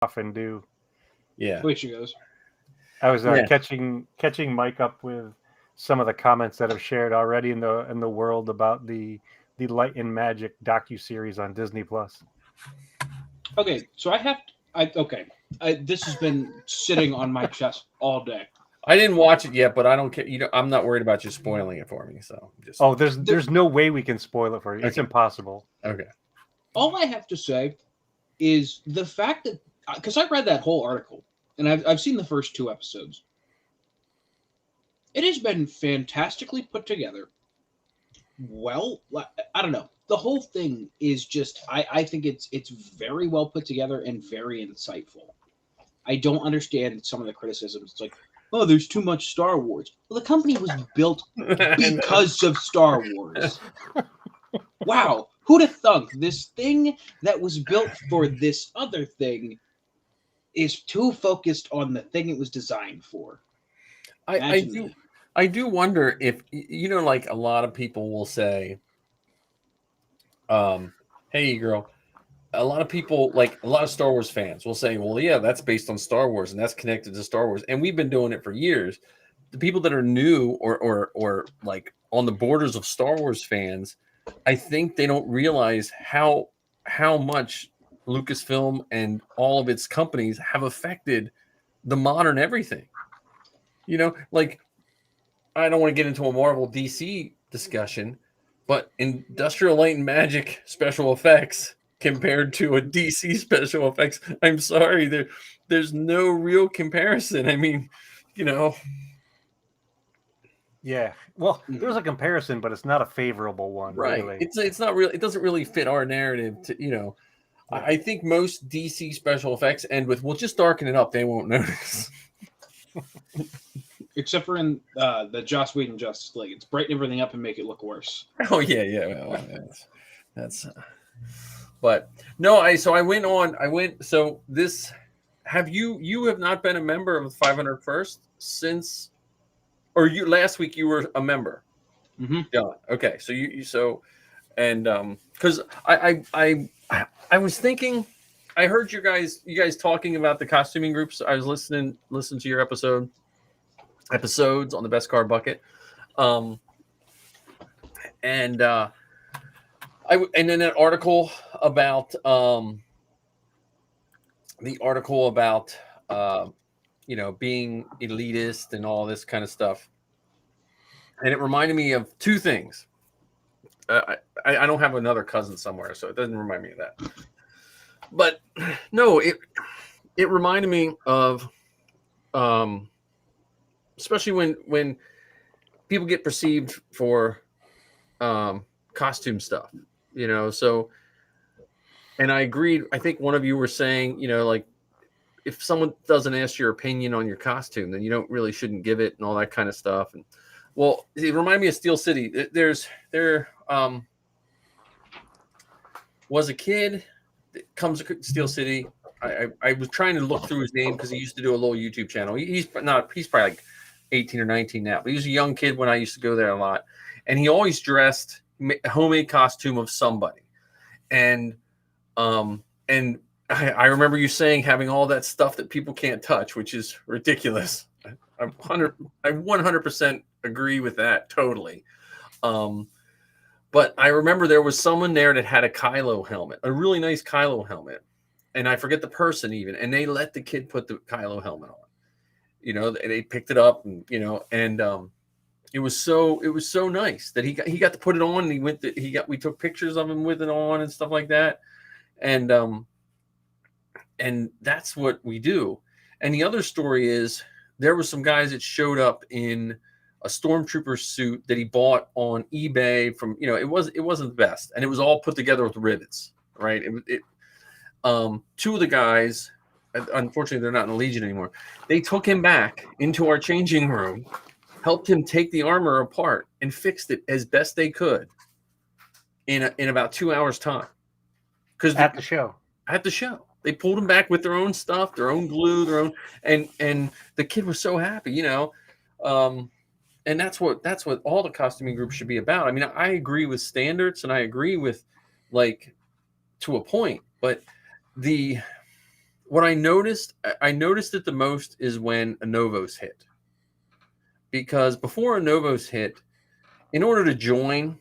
often do. Yeah. Wait, she goes. I was Yeah. catching Mike up with some of the comments that have shared already in the world about the Light and Magic docu-series on Disney Plus. Okay, so I have. Okay. This has been sitting on my chest all day. I didn't watch it yet, but I don't care. You know, I'm not worried about you spoiling it for me. So just Oh, There, there's no way we can spoil it for you. It's okay. impossible. Okay. all I have to say is the fact that because I read that whole article and I've seen the first two episodes. It has been fantastically put together. Well, I don't know. The whole thing is just I think it's very well put together and very insightful. I don't understand some of the criticisms. It's like, oh, there's too much Star Wars. Well, the company was built because of Star Wars. Wow, who'd have thunk this thing that was built for this other thing is too focused on the thing it was designed for? I Imagine do that. I do wonder if you know, like a lot of people will say, "Hey, girl." A lot of people, like a lot of Star Wars fans, will say, "Well, yeah, that's based on Star Wars, and that's connected to Star Wars," and we've been doing it for years. The people that are new or like on the borders of Star Wars fans, I think they don't realize how much Lucasfilm and all of its companies have affected the modern everything. You know, like I don't want to get into a Marvel DC discussion, but Industrial Light and Magic special effects compared to a DC special effects, I'm sorry, there's no real comparison. I mean, you know, Yeah. Well, there's Mhm. a comparison, but it's not a favorable one, right? really. It's not really. It doesn't really fit our narrative. To you know, Yeah. I think most DC special effects end with, "We'll just darken it up; they won't notice." Except for in the Joss Whedon Justice League, it's brighten everything up and make it look worse. Oh yeah, yeah. Well, that's but no. I went on. I went. So this have you have not been a member of 501st since, or you last week you were a member. Mm-hmm. Yeah. Okay. So you so and because I was thinking, I heard you guys talking about the costuming groups. I was listening to your episodes on the best car bucket, um and and then an article about the article about uh, being elitist and all this kind of stuff, and it reminded me of two things. I don't have another cousin somewhere, so it doesn't remind me of that. But no, it reminded me of um, especially when people get perceived for costume stuff, So, and I agreed. I think one of you were saying, like if someone doesn't ask your opinion on your costume, then you don't really shouldn't give it and all that kind of stuff. And well, it reminded me of Steel City. There was a kid that comes to Steel City. I was trying to look through his name because he used to do a little YouTube channel. He's probably like 18 or 19 now, but he was a young kid when I used to go there a lot. And he always dressed a homemade costume of somebody. And I remember you saying having all that stuff that people can't touch, which is ridiculous. I 100% agree with that totally. But I remember there was someone there that had a Kylo helmet, a really nice Kylo helmet, and I forget the person even, and they let the kid put the Kylo helmet on. They picked it up, and it was so nice that he got to put it on, and we took pictures of him with it on and stuff like that, and that's what we do. And the other story is there were some guys that showed up in a stormtrooper suit that he bought on eBay from, it wasn't the best, and it was all put together with rivets, right? Two of the guys, unfortunately they're not in the Legion anymore. They took him back into our changing room, helped him take the armor apart, and fixed it as best they could in about 2 hours time. Because At the show. They pulled him back with their own stuff, their own glue, their own, and the kid was so happy, and that's what all the costuming groups should be about. I mean, I agree with standards, and I agree with, like, to a point, but what I noticed it the most is when a Novos hit, because before a Novos hit, in order to join,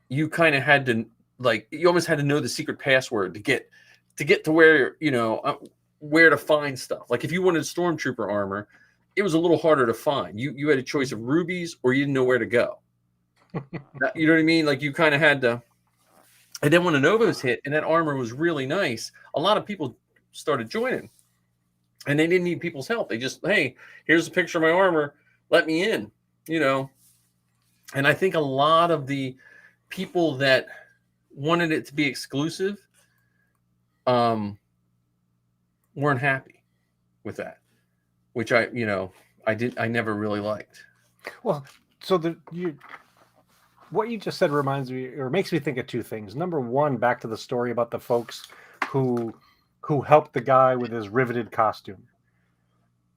you kind of had to, like, you almost had to know the secret password to get to where, where to find stuff. Like if you wanted stormtrooper armor, it was a little harder to find. You had a choice of rubies, or you didn't know where to go. You know what I mean? Like you kind of had to. And then when a Novos hit and that armor was really nice, a lot of people started joining, and they didn't need people's help. They just, hey, here's a picture of my armor, let me in, And I think a lot of the people that wanted it to be exclusive weren't happy with that, which I never really liked. Well, so what you just said reminds me, or makes me think of two things. Number one, back to the story about the folks who helped the guy with his riveted costume.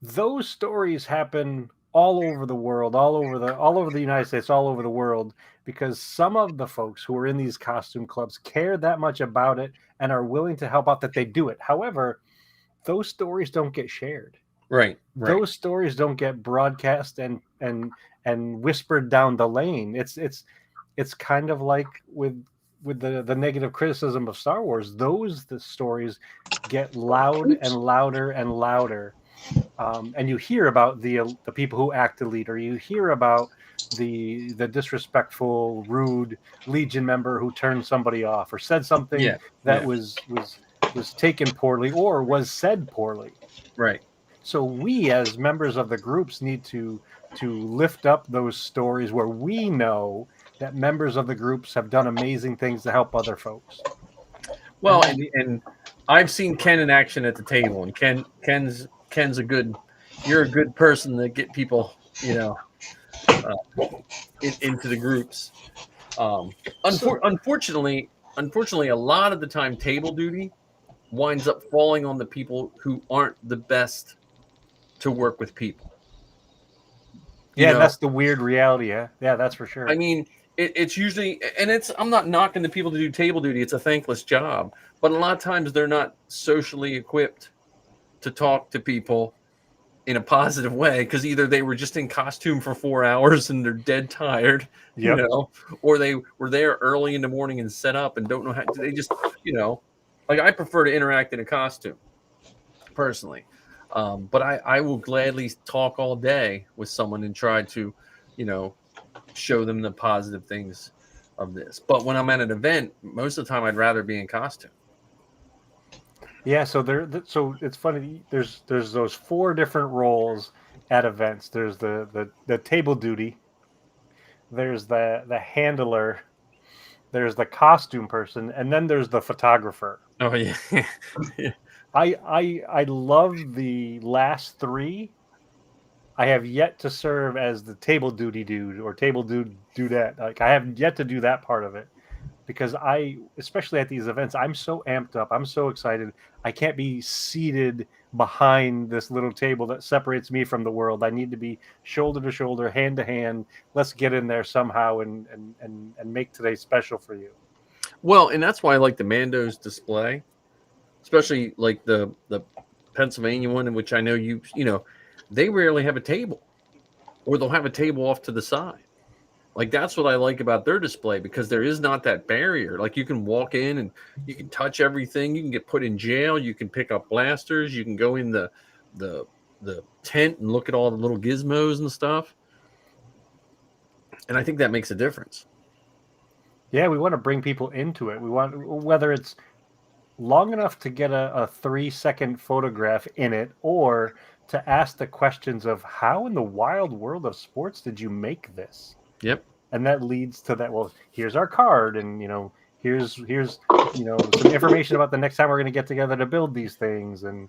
Those stories happen all over the world, all over the United States, all over the world, because some of the folks who are in these costume clubs care that much about it and are willing to help out that they do it. However, those stories don't get shared. Right. Those stories don't get broadcast and whispered down the lane. It's kind of like with the negative criticism of Star Wars. The stories get loud and louder and louder, and you hear about the people who act the leader. You hear about the disrespectful, rude Legion member who turned somebody off or said something that was taken poorly or was said poorly. Right. So we, as members of the groups, need to lift up those stories where we know that members of the groups have done amazing things to help other folks. Well, and I've seen Ken in action at the table, and Ken's you're a good person to get people, into the groups. Unfortunately, a lot of the time, table duty winds up falling on the people who aren't the best to work with people. That's the weird reality. Yeah, that's for sure. I mean, it's usually, and I'm not knocking the people to do table duty. It's a thankless job, but a lot of times they're not socially equipped to talk to people in a positive way, because either they were just in costume for 4 hours and they're dead tired, or they were there early in the morning and set up and don't know how. They just, like, I prefer to interact in a costume personally. But I will gladly talk all day with someone and try to, show them the positive things of this. But when I'm at an event, most of the time I'd rather be in costume. Yeah, so so it's funny. There's those 4 different roles at events. There's the table duty. There's the handler. There's the costume person, and then there's the photographer. Oh yeah. I love the last 3. I have yet to serve as the table duty dude or table dudette. Like, I have yet to do that part of it, because especially at these events, I'm so amped up. I'm so excited. I can't be seated behind this little table that separates me from the world. I need to be shoulder to shoulder, hand to hand. Let's get in there somehow and make today special for you. Well, and that's why I like the Mando's display, especially like the Pennsylvania one, in which I know they rarely have a table, or they'll have a table off to the side. Like, that's what I like about their display, because there is not that barrier. Like, you can walk in and you can touch everything. You can get put in jail. You can pick up blasters. You can go in the tent and look at all the little gizmos and stuff. And I think that makes a difference. Yeah, we want to bring people into it. We want, whether it's long enough to get a 3-second photograph in it, or to ask the questions of how in the wild world of sports did you make this? Yep. And that leads to that. Well, here's our card, and here's some information about the next time we're going to get together to build these things. And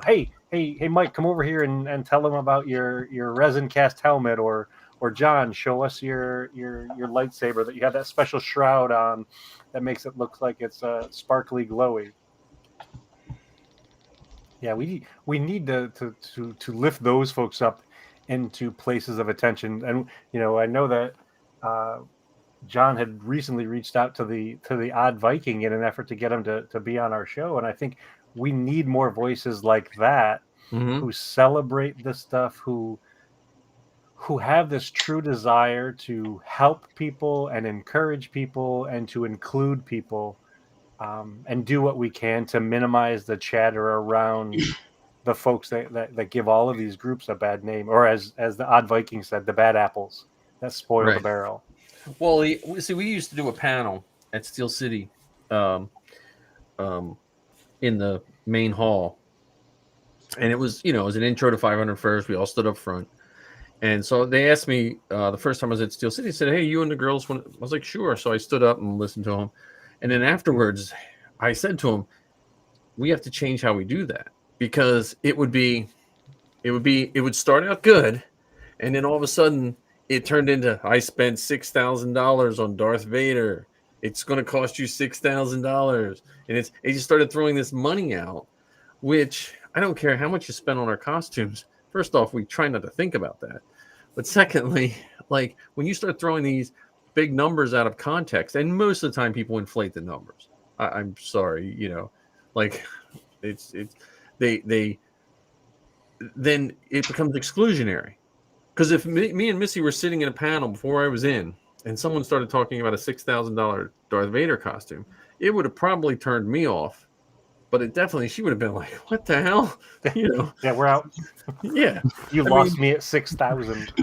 hey Mike, come over here and tell them about your resin cast helmet, or John, show us your lightsaber that you have that special shroud on that makes it look like it's sparkly glowy. Yeah, we need to lift those folks up into places of attention. And I know that John had recently reached out to the Odd Viking in an effort to get him to be on our show, and I think we need more voices like that Mm-hmm. who celebrate this stuff, who have this true desire to help people and encourage people and to include people, and do what we can to minimize the chatter around the folks that give all of these groups a bad name, or as the Odd Viking said, the bad apples that spoil the Right. barrel. Well, see, we used to do a panel at Steel City, um, um, in the main hall, and it was, it was an intro to 500 First. We all stood up front, and so they asked me the first time I was at Steel City. They said, "Hey, you and the girls want?" I was like, "Sure." So I stood up and listened to them, and then afterwards, I said to them, "We have to change how we do that, because it would start out good, and then all of a sudden it turned into, I spent $6,000 on Darth Vader. It's going to cost you $6,000." And it just started throwing this money out, which I don't care how much you spend on our costumes. First off, we try not to think about that. But secondly, like when you start throwing these big numbers out of context, and most of the time people inflate the numbers. I'm sorry, like it's they then it becomes exclusionary. Because if me and Missy were sitting in a panel before I was in, and someone started talking about a $6,000 Darth Vader costume, it would have probably turned me off. But she would have been like, "What the hell?" Yeah, we're out. Yeah. You lost me at 6,000.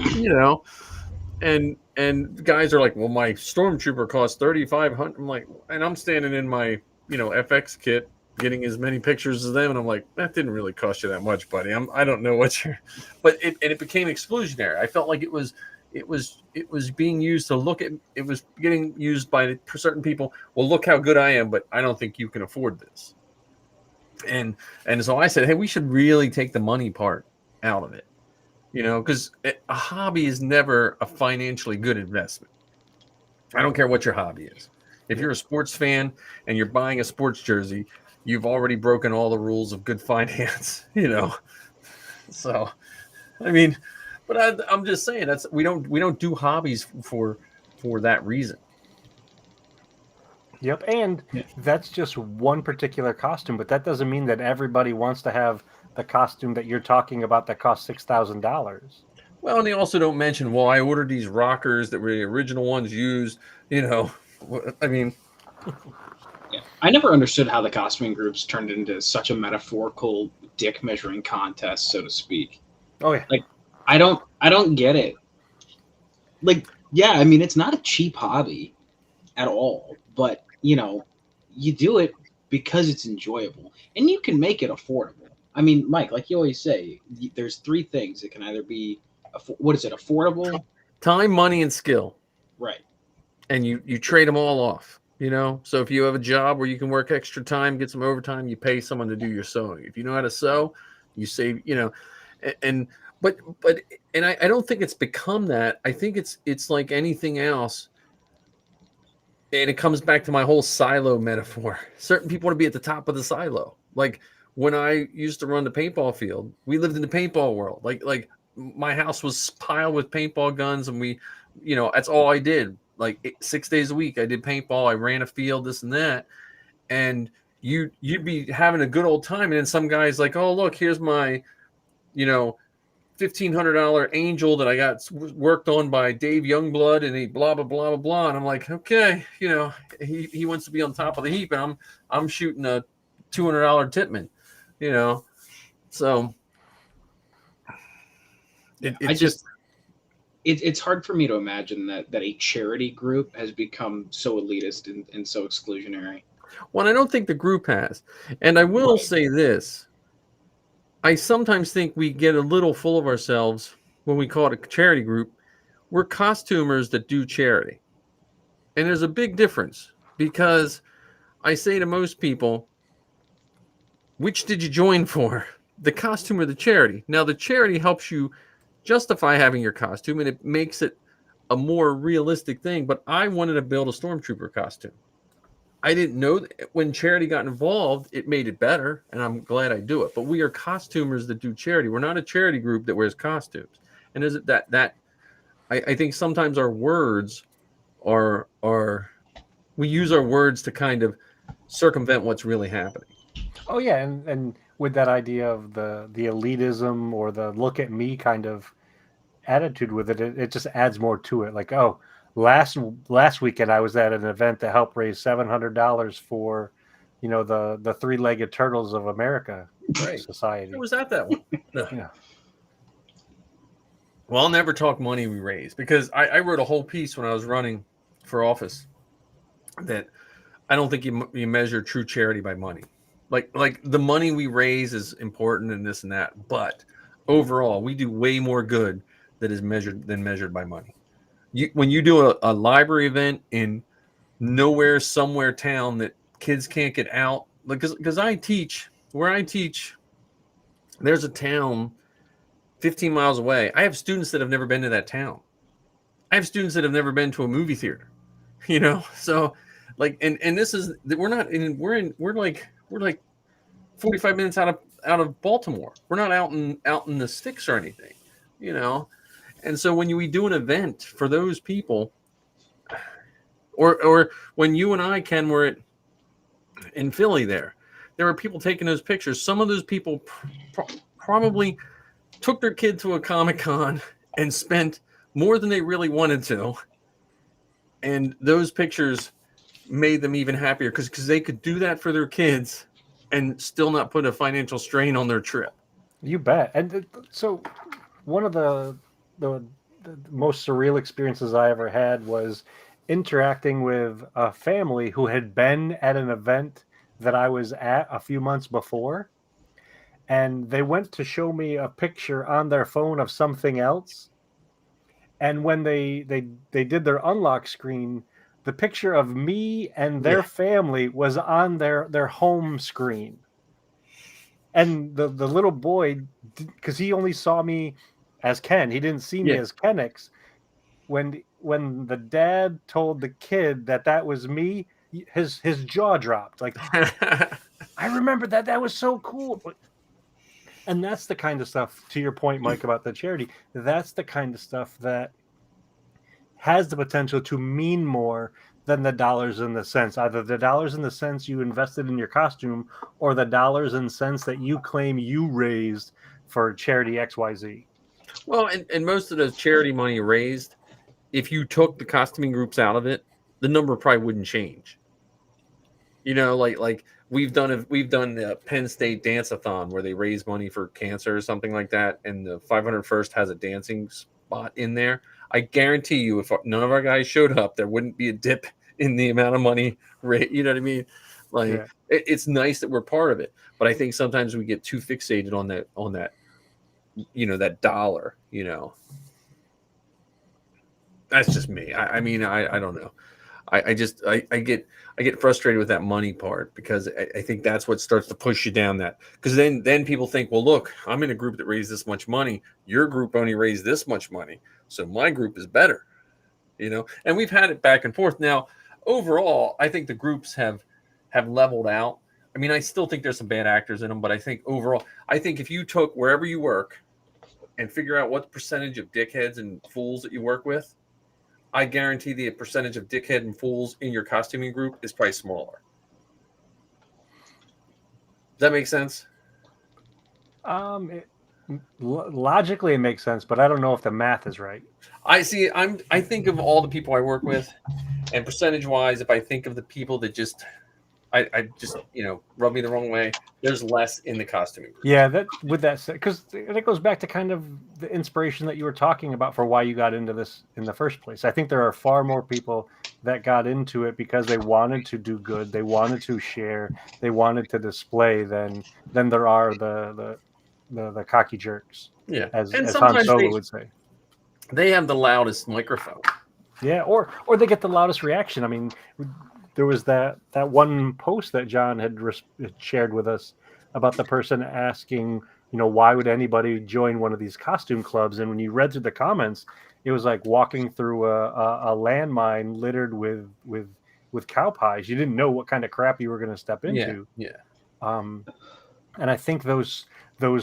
And guys are like, "Well, my stormtrooper cost 3,500." I'm like, and I'm standing in my, FX kit, getting as many pictures as them, and I'm like, "That didn't really cost you that much, buddy. I don't know what you're," but it became exclusionary. I felt like it was being used to look at, it was getting used by certain people. Well, look how good I am, but I don't think you can afford this. And so I said, "Hey, we should really take the money part out of it, because a hobby is never a financially good investment. I don't care what your hobby is. If you're a sports fan and you're buying a sports jersey, you've already broken all the rules of good finance, So, I mean, but I'm just saying we don't do hobbies for that reason. Yep, and that's just one particular costume, but that doesn't mean that everybody wants to have the costume that you're talking about that costs $6,000. Well, and they also don't mention, well, I ordered these rockers that were the original ones used, I mean. Yeah. I never understood how the costuming groups turned into such a metaphorical dick measuring contest, so to speak. Oh yeah. Like, I don't get it. Like, yeah, I mean, it's not a cheap hobby at all, but you do it because it's enjoyable, and you can make it affordable. I mean, Mike, like you always say, there's three things. It can either be, what is it, affordable? Time, money, and skill. Right. And you trade them all off, So if you have a job where you can work extra time, get some overtime, you pay someone to do your sewing. If you know how to sew, you save, but I don't think it's become that. I think it's like anything else. And it comes back to my whole silo metaphor. Certain people want to be at the top of the silo. Like when I used to run the paintball field, we lived in the paintball world. Like my house was piled with paintball guns, and we, that's all I did. Like 6 days a week, I did paintball. I ran a field, this and that. And you'd be having a good old time, and then some guy's like, "Oh, look, here's my, $1,500 angel that I got worked on by Dave Youngblood," and he blah blah blah blah blah. And I'm like, okay, he wants to be on top of the heap, and I'm shooting a $200 Tippmann, So it's hard for me to imagine that a charity group has become so elitist and so exclusionary. Well, I don't think the group has, and I will say this. I sometimes think we get a little full of ourselves when we call it a charity group. We're costumers that do charity. And there's a big difference, because I say to most people, which did you join for? The costume or the charity? Now, the charity helps you justify having your costume, and it makes it a more realistic thing. But I wanted to build a stormtrooper costume. I didn't know that when charity got involved, it made it better, and I'm glad I do it. But we are costumers that do charity. We're not a charity group that wears costumes. And is it that I think sometimes our words are we use our words to kind of circumvent what's really happening. Oh yeah, and with that idea of the elitism or the look at me kind of attitude with it, it just adds more to it. Like, oh, last weekend I was at an event that helped raise $700 for, the three-legged turtles of America Right. It society. was at that one. No. Yeah. Well, I'll never talk money we raise because I wrote a whole piece when I was running for office that I don't think you measure true charity by money. Like the money we raise is important and this and that, but overall we do way more good that is measured by money. When you do a library event in nowhere somewhere town that kids can't get out, because I teach where I teach, there's a town 15 miles away. I have students that have never been to that town. I have students that have never been to a movie theater. So like, and this is, we're not in, we're like 45 minutes out of Baltimore. We're not out in the sticks or anything, you know. And so when we do an event for those people, or when you and I, Ken, were in Philly, there were people taking those pictures. Some of those people probably took their kid to a Comic-Con and spent more than they really wanted to, and those pictures made them even happier because they could do that for their kids and still not put a financial strain on their trip. You bet. And so one of the most surreal experiences I ever had was interacting with a family who had been at an event that I was at a few months before, and they went to show me a picture on their phone of something else. And when they did their unlock screen, the picture of me and their family was on their home screen. And the little boy, because he only saw me as Ken, he didn't see me as Kenix. When the dad told the kid that was me, his jaw dropped. Like, I remember that was so cool. And that's the kind of stuff, to your point, Mike, about the charity, that's the kind of stuff that has the potential to mean more than the dollars and the cents. Either the dollars and the cents you invested in your costume or the dollars and cents that you claim you raised for charity XYZ. Well, and most of the charity money raised, if you took the costuming groups out of it, the number probably wouldn't change. Like we've done the Penn State Dance-a-thon where they raise money for cancer or something like that, and the 501st has a dancing spot in there. I guarantee you, if none of our guys showed up, there wouldn't be a dip in the amount of money. You know what I mean? Like, yeah. It's nice that we're part of it, but I think sometimes we get too fixated on that, that dollar. That's just me. I mean, I don't know. I get frustrated with that money part because I think that's what starts to push you down that, because then people think, well, look, I'm in a group that raised this much money. Your group only raised this much money, so my group is better, and we've had it back and forth. Now, overall, I think the groups have leveled out. I mean, I still think there's some bad actors in them, but I think overall, if you took wherever you work and figure out what percentage of dickheads and fools that you work with, I guarantee the percentage of dickhead and fools in your costuming group is probably smaller. Does that make sense? Logically it makes sense, but I don't know if the math is right. I think of all the people I work with, and percentage wise, if I think of the people that just rub me the wrong way, there's less in the costuming group. Yeah, because it goes back to kind of the inspiration that you were talking about for why you got into this in the first place. I think there are far more people that got into it because they wanted to do good, they wanted to share, they wanted to display than there are the cocky jerks. Yeah, as Han Solo would say. They have the loudest microphone. Yeah, or they get the loudest reaction. I mean, there was that one post that John had shared with us about the person asking, why would anybody join one of these costume clubs? And when you read through the comments, it was like walking through a landmine littered with cow pies. You didn't know what kind of crap you were going to step into. Yeah. And I think those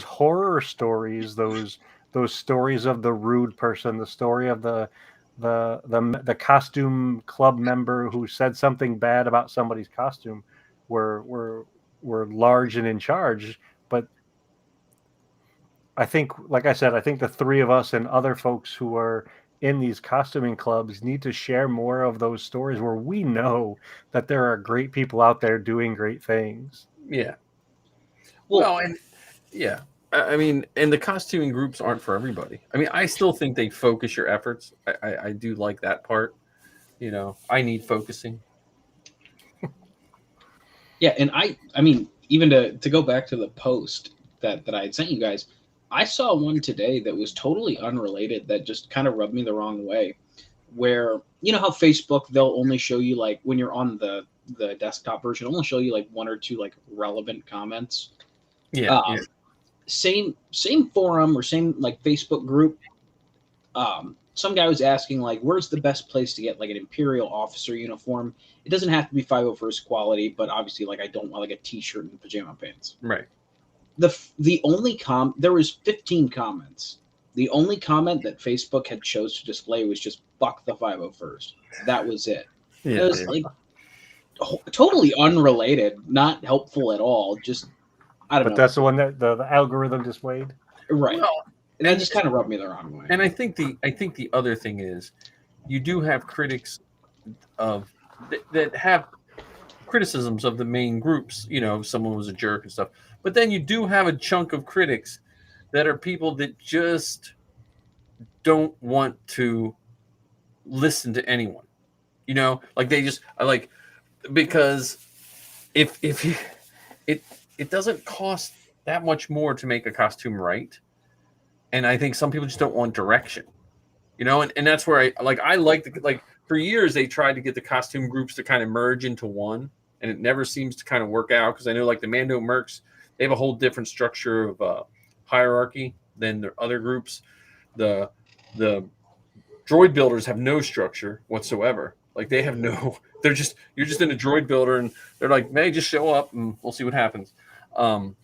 horror stories, those stories of the rude person, the story of the costume club member who said something bad about somebody's costume were were large and in charge. But I think, like I said, I think the three of us and other folks who are in these costuming clubs need to share more of those stories where we know that there are great people out there doing great things. Yeah. Well, And yeah, I mean, and the costuming groups aren't for everybody. I mean, I still think they focus your efforts. I do like that part. I need focusing. yeah, and I mean, even to go back to the post that I had sent you guys, I saw one today that was totally unrelated that just kind of rubbed me the wrong way. Where you know how Facebook, they'll only show you, like, when you're on the desktop version, only show you like one or two like relevant comments. Yeah. Same forum or same like Facebook group. Some guy was asking, like, where's the best place to get like an Imperial officer uniform? It doesn't have to be 501st quality, but obviously, like, I don't want like a t-shirt and pajama pants. Right. The only there was 15 comments. The only comment that Facebook had chose to display was just "fuck the 501st." That was it. Yeah. It was like totally unrelated, not helpful at all. Just I don't know. But that's the one that the algorithm displayed. Right. Well, And that just kind of rubbed me the wrong way. and I think the other thing is, you do have critics of that have criticisms of the main groups. Someone was a jerk and stuff. But then you do have a chunk of critics that are people that just don't want to listen to anyone. Like they just because if you, it doesn't cost that much more to make a costume right. And I think some people just don't want direction, and that's where I like for years they tried to get the costume groups to kind of merge into one, and it never seems to kind of work out, because I know like the Mando Mercs, they have a whole different structure of hierarchy than the other groups. The droid builders have no structure whatsoever. Like they have you're just in a droid builder and they're like, hey, just show up and we'll see what happens. And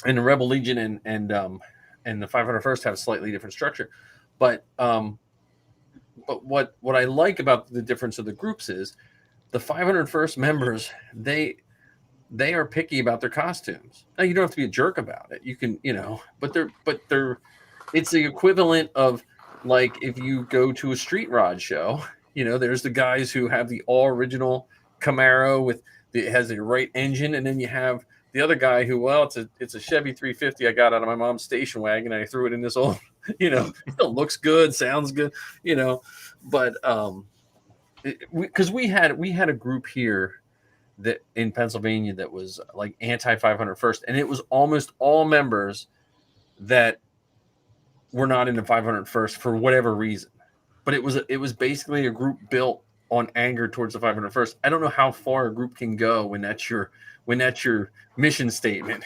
the Rebel Legion and the 501st have a slightly different structure. But what I like about the difference of the groups is the 501st members, they are picky about their costumes. Now, you don't have to be a jerk about it. You can, but they're it's the equivalent of, like, if you go to a street rod show, there's the guys who have the all original Camaro it has the right engine, and then you have the other guy who, well, it's a Chevy 350 I got out of my mom's station wagon, and I threw it in this old, it still looks good, sounds good, but because we had a group here that in Pennsylvania that was like anti 501st, and it was almost all members that were not into 501st for whatever reason. But it was basically a group built on anger towards the 501st. I don't know how far a group can go when that's your mission statement.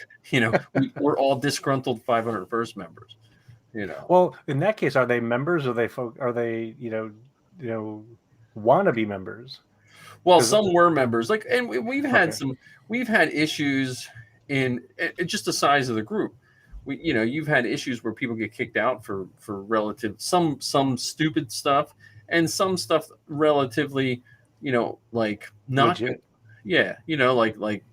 We're all disgruntled 501st members. Well, in that case, are they members, or are they wannabe members? Well, some were members, and we've had issues in just the size of the group. You've had issues where people get kicked out for relative some stupid stuff, and some stuff relatively, like not legit. Yeah, like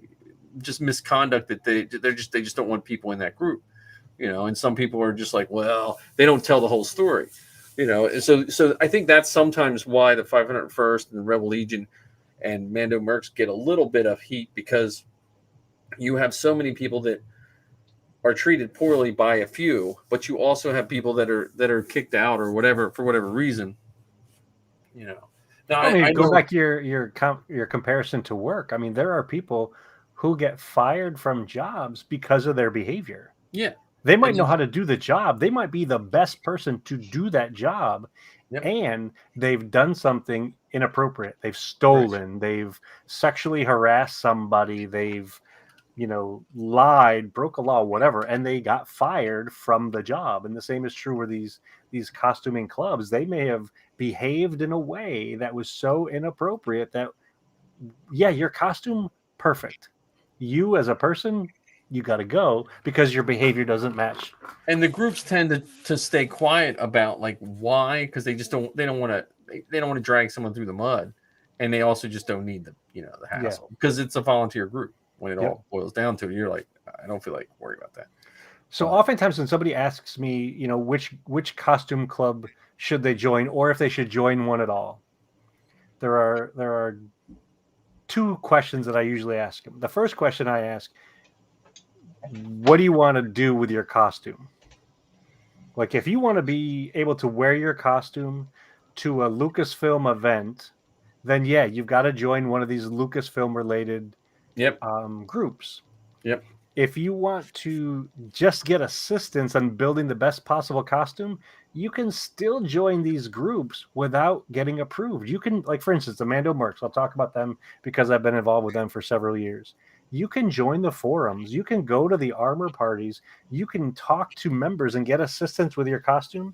just misconduct that they just don't want people in that group. And some people are just like, well, they don't tell the whole story. So I think that's sometimes why the 501st and the Rebel Legion and Mando Mercs get a little bit of heat, because you have so many people that are treated poorly by a few, but you also have people that are kicked out or whatever for whatever reason. Now, I go back to your comparison to work. I mean, there are people who get fired from jobs because of their behavior. Yeah. They might know how to do the job. They might be the best person to do that job. Yep. And they've done something inappropriate. They've stolen. Right. They've sexually harassed somebody. They've, lied, broke a law, whatever, and they got fired from the job. And the same is true with these costuming clubs. They may have behaved in a way that was so inappropriate that, yeah, your costume, perfect. You as a person, you got to go because your behavior doesn't match. And the groups tend to stay quiet about, like, why, because they don't want to drag someone through the mud, and they also just don't need the hassle, because it's a volunteer group. when it Yep. all boils down to it. You're like, I don't feel like worrying about that. So oftentimes when somebody asks me, which costume club should they join, or if they should join one at all, there are two questions that I usually ask them. The first question I ask, what do you want to do with your costume? Like, if you want to be able to wear your costume to a Lucasfilm event, then yeah, you've got to join one of these Lucasfilm related Yep. groups. Yep. If you want to just get assistance on building the best possible costume, you can still join these groups without getting approved. You can, like, for instance, the Mando Mercs, I'll talk about them because I've been involved with them for several years. You can join the forums. You can go to the armor parties. You can talk to members and get assistance with your costume.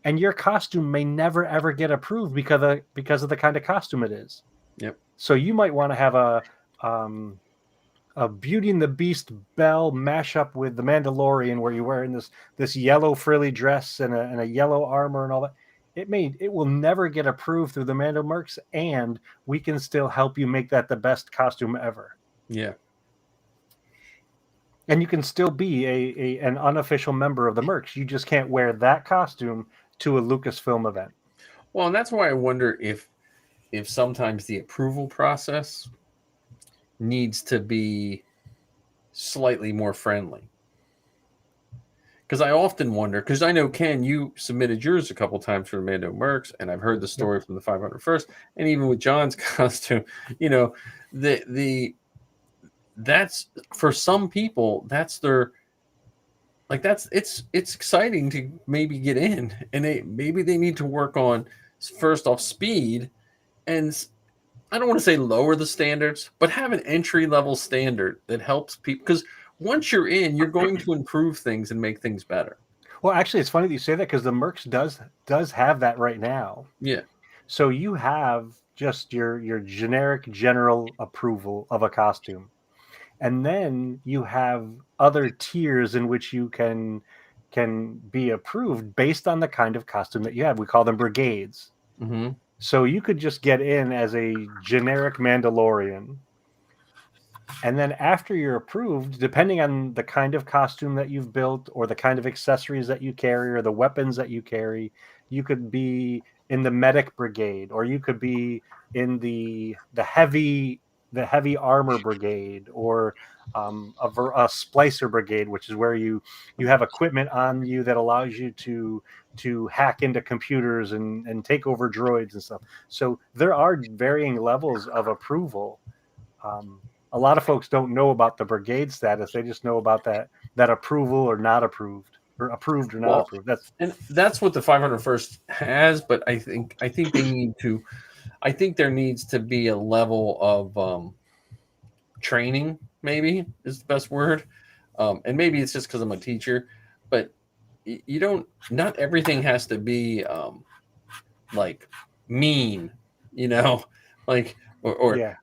And your costume may never, ever get approved because of the kind of costume it is. Yep. So you might want to have a Beauty and the Beast Belle mashup with the Mandalorian, where you're wearing this yellow frilly dress and a yellow armor and all that. It will never get approved through the Mando Mercs, and we can still help you make that the best costume ever. Yeah. And you can still be an unofficial member of the Mercs. You just can't wear that costume to a Lucasfilm event. Well, and that's why I wonder if sometimes the approval process needs to be slightly more friendly. Because I often wonder, because I know, Ken, you submitted yours a couple times for Mando Mercs, and I've heard the story from the 501st, and even with John's costume, that's for some people, that's their, like, it's exciting to maybe get in, and maybe they need to work on, first off, speed, and I don't want to say lower the standards, but have an entry level standard that helps people, because once you're in, you're going to improve things and make things better. Well, actually, it's funny that you say that, because the Mercs does have that right now. Yeah. So you have just your generic general approval of a costume. And then you have other tiers in which you can be approved based on the kind of costume that you have. We call them brigades. Mm-hmm. So you could just get in as a generic Mandalorian. And then after you're approved, depending on the kind of costume that you've built or the kind of accessories that you carry or the weapons that you carry, you could be in the medic brigade, or you could be in the heavy armor brigade, or a splicer brigade, which is where you have equipment on you that allows you to hack into computers and take over droids and stuff. So there are varying levels of approval. A lot of folks don't know about the brigade status. They just know about that approval or not approved, or approved or not approved. That's what the 501st has, but I think they need to. I think there needs to be a level of training, maybe is the best word. And maybe it's just because I'm a teacher, but you don't. Not everything has to be like mean, like or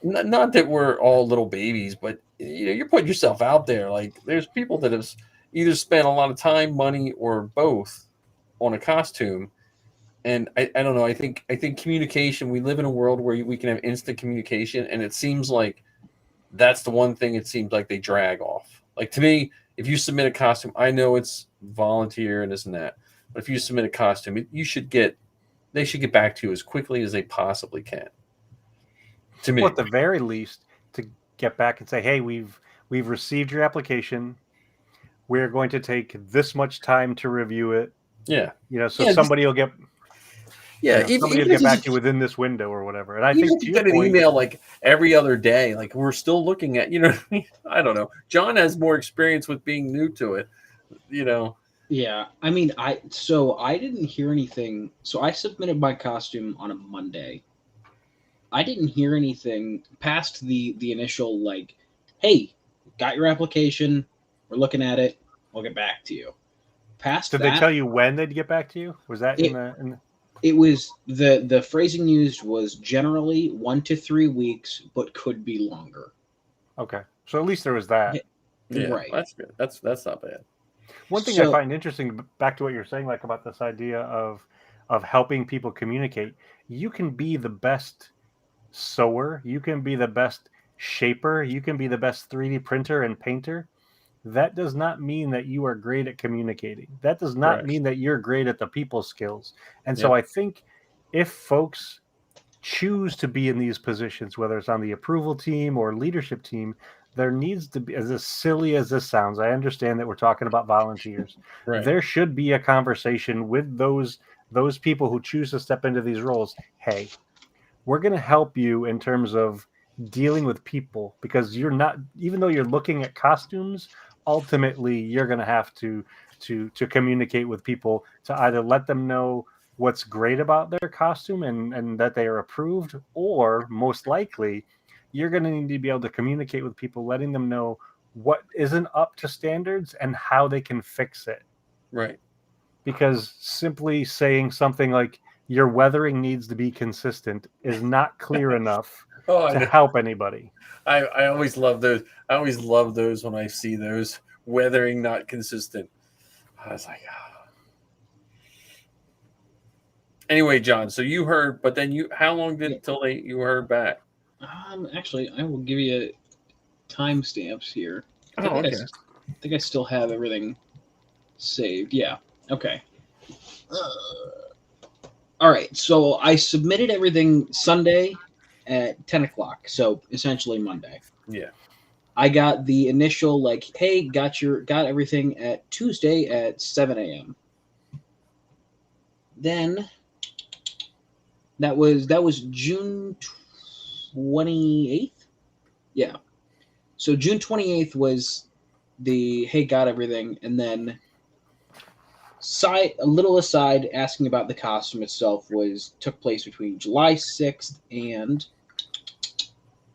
not that we're all little babies, but you're putting yourself out there. Like, there's people that have either spent a lot of time, money, or both on a costume. And I don't know. I think communication. We live in a world where we can have instant communication, and it seems like that's the one thing it seems like they drag off. Like, to me, if you submit a costume, I know it's volunteer and this and that, but if you submit a costume, they should get back to you as quickly as they possibly can. To me, well, at the very least, to get back and say, hey, we've received your application. We're going to take this much time to review it. Yeah. Somebody will get. Yeah, somebody will get back to you within this window or whatever. And I think you get an email like every other day, like, we're still looking at, I don't know. John has more experience with being new to it, Yeah, I mean, I didn't hear anything. So I submitted my costume on a Monday. I didn't hear anything past the initial, like, hey, got your application, we're looking at it, we'll get back to you. Past Did that, they tell you when they'd get back to you? Was that in the... It was the phrasing used was generally 1 to 3 weeks, but could be longer. Okay, so at least there was that. Yeah, right. That's good. That's not bad. One thing I find interesting, back to what you're saying, like, about this idea of helping people communicate. You can be the best sewer. You can be the best shaper, you can be the best 3D printer and painter. That does not mean that you are great at communicating. That does not Correct. mean that you're great at the people skills. And so Yep. I think if folks choose to be in these positions, whether it's on the approval team or leadership team, there needs to be, as silly as this sounds, I understand that we're talking about volunteers. Right. There should be a conversation with those people who choose to step into these roles. Hey, we're going to help you in terms of dealing with people, because you're not, even though you're looking at costumes, ultimately you're going to have to communicate with people to either let them know what's great about their costume and that they are approved, or most likely you're going to need to be able to communicate with people, letting them know what isn't up to standards and how they can fix it. Right. Because simply saying something like your weathering needs to be consistent is not clear enough Oh, I to know. help anybody. I always love those. I always love those when I see those weathering not consistent. I was like, ah. Anyway, John. So you heard, but then how long did till you heard back? Actually, I will give you timestamps here. I Oh, think okay. I think I still have everything saved. Yeah. Okay. All right. So I submitted everything Sunday at 10 o'clock. So essentially Monday. Yeah. I got the initial like, hey, got everything at Tuesday at 7 a.m. Then that was June 28th. Yeah. So June 28th was the hey, got everything, and then a little aside asking about the costume itself took place between July 6th and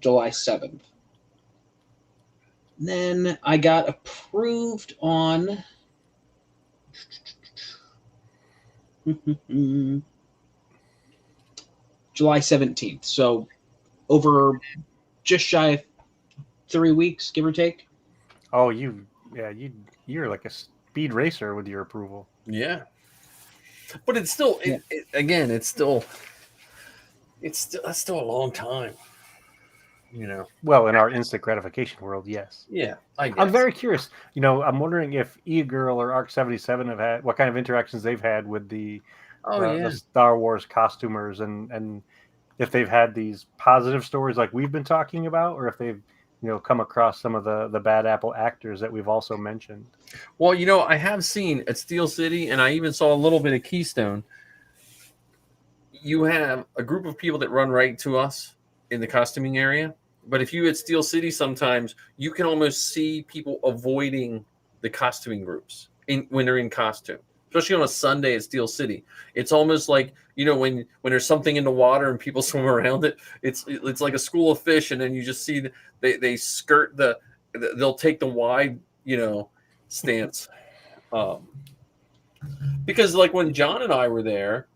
July 7th. Then I got approved on July 17th. So over just shy of 3 weeks, give or take. Oh, you're like a speed racer with your approval. Yeah. But it's still, again, it's still that's still a long time. You know. Well, in our instant gratification world, yes. Yeah, I guess. I'm very curious. I'm wondering if E-Girl or Arc 77 have had what kind of interactions they've had with the Star Wars costumers, and if they've had these positive stories like we've been talking about, or if they've come across some of the bad apple actors that we've also mentioned. Well, I have seen at Steel City, and I even saw a little bit of Keystone. You have a group of people that run right to us in the costuming area. But if you at Steel City, sometimes you can almost see people avoiding the costuming groups when they're in costume, especially on a Sunday at Steel City. It's almost like when there's something in the water and people swim around it. It's like a school of fish, and then you just see they skirt they'll take the wide stance, because like when John and I were there,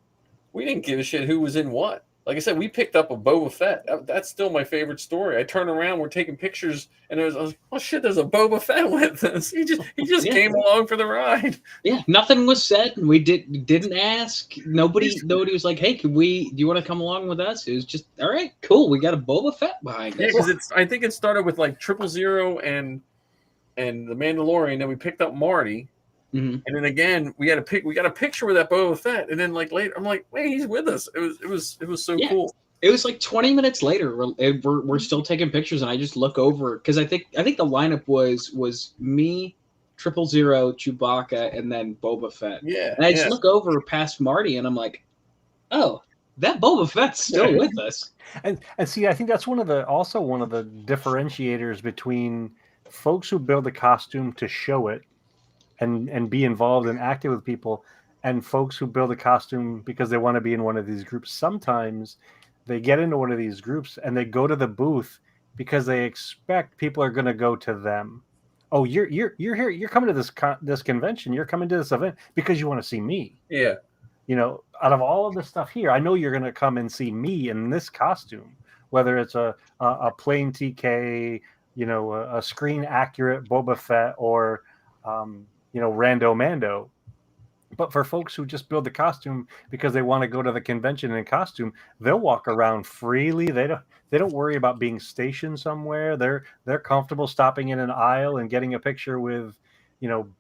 we didn't give a shit who was in what. Like I said, we picked up a Boba Fett. That's still my favorite story. I turn around, we're taking pictures, and I was like, oh shit, there's a Boba Fett with us. He just came along for the ride. Yeah, nothing was said. We didn't ask. Nobody was like, hey, do you want to come along with us? It was just, all right, cool. We got a Boba Fett behind us. Yeah, because I think it started with like 000 and the Mandalorian. Then we picked up Marty. Mm-hmm. And then again, we got a picture with that Boba Fett, and then like later, I'm like, wait, he's with us. It was so cool. It was like 20 minutes later. We're still taking pictures, and I just look over because I think the lineup was me, 000, Chewbacca, and then Boba Fett. Yeah, and I just look over past Marty, and I'm like, oh, that Boba Fett's still with us. And see, I think that's one of the differentiators between folks who build a costume to show it and be involved and active with people, and folks who build a costume because they want to be in one of these groups. Sometimes they get into one of these groups and they go to the booth because they expect people are going to go to them. Oh, you're here. You're coming to this convention. You're coming to this event because you want to see me. Yeah. Out of all of the stuff here, I know you're going to come and see me in this costume, whether it's a plain TK, a screen accurate Boba Fett, or Rando Mando. But for folks who just build the costume because they want to go to the convention in costume, they'll walk around freely. They don't worry about being stationed somewhere. They're comfortable stopping in an aisle and getting a picture with,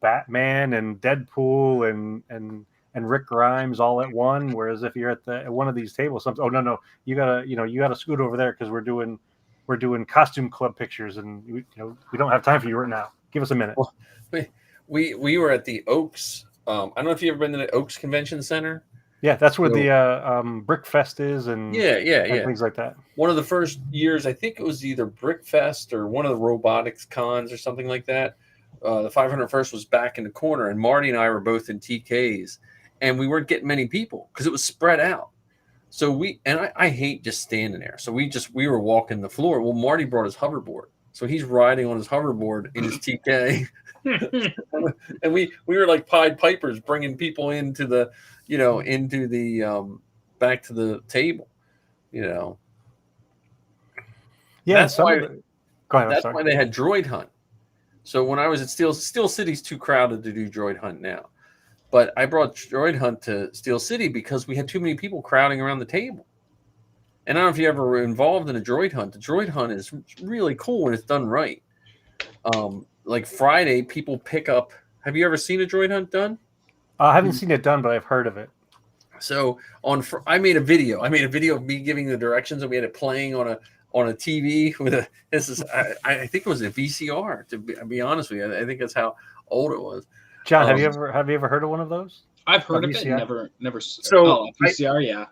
Batman and Deadpool and Rick Grimes all at one. Whereas if you're at one of these tables, oh no, you gotta scoot over there because we're doing costume club pictures, and we don't have time for you right now. Give us a minute. Well, we were at the Oaks. I don't know if you've ever been to the Oaks Convention Center. Yeah, that's where the Brick Fest is, and things like that. One of the first years, I think it was either Brick Fest or one of the robotics cons or something like that. The 501st was back in the corner, and Marty and I were both in TKs, and we weren't getting many people because it was spread out. So I hate just standing there. So we were walking the floor. Well, Marty brought his hoverboard, so he's riding on his hoverboard in his TK. And we were like Pied Pipers bringing people into the back to the table, Yeah, that's why. Go ahead. That's why they had Droid Hunt. So when I was at Steel City's too crowded to do Droid Hunt now, but I brought Droid Hunt to Steel City because we had too many people crowding around the table. And I don't know if you ever were involved in a Droid Hunt. The Droid Hunt is really cool when it's done right. Like Friday, people pick up. Have you ever seen a Droid Hunt done? I haven't seen it done, but I've heard of it. So I made a video. I made a video of me giving the directions, and we had it playing on a TV with I think it was a VCR. To be honest with you, I think that's how old it was. John, have you ever heard of one of those? I've heard of it. Never. So VCR, yeah.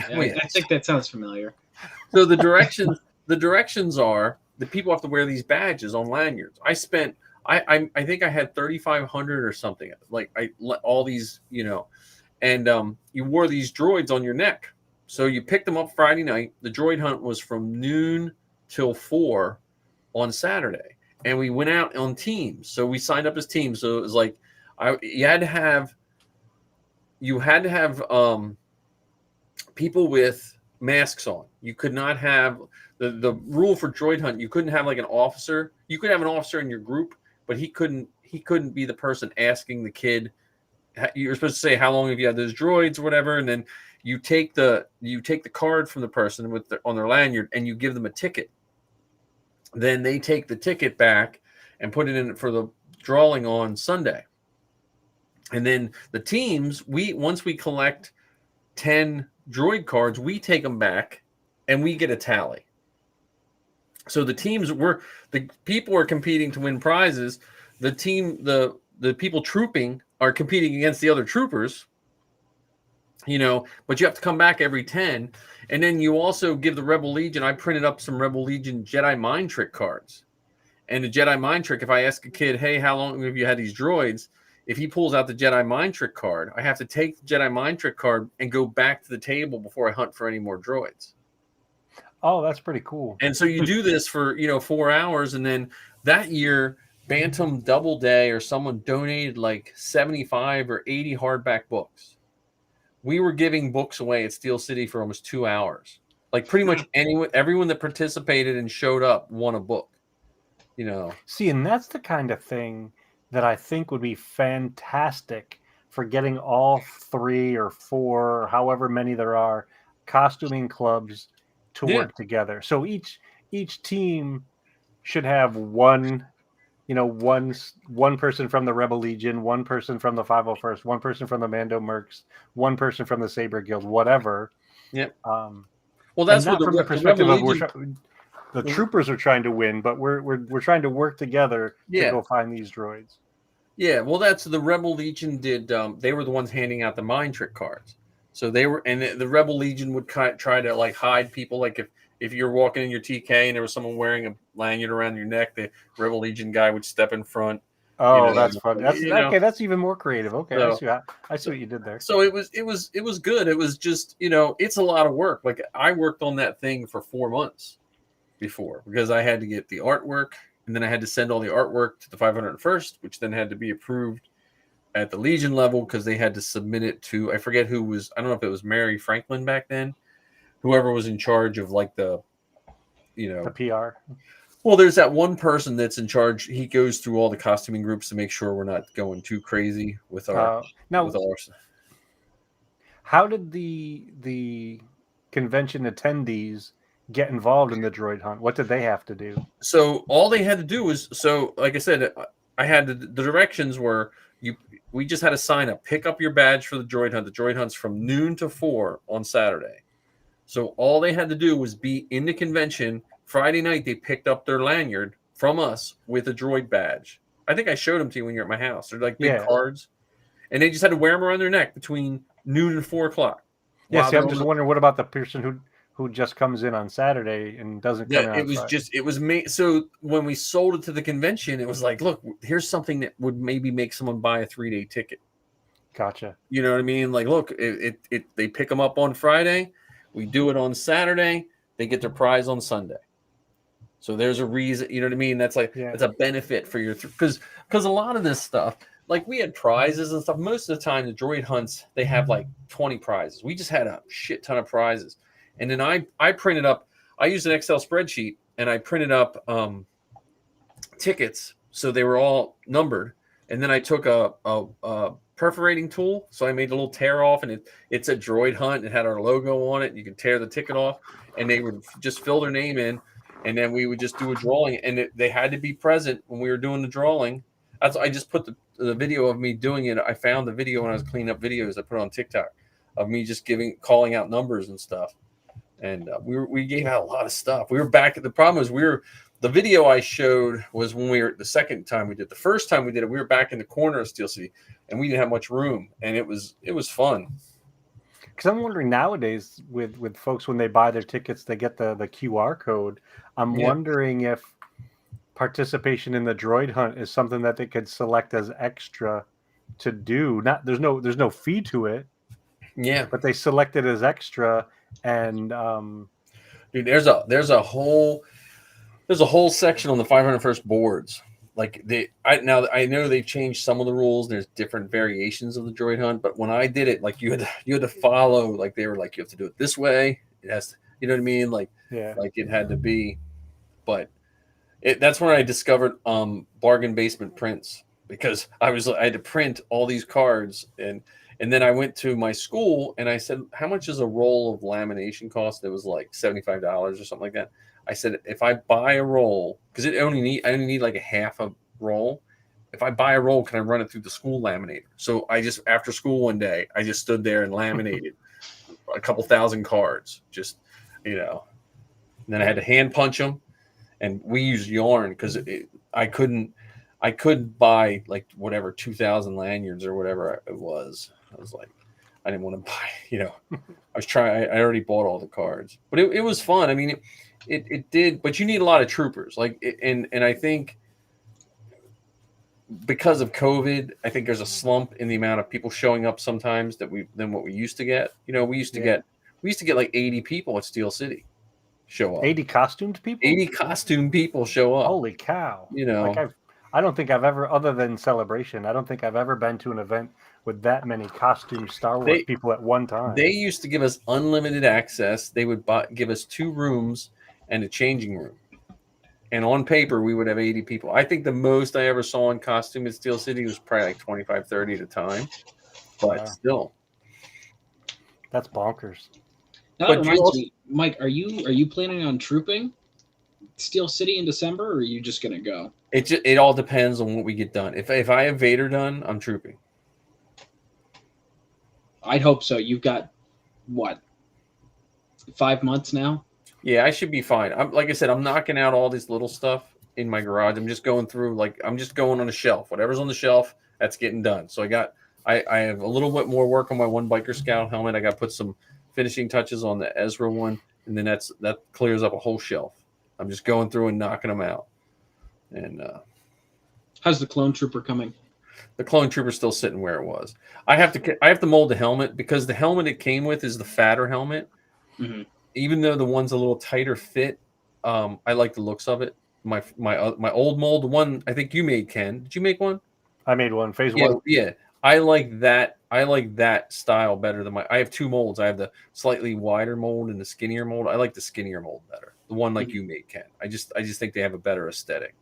I think that sounds familiar. So the directions are that people have to wear these badges on lanyards. I think I had 3,500 or something. Like all these, and you wore these droids on your neck. So you picked them up Friday night. The Droid Hunt was from noon till 4 on Saturday, and we went out on teams. So we signed up as teams. So it was like you had to have people with masks on. You could not have the rule for Droid Hunt. You couldn't have like an officer. You could have an officer in your group, but he couldn't be the person asking the kid. You were supposed to say how long have you had those droids or whatever, and then you take the card from the person on their lanyard and you give them a ticket. Then they take the ticket back and put it in for the drawing on Sunday. And then the teams, once we collect 10 droid cards, we take them back and we get a tally. So the teams the people are competing to win prizes. The people trooping are competing against the other troopers, but you have to come back every 10. And then you also give the Rebel Legion. I printed up some Rebel Legion Jedi Mind Trick cards. And the Jedi Mind Trick, if I ask a kid, hey, how long have you had these droids? If he pulls out the Jedi Mind Trick card, I have to take the Jedi Mind Trick card and go back to the table before I hunt for any more droids. Oh, that's pretty cool. And so you do this for, 4 hours. And then that year, Bantam Doubleday or someone donated like 75 or 80 hardback books. We were giving books away at Steel City for almost 2 hours. Like pretty much everyone that participated and showed up won a book, See, and that's the kind of thing that I think would be fantastic for getting all 3 or 4, or however many there are, costuming clubs to work together. So each team should have one person from the Rebel Legion, one person from the 501st, one person from the Mando Mercs, one person from the Saber Guild, whatever. Yep. Well, that's what from the perspective of the troopers are trying to win, but we're trying to work together to go find these droids. Yeah, well, that's the Rebel Legion did. They were the ones handing out the mind trick cards. So they were, and the Rebel Legion would try to like hide people. Like if you're walking in your TK and there was someone wearing a lanyard around your neck, the Rebel Legion guy would step in front. Oh, that's fun. Okay. That's even more creative. Okay, so, I see what you did there. So it was good. It was just it's a lot of work. Like I worked on that thing for 4 months before because I had to get the artwork, and then I had to send all the artwork to the 501st, which then had to be approved at the Legion level because they had to submit it to, I forget who was, I don't know if it was Mary Franklin back then, whoever was in charge of like the PR. Well, there's that one person that's in charge. He goes through all the costuming groups to make sure we're not going too crazy with our Now, how did the convention attendees get involved in the droid hunt? What did they have to do? So all they had to do was, so like I said, I had the directions were we just had to sign up, pick up your badge for the droid hunt. The droid hunt's from noon to 4 on Saturday. So all they had to do was be in the convention. Friday night, they picked up their lanyard from us with a droid badge. I think I showed them to you when you're at my house. They're like big cards. And they just had to wear them around their neck between noon and 4 o'clock. Yeah, see, I'm just wondering, what about the person who just comes in on Saturday and doesn't come in on Friday? It was made. So when we sold it to the convention, it was like, look, here's something that would maybe make someone buy a 3-day ticket. Gotcha. You know what I mean? Like, look, they pick them up on Friday. We do it on Saturday. They get their prize on Sunday. So there's a reason, you know what I mean? That's like, it's a benefit for your, because a lot of this stuff, like we had prizes and stuff. Most of the time, the droid hunts, they have like 20 prizes. We just had a shit ton of prizes. And then I printed up, I used an Excel spreadsheet and I printed up tickets. So they were all numbered. And then I took a perforating tool. So I made a little tear off, and it's a droid hunt. It had our logo on it. You can tear the ticket off, and they would just fill their name in, and then we would just do a drawing. And they had to be present when we were doing the drawing. I just put the video of me doing it. I found the video when I was cleaning up videos. I put it on TikTok of me just calling out numbers and stuff. And we gave out a lot of stuff. We were back. The problem was the video I showed was when we were the second time we did. The first time we did it, we were back in the corner of Steel City, and we didn't have much room, and it was fun. Because I'm wondering nowadays with folks, when they buy their tickets, they get the QR code. I'm wondering if participation in the droid hunt is something that they could select as extra to do. Not there's no fee to it. Yeah, but they select it as extra, and dude, there's a whole section on the 501st boards. Like I know they've changed some of the rules. There's different variations of the droid hunt, but when I did it, like you had to follow, like they were like, you have to do it this way. It has to, you know what I mean? Like, like it had to be, but that's when I discovered bargain basement prints, because I had to print all these cards, and then I went to my school and I said, how much does a roll of lamination cost? It was like $75 or something like that. I said, if I buy a roll, because I only need like a half a roll. If I buy a roll, can I run it through the school laminator? So I just, after school one day, I just stood there and laminated a couple thousand cards, just, and then I had to hand punch them, and we used yarn because I couldn't buy like whatever 2,000 lanyards or whatever it was. I was like, I didn't want to buy, I already bought all the cards, but it was fun. I mean, it did, but you need a lot of troopers. And I think because of COVID, I think there's a slump in the amount of people showing up sometimes than what we used to get. We used to get like 80 people at Steel City show up. 80 costumed people? 80 costume people show up. Holy cow. I don't think I've ever, other than Celebration, I don't think I've ever been to an event with that many costume Star Wars people at one time. They used to give us unlimited access. They would give us 2 rooms and a changing room. And on paper, we would have 80 people. I think the most I ever saw in costume at Steel City was probably like 25, 30 at a time. But still. That's bonkers. Now that reminds me, Mike, are you planning on trooping Steel City in December, or are you just going to go? It all depends on what we get done. If I have Vader done, I'm trooping. I'd hope so. You've got, what, 5 months now? Yeah, I should be fine. Like I said, I'm knocking out all this little stuff in my garage. I'm just going through, I'm just going on a shelf. Whatever's on the shelf, that's getting done. So I have a little bit more work on my one Biker Scout helmet. I got to put some finishing touches on the Ezra one, and then that clears up a whole shelf. I'm just going through and knocking them out. And how's the Clone Trooper coming? The Clone Trooper's still sitting where it was. I have to mold the helmet, because the helmet it came with is the fatter helmet. Mm-hmm. Even though the one's a little tighter fit, I like the looks of it. My old mold, the one I think you made, Ken. Did you make one? I made one. Phase 1. Yeah. I like that. I like that style better than I have 2 molds. I have the slightly wider mold and the skinnier mold. I like the skinnier mold better. the one like you made, Ken. I just think they have a better aesthetic.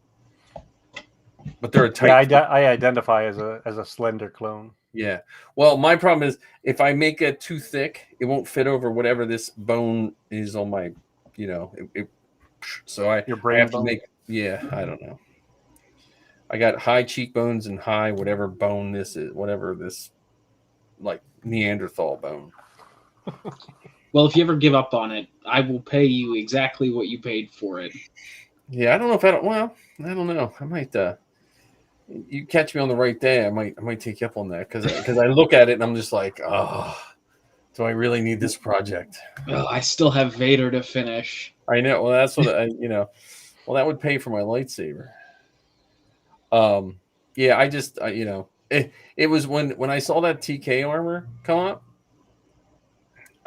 But they're a tight. I identify as a slender clone. Yeah. Well, my problem is if I make it too thick, it won't fit over whatever this bone is on my, so I have to make. Yeah, I don't know. I got high cheekbones and high whatever bone this is, whatever this like Neanderthal bone. Well, if you ever give up on it, I will pay you exactly what you paid for it. Yeah, I don't know if I don't. Well, I don't know. I might. You catch me on the right day, I might take you up on that because I look at it and I'm just like, oh, do I really need this project? Oh, I still have Vader to finish. I know. Well, that's what Well, that would pay for my lightsaber. Yeah, I just it was when I saw that TK armor come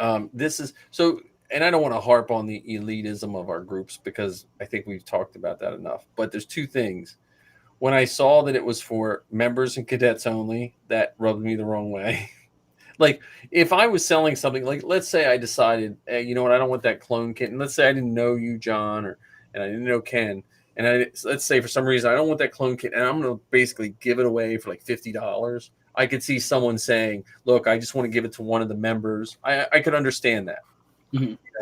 up. This is so, and I don't want to harp on the elitism of our groups because I think we've talked about that enough. But there's two things. When I saw that it was for members and cadets only, that rubbed me the wrong way. Like if I was selling something, like let's say I decided, hey, you know what, I don't want that clone kit. And let's say I didn't know you, John, and I didn't know Ken. And let's say for some reason I don't want that clone kit, and I'm going to basically give it away for like $50. I could see someone saying, "Look, I just want to give it to one of the members." I could understand that,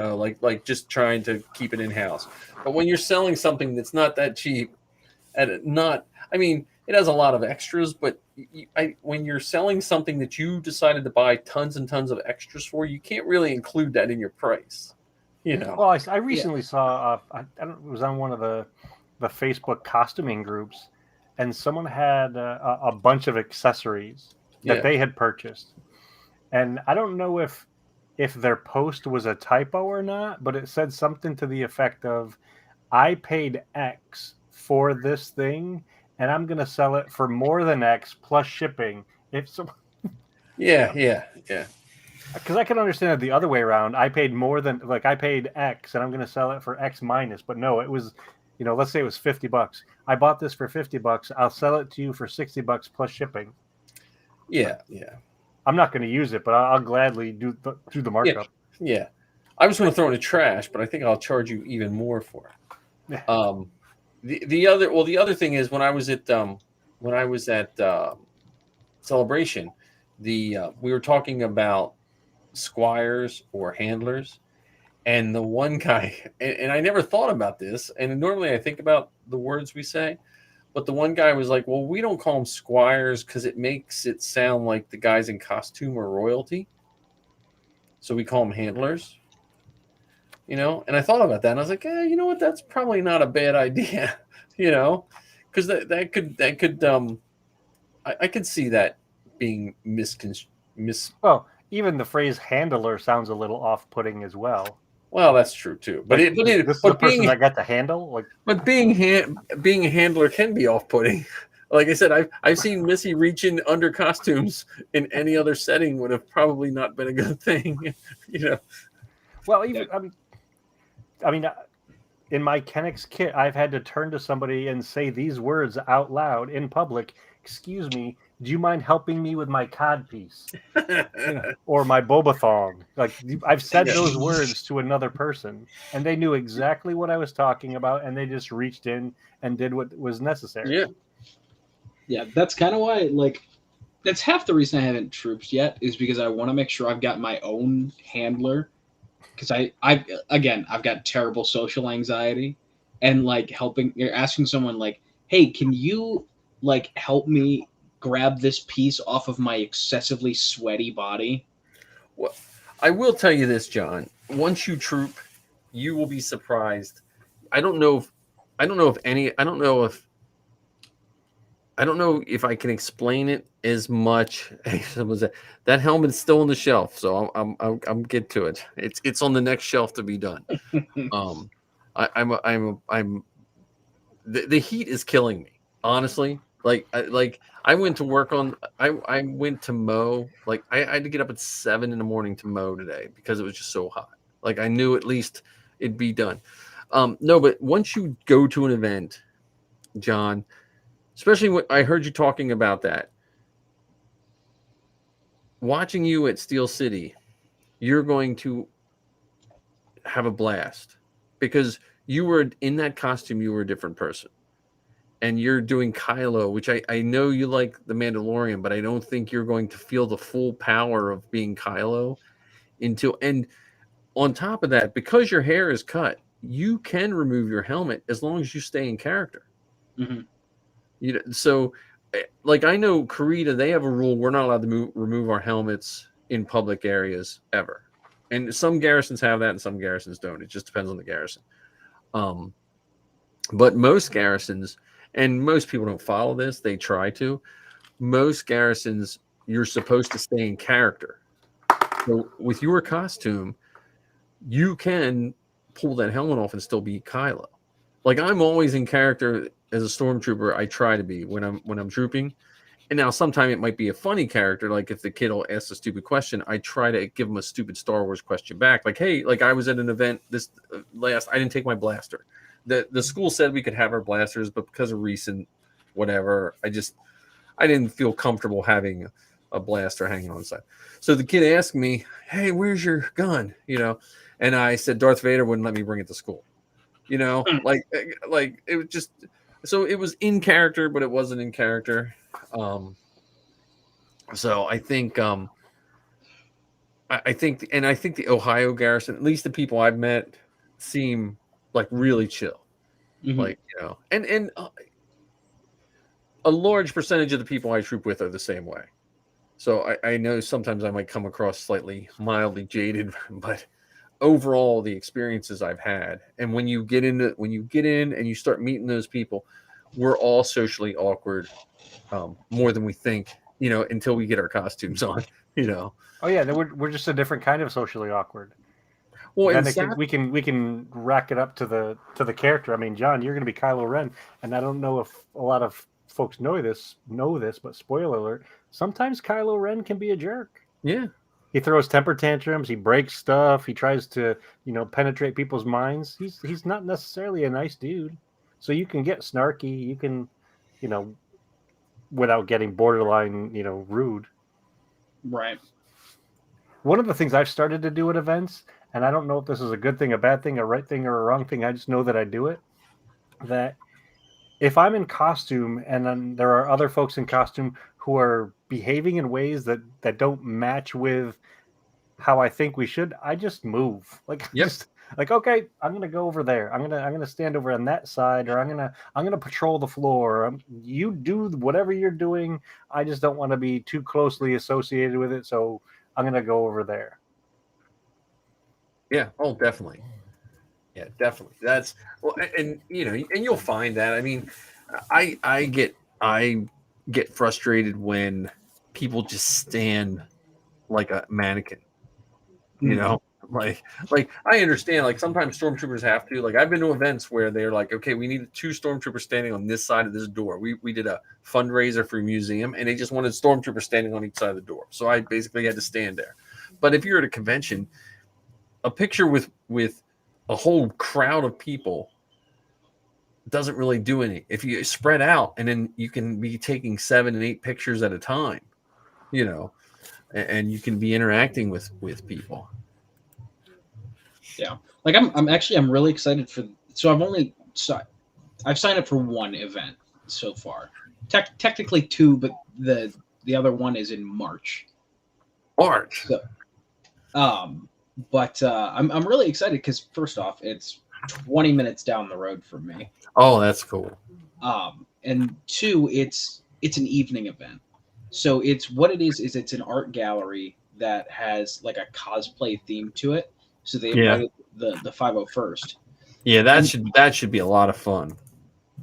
like just trying to keep it in house. But when you're selling something that's not that cheap, it has a lot of extras, but when you're selling something that you decided to buy tons and tons of extras for, you can't really include that in your price. Well, I recently saw it was on one of the Facebook costuming groups, and someone had a bunch of accessories that they had purchased, and I don't know if their post was a typo or not, but it said something to the effect of, "I paid X for this thing, and I'm going to sell it for more than X plus shipping." Yeah. Because I can understand it the other way around. I paid more than, like, I paid X, and I'm going to sell it for X minus. But no, it was, let's say it was $50. I bought this for $50. I'll sell it to you for $60 plus shipping. Yeah. I'm not going to use it, but I'll gladly do the markup. Yeah. I was going to throw it in the trash, but I think I'll charge you even more for it. Yeah. The other thing is when I was at Celebration, we were talking about squires or handlers, and the one guy, and I never thought about this, and normally I think about the words we say, but the one guy was like, well, we don't call them squires because it makes it sound like the guys in costume are royalty, so we call them handlers. And I thought about that, and I was like, you know what? That's probably not a bad idea, because that could I could see that being Well, even the phrase handler sounds a little off-putting as well. Well, that's true too. But this is the person that got the handle. But being a handler can be off-putting. Like I said, I've seen Missy reach in under costumes in any other setting would have probably not been a good thing, Well, even I mean, in my Kennex kit, I've had to turn to somebody and say these words out loud in public. "Excuse me, do you mind helping me with my cod piece?" Or my boba thong. Like, I've said those words to another person, and they knew exactly what I was talking about, and they just reached in and did what was necessary. Yeah, that's kind of why, that's half the reason I haven't trooped yet, is because I want to make sure I've got my own handler. Because I've got terrible social anxiety, and you're asking someone hey, can you help me grab this piece off of my excessively sweaty body? Well, I will tell you this, John. Once you troop, you will be surprised. I don't know if I can explain it as much. That helmet's still on the shelf, so I'm get to it. It's on the next shelf to be done. The heat is killing me, honestly. I went to work I went to mow. I had to get up at 7 a.m. to mow today because it was just so hot. I knew at least it'd be done. No, but once you go to an event, John, especially when I heard you talking about that, watching you at Steel City, you're going to have a blast. because you were in that costume, you were a different person. And you're doing Kylo, which I know you like the Mandalorian, but I don't think you're going to feel the full power of being Kylo until. And on top of that, because your hair is cut, you can remove your helmet as long as you stay in character. Mm-hmm. You know, so like I know Karita, they have a rule: we're not allowed to remove our helmets in public areas ever. And some garrisons have that, and some garrisons don't. It just depends on the garrison. But most garrisons, and most people don't follow this, they try to. Most garrisons, you're supposed to stay in character. So with your costume, you can pull that helmet off and still be Kylo. Like I'm always in character as a stormtrooper. I try to be when I'm trooping. And now sometimes it might be a funny character, like if the kid will ask a stupid question, I try to give him a stupid Star Wars question back. Like, hey, like I was at an event this last, I didn't take my blaster. The school said we could have our blasters, but because of recent whatever, I didn't feel comfortable having a blaster hanging on the side. So the kid asked me, hey, where's your gun? You know, and I said Darth Vader wouldn't let me bring it to school. You know, like it was just, so it was in character, but it wasn't in character. So I think I think the Ohio garrison, at least the people I've met, seem like really chill. Mm-hmm. Like, you know, and a large percentage of the people I troop with are the same way. So I know sometimes I might come across slightly mildly jaded, but overall the experiences I've had, and when you get in and you start meeting those people, we're all socially awkward, more than we think, you know, until we get our costumes on, you know. Oh yeah, we're just a different kind of socially awkward. Well, then we can rack it up to the character. I mean, John, you're going to be Kylo Ren, and I don't know if a lot of folks know this, but spoiler alert: sometimes Kylo Ren can be a jerk. Yeah, he throws temper tantrums. He breaks stuff. He tries to, you know, penetrate people's minds. He's not necessarily a nice dude. So you can get snarky. You can, you know, without getting borderline, you know, rude. Right. One of the things I've started to do at events, and I don't know if this is a good thing, a bad thing, a right thing, or a wrong thing, I just know that I do it, that if I'm in costume and then there are other folks in costume who are behaving in ways that don't match with how I think we should, I just move. Like, yep. just like, okay, I'm gonna go over there. I'm gonna stand over on that side, or I'm gonna patrol the floor. You do whatever you're doing. I just don't want to be too closely associated with it, so I'm gonna go over there. Yeah. Oh, definitely. Yeah, definitely. That's well, and you know, and you'll find that. I mean, I get frustrated when people just stand like a mannequin. You know, like I understand. Like sometimes stormtroopers have to. Like I've been to events where they're like, okay, we need 2 stormtroopers standing on this side of this door. We did a fundraiser for a museum, and they just wanted stormtroopers standing on each side of the door. So I basically had to stand there. But if you're at a convention, a picture with a whole crowd of people doesn't really do any. If you spread out, and then you can be taking 7 and 8 pictures at a time, you know, and you can be interacting with people. Yeah, like I'm really excited for. So I've signed up for 1 event so far. Technically 2, but the other one is in March. So, but I'm really excited because first off, it's 20 minutes down the road from me. Oh, that's cool. And 2, it's an evening event. So it's what it is it's an art gallery that has like a cosplay theme to it. So they invited the 501st. Yeah, that should be a lot of fun.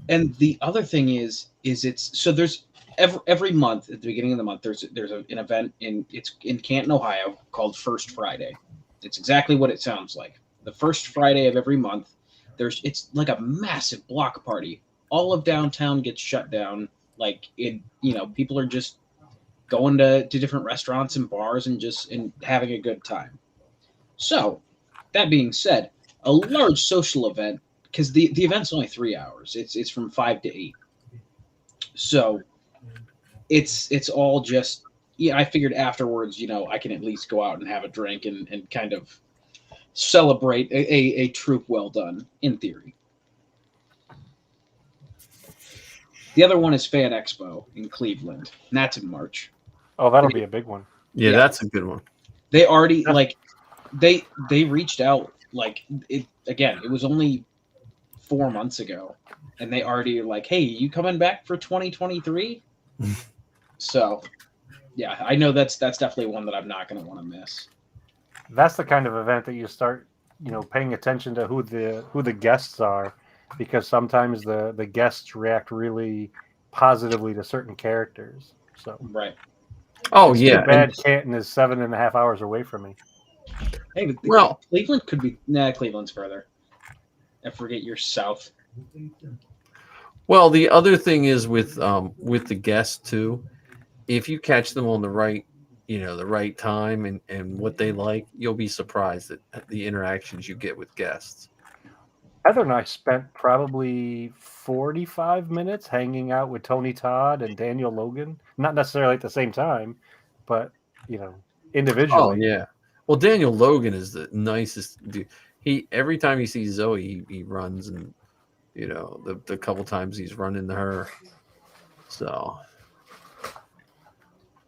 And the other thing is it's so there's every month at the beginning of the month there's an event it's in Canton, Ohio called First Friday. It's exactly what it sounds like. The first Friday of every month, it's like a massive block party. All of downtown gets shut down. Like people are just going to different restaurants and bars and having a good time. So, that being said, a large social event, because the event's only 3 hours. It's from 5 to 8. So it's all just I figured afterwards, I can at least go out and have a drink and kind of celebrate a troop well done, in theory. The other one is Fan Expo in Cleveland, and that's in March. Oh, that'll be a big one. Yeah, Yeah. that's a good one. They already they reached out it again. It was only 4 months ago, and they already are like, "Hey, you coming back for 2023?" So, yeah, I know that's definitely one that I'm not going to want to miss. That's the kind of event that you start, paying attention to who the guests are, because sometimes the guests react really positively to certain characters. So Right. Oh it's yeah, too bad Canton is 7.5 hours away from me. Hey, but Well- Cleveland could be Cleveland's further. I forget you're south. Well, the other thing is with the guests too. If you catch them on the right, the right time and what they like, you'll be surprised at the interactions you get with guests. Heather and I spent probably 45 minutes hanging out with Tony Todd and Daniel Logan. Not necessarily at the same time, but individually. Oh yeah. Well, Daniel Logan is the nicest dude. He every time he sees Zoe, he runs, and the couple times he's run into her. So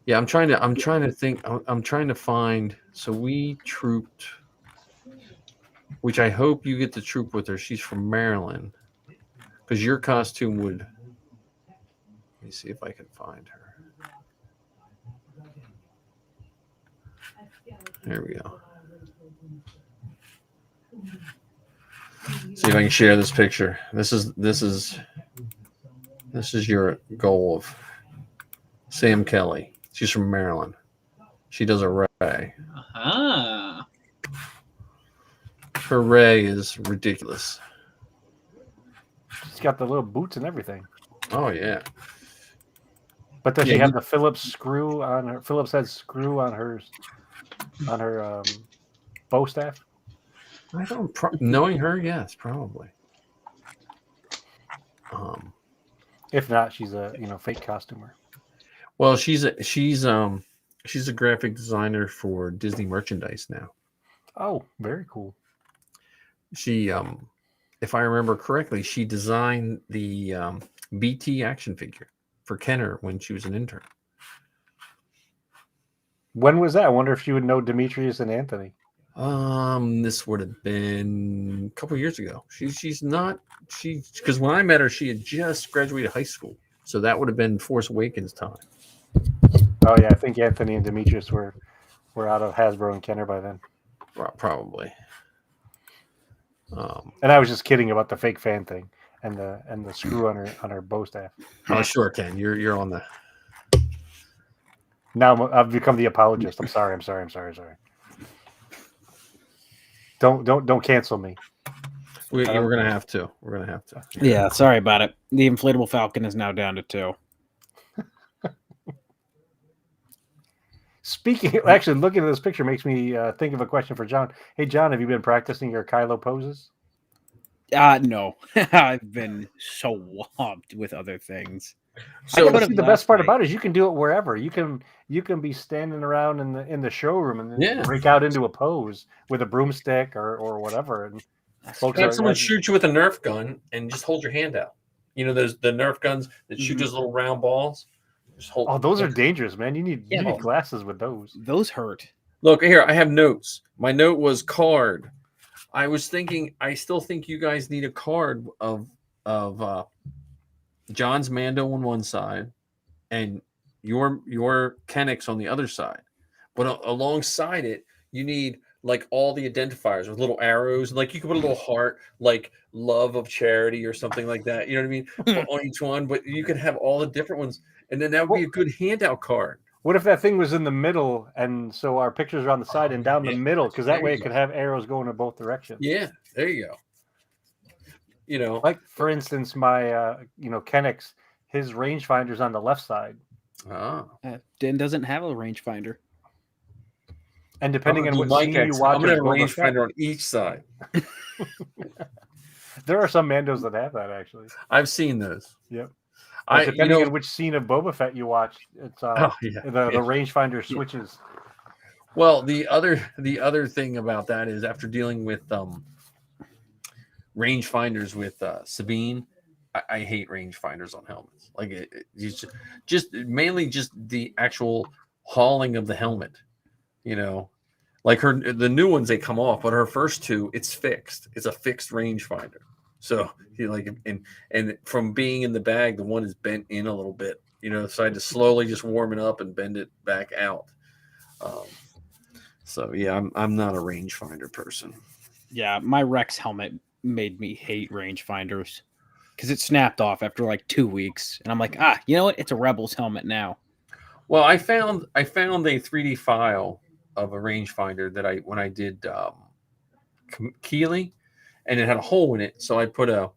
yeah, I'm trying to think. I'm trying to find. So we trooped, which I hope you get to troop with her. She's from Maryland, because your costume would. Let me see if I can find her. There we go. See if I can share this picture. This is your goal of Sam Kelly. She's from Maryland. She does a ray. Ah. Her ray is ridiculous. She's got the little boots and everything. Oh yeah. But does she have the Phillips screw on her? Phillips head screw on her bow staff? I don't knowing her, yes, probably. If not, she's a fake costumer. Well, she's a graphic designer for Disney merchandise now. Oh, very cool. She if I remember correctly, she designed the BT action figure for Kenner when she was an intern. When was that? I wonder if she would know Demetrius and Anthony. This would have been a couple years ago. Because when I met her, she had just graduated high school, so that would have been Force Awakens time. Oh yeah, I think Anthony and Demetrius were out of Hasbro and Kenner by then. Probably. And I was just kidding about the fake fan thing and the screw on her bow staff. Oh sure, Ken, you're on the. Now I've become the apologist. I'm sorry. Don't cancel me. We're gonna have to. Yeah, sorry about it. The Inflatable Falcon is now down to 2. Actually, looking at this picture makes me think of a question for John. Hey, John, have you been practicing your Kylo poses? No, I've been so swamped with other things. So the best part about it is you can do it wherever. You can be standing around in the showroom and then break out into a pose with a broomstick or whatever. And folks, have someone shoot you with a Nerf gun and just hold your hand out. There's the Nerf guns that shoot those little round balls. Those are dangerous, man. You need glasses with those. Those hurt. Look here, I have notes. My note was card. I was thinking, I still think you guys need a card of John's Mando on one side and your Kennex on the other side. But alongside it, you need like all the identifiers with little arrows. Like you could put a little heart, like love of charity or something like that. You know what I mean? On each one, but you could have all the different ones. And then that would be a good handout card. What if that thing was in the middle, and so our pictures are on the side and down the middle, because that way it could have arrows going in both directions. Yeah, there you go. Like for instance, my Kennex, his rangefinder's on the left side. Den doesn't have a rangefinder. And depending on what scene you watch, I'm gonna have a rangefinder on each side. There are some Mandos that have that actually. I've seen those. Yep. Depending on which scene of Boba Fett you watch, it's the rangefinder switches. Well, the other thing about that is after dealing with rangefinders with Sabine, I hate rangefinders on helmets. Like it's just mainly just the actual hauling of the helmet. You know, like the new ones they come off, but her first two it's fixed. It's a fixed rangefinder. So like and from being in the bag, the one is bent in a little bit. So I had to slowly just warm it up and bend it back out. Um, so yeah, I'm not a rangefinder person. Yeah, my Rex helmet made me hate rangefinders because it snapped off after like 2 weeks, and I'm like, you know what? It's a Rebels helmet now. Well, I found a 3D file of a rangefinder that when I did Keeley, and it had a hole in it, so I put a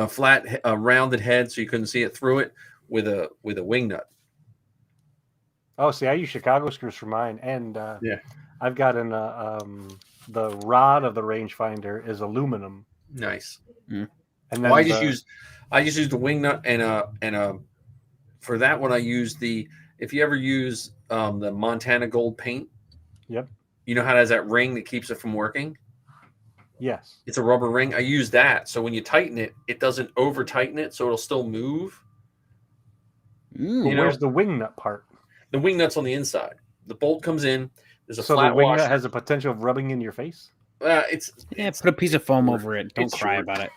flat, rounded head so you couldn't see it through it with a wing nut. Oh, see, I use Chicago screws for mine, and Yeah, I've got the rod of the rangefinder is aluminum, nice. and then Well, I just used the wing nut and for that one I used if you ever use the Montana Gold paint, Yep. you know how it has that ring that keeps it from working. Yes. It's a rubber ring. I use that so when you tighten it, it doesn't over tighten it, so it'll still move. But where's the wing nut part? The wing nut's on the inside. The bolt comes in. There's a So flat the wing washer. nut has the potential of rubbing in your face. It's put a piece of foam over it. Don't it's cry short. about it.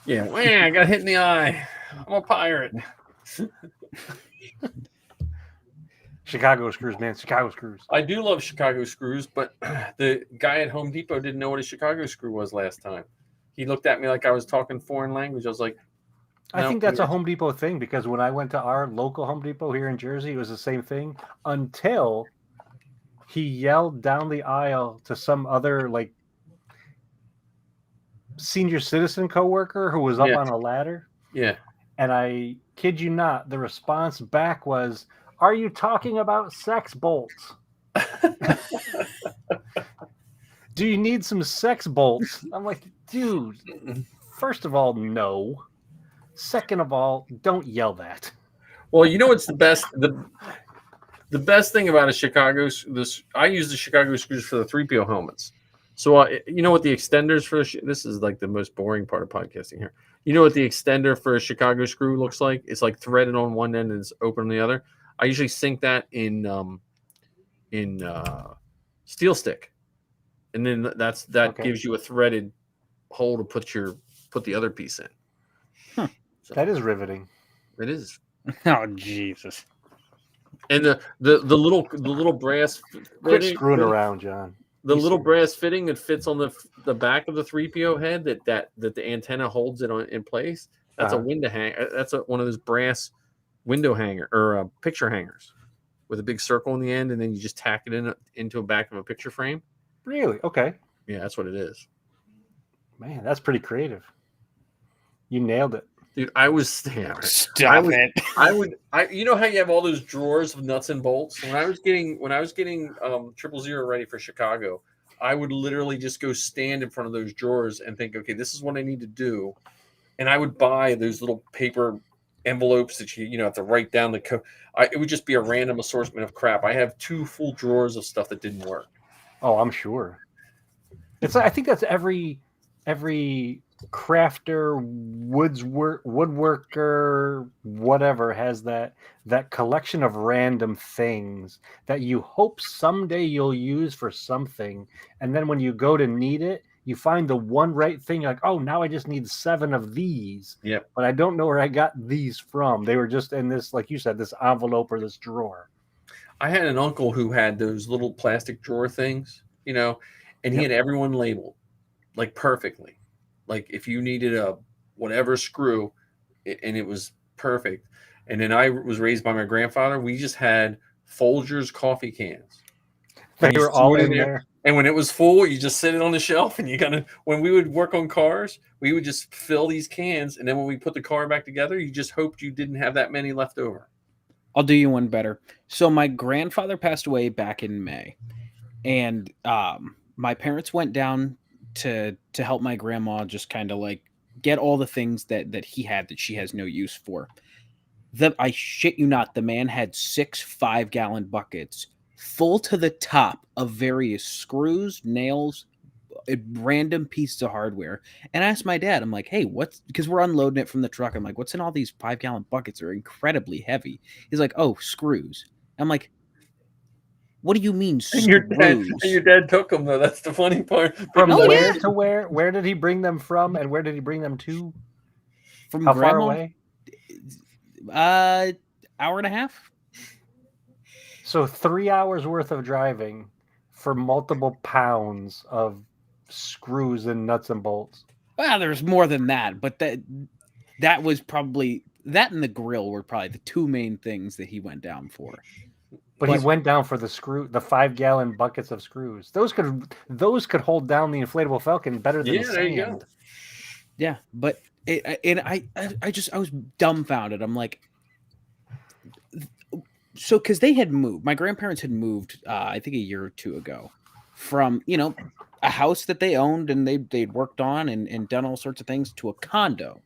Yeah, I got hit in the eye. I'm a pirate. Chicago screws, man. Chicago screws. I do love Chicago screws, but the guy at Home Depot didn't know what a Chicago screw was last time. He looked at me like I was talking foreign language. I was like, I think that's a Home Depot thing because when I went to our local Home Depot here in Jersey, it was the same thing until he yelled down the aisle to some other like senior citizen coworker who was up on a ladder. Yeah. And I kid you not, the response back was, "Are you talking about sex bolts? Do you need some sex bolts?" I'm like, dude, first of all, no. Second of all, don't yell that. Well, you know what's the best? The best thing about a Chicago, I use the Chicago screws for the 3PO helmets. So you know what the extenders for this is like the most boring part of podcasting here. You know what the extender for a Chicago screw looks like? It's like threaded on one end and it's open on the other. I usually sink that in steel stick, and then that gives you a threaded hole to put the other piece in. So, that is riveting. It is. Oh Jesus! And the little brass. Quit screwing around, John. The little brass fitting that fits on the back of the 3PO head that the antenna holds it in place. That's a window hanger. That's one of those brass window hanger or picture hangers with a big circle in the end, and then you just tack it into a back of a picture frame. Really? Okay. Yeah, that's what it is. Man, that's pretty creative. You nailed it. Dude, I was Stop it. You know how you have all those drawers of nuts and bolts? When I was getting 000 ready for Chicago, I would literally just go stand in front of those drawers and think, okay, this is what I need to do. And I would buy those little paper envelopes that you have to write down the code. It would just be a random assortment of crap. I have 2 full drawers of stuff that didn't work. Oh, I'm sure. I think that's every crafter, woodworker, whatever has that collection of random things that you hope someday you'll use for something, and then when you go to need it, you find the one right thing. You're like, oh, now I just need 7 of these. Yeah, but I don't know where I got these from. They were just in this, like you said, this envelope or this drawer. I had an uncle who had those little plastic drawer things, and he had everyone labeled like perfectly. Like if you needed a whatever screw, and it was perfect. And then I was raised by my grandfather. We just had Folgers coffee cans. They were all in there. And when it was full, you just sit it on the shelf. And when we would work on cars, we would just fill these cans. And then when we put the car back together, you just hoped you didn't have that many left over. I'll do you one better. So my grandfather passed away back in May. And my parents went down to help my grandma just kind of like get all the things that he had that she has no use for. I shit you not, the man had 6 5-gallon buckets full to the top of various screws, nails, random pieces of hardware. And I asked my dad, I'm like, hey, what's, because we're unloading it from the truck. I'm like, what's in all these 5-gallon buckets? They're incredibly heavy. He's like, oh, screws. I'm like, what do you mean And screws? your dad took them though. That's the funny part. From Oh, where yeah. to where? Where did he bring them from, and where did he bring them to? From How grandma, far away? Hour and a half. So 3 hours worth of driving for multiple pounds of screws and nuts and bolts. Well, there's more than that, but that was probably, that and the grill were probably the two main things that he went down for. But he went down for the 5-gallon buckets of screws. Those could hold down the inflatable Falcon better than Yeah, there you go. sand. Yeah, but I was dumbfounded. I'm like, so because they had moved, my grandparents had moved, I think a year or two ago, from a house that they owned and they'd worked on and done all sorts of things to a condo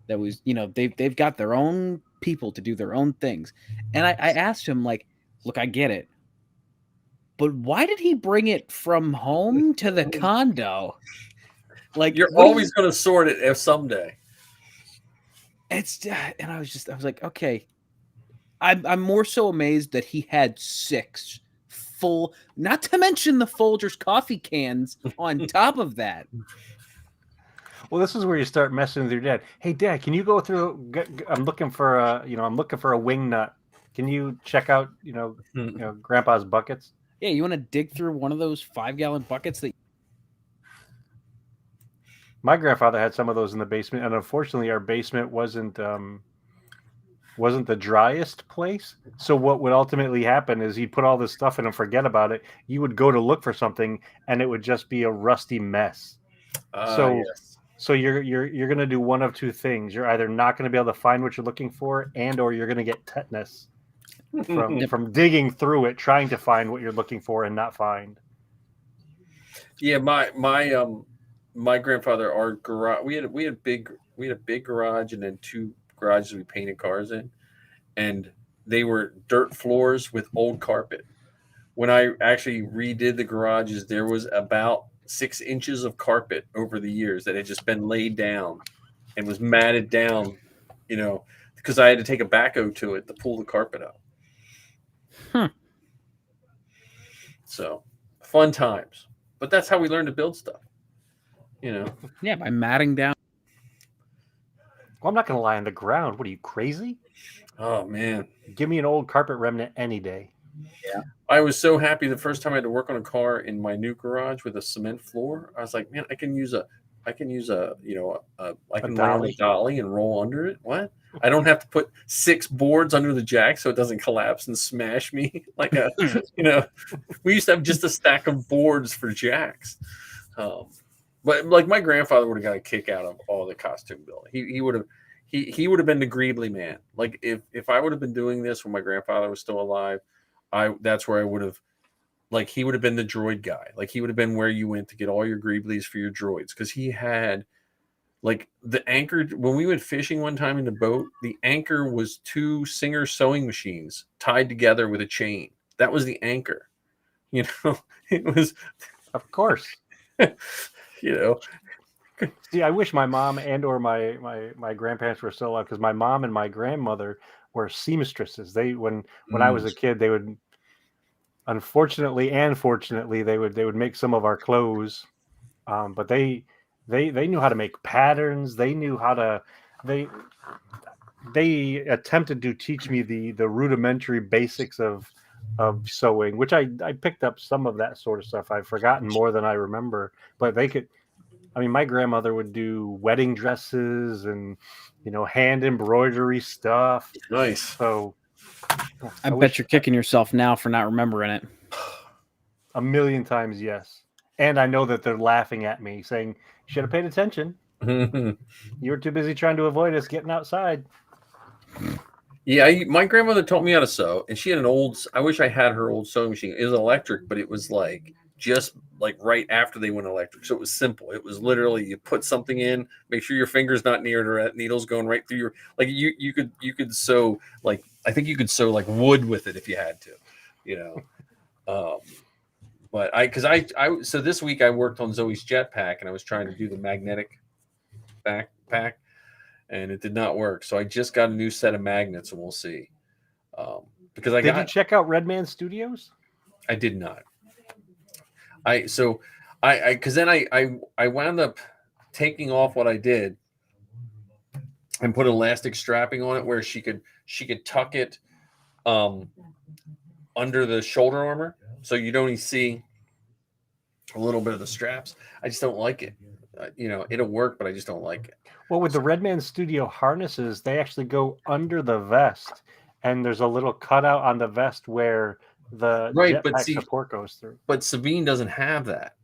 that was they've got their own people to do their own things. And I asked him, like, look, I get it, but why did he bring it from home to the condo? Like, You're always going to sort it if someday. It's, and I was like, okay. I'm more so amazed that he had 6 full, not to mention the Folgers coffee cans on top of that. Well, this is where you start messing with your dad. Hey, Dad, can you go through? I'm looking for a wing nut. Can you check out Grandpa's buckets? Yeah, you want to dig through one of those 5-gallon buckets that. My grandfather had some of those in the basement, and unfortunately, our basement wasn't the driest place. So what would ultimately happen is he'd put all this stuff in and forget about it. You would go to look for something, and it would just be a rusty mess. Yes. So you're gonna do one of two things. You're either not gonna be able to find what you're looking for, or you're gonna get tetanus from digging through it, trying to find what you're looking for and not find. Yeah, my grandfather, our garage, we had a big garage and then 2 garages we painted cars in, and they were dirt floors with old carpet. When I actually redid the garages, there was about 6 inches of carpet over the years that had just been laid down and was matted down, because I had to take a backhoe to it to pull the carpet out. So fun times, but that's how we learned to build stuff. Yeah, by matting down. Well, I'm not gonna lie on the ground. What are you, crazy? Oh man, give me an old carpet remnant any day. Yeah, I was so happy the first time I had to work on a car in my new garage with a cement floor. I was like, man, I can use a I can lay on a dolly and roll under it. What? I don't have to put 6 boards under the jack so it doesn't collapse and smash me like a, we used to have just a stack of boards for jacks. But like my grandfather would have got a kick out of all the costume building. He would have been the Greedley man. Like if I would have been doing this when my grandfather was still alive, that's where I would have, like, he would have been the droid guy. Like he would have been where you went to get all your Greedleys for your droids, because he had like the anchor. When we went fishing one time in the boat, the anchor was 2 Singer sewing machines tied together with a chain. That was the anchor. It was, of course. See, I wish my mom and or my grandparents were still alive, because my mom and my grandmother were seamstresses. When I was a kid, they would, unfortunately and fortunately, they would make some of our clothes, but they knew how to make patterns. They knew how to they attempted to teach me the rudimentary basics of sewing, which I picked up some of that sort of stuff. I've forgotten more than I remember, but they could. I mean, my grandmother would do wedding dresses and hand embroidery stuff. Nice. So I bet you're kicking yourself now for not remembering it. A million times, yes. And I know that they're laughing at me, saying, "You should have paid attention. You were too busy trying to avoid us getting outside." Yeah, my grandmother taught me how to sew, and she had an old. I wish I had her old sewing machine. It was electric, but it was like just like right after they went electric, so it was simple. It was literally you put something in, make sure your finger's not near the needles going right through your. Like you could sew, like I think you could sew like wood with it if you had to, But so this week I worked on Zoe's jetpack and I was trying to do the magnetic backpack and it did not work. So I just got a new set of magnets and we'll see. Because Did you check out Redman Studios? I did not. Because then I wound up taking off what I did and put elastic strapping on it where she could tuck it under the shoulder armor, so you'd only see a little bit of the straps. I just don't like it. It'll work, but I just don't like it. Well, with the Redman Studio harnesses, they actually go under the vest, and there's a little cutout on the vest where the jetpack support goes through. But Sabine doesn't have that.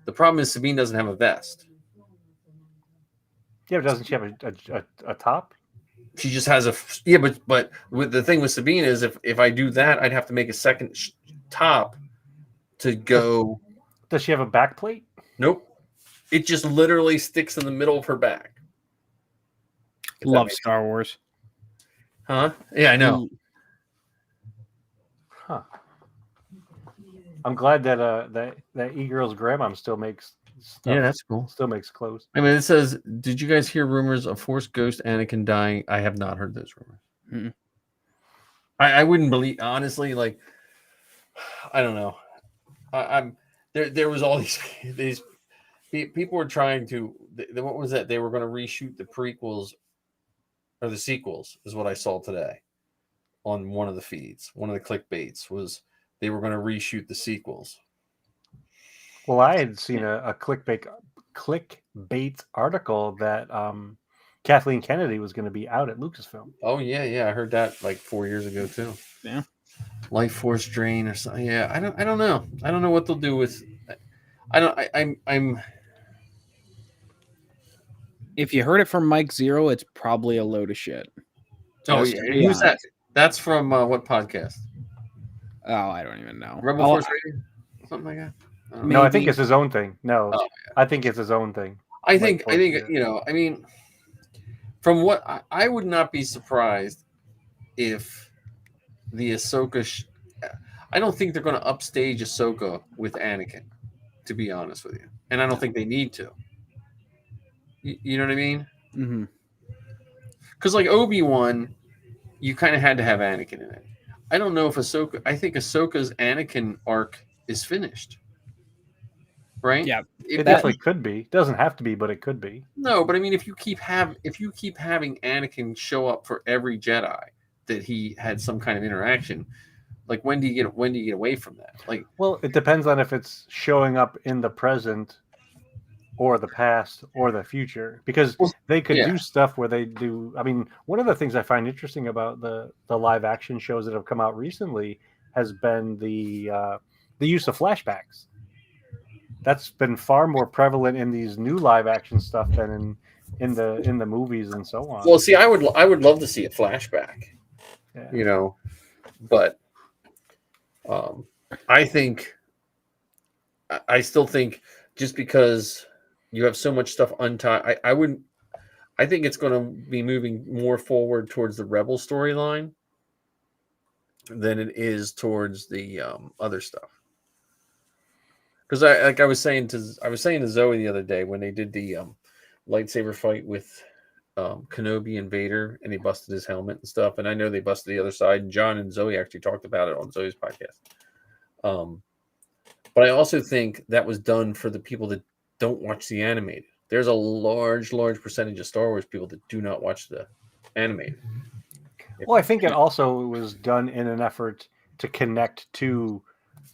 The problem is Sabine doesn't have a vest. Yeah, but doesn't she have a top? She just has but with the thing with Sabine is if I do that, I'd have to make a second top to go. Does she have a back plate? Nope. It just literally sticks in the middle of her back. Love Star Wars. Huh? Yeah, I know. Huh. I'm glad that E-Girl's grandmom still makes stuff. Yeah, that's cool. Still makes clothes. I mean, it says, did you guys hear rumors of Force Ghost Anakin dying? I have not heard those rumors. Mm-hmm. I wouldn't believe, honestly, like, I don't know. There was all these people were trying to, what was that? They were going to reshoot the prequels or the sequels is what I saw today on one of the feeds. One of the clickbaits was they were going to reshoot the sequels. Well, I had seen a clickbait article that Kathleen Kennedy was going to be out at Lucasfilm. Oh yeah, I heard that like 4 years ago too. Yeah, Life Force drain or something. Yeah, I don't know. I don't know what they'll do with. I'm. If you heard it from Mike Zero, it's probably a load of shit. Oh yeah, who's that? That's from what podcast? Oh, I don't even know. Rebel Force Radio, something like that. No, I think it's his own thing. No, yeah. I think it's his own thing. I think I mean, from what I would not be surprised if the Ahsoka. I don't think they're going to upstage Ahsoka with Anakin, to be honest with you, and I don't think they need to. You know what I mean? Mm-hmm. Because like Obi-Wan, you kind of had to have Anakin in it. I don't know if Ahsoka. I think Ahsoka's Anakin arc is finished. Right? Yeah, it definitely could be. It doesn't have to be, but it could be. No, but I mean, if you keep having Anakin show up for every Jedi that he had some kind of interaction, like when do you get away from that? Like, well, it depends on if it's showing up in the present, or the past, or the future, because they could do stuff where they do. I mean, one of the things I find interesting about the live action shows that have come out recently has been the use of flashbacks. That's been far more prevalent in these new live action stuff than in the movies and so on. Well, see, I would love to see a flashback, but I still think just because you have so much stuff untied, I think it's going to be moving more forward towards the Rebel storyline than it is towards the other stuff. Because I was saying to Zoe the other day when they did the lightsaber fight with Kenobi and Vader, and he busted his helmet and stuff, and I know they busted the other side. And John and Zoe actually talked about it on Zoe's podcast. But I also think that was done for the people that don't watch the animated. There's a large percentage of Star Wars people that do not watch the animated. Well, I think it also was done in an effort to connect to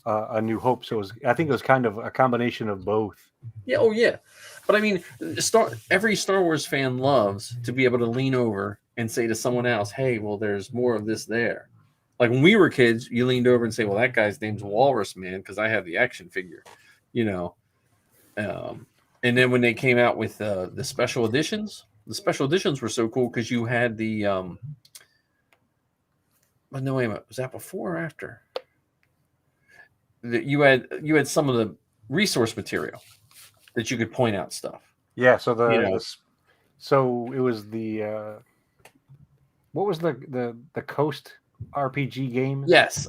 A New Hope. So I think it was kind of a combination of both. Yeah. Oh, yeah. But I mean, every Star Wars fan loves to be able to lean over and say to someone else, "Hey, well, there's more of this there." Like when we were kids, you leaned over and say, "Well, that guy's name's Walrus Man because I have the action figure," And then when they came out with the special editions were so cool because you had the. But no, wait a minute. Was that before or after? That you had some of the resource material that you could point out stuff. Yeah. So so it was the what was the Coast RPG game? Yes.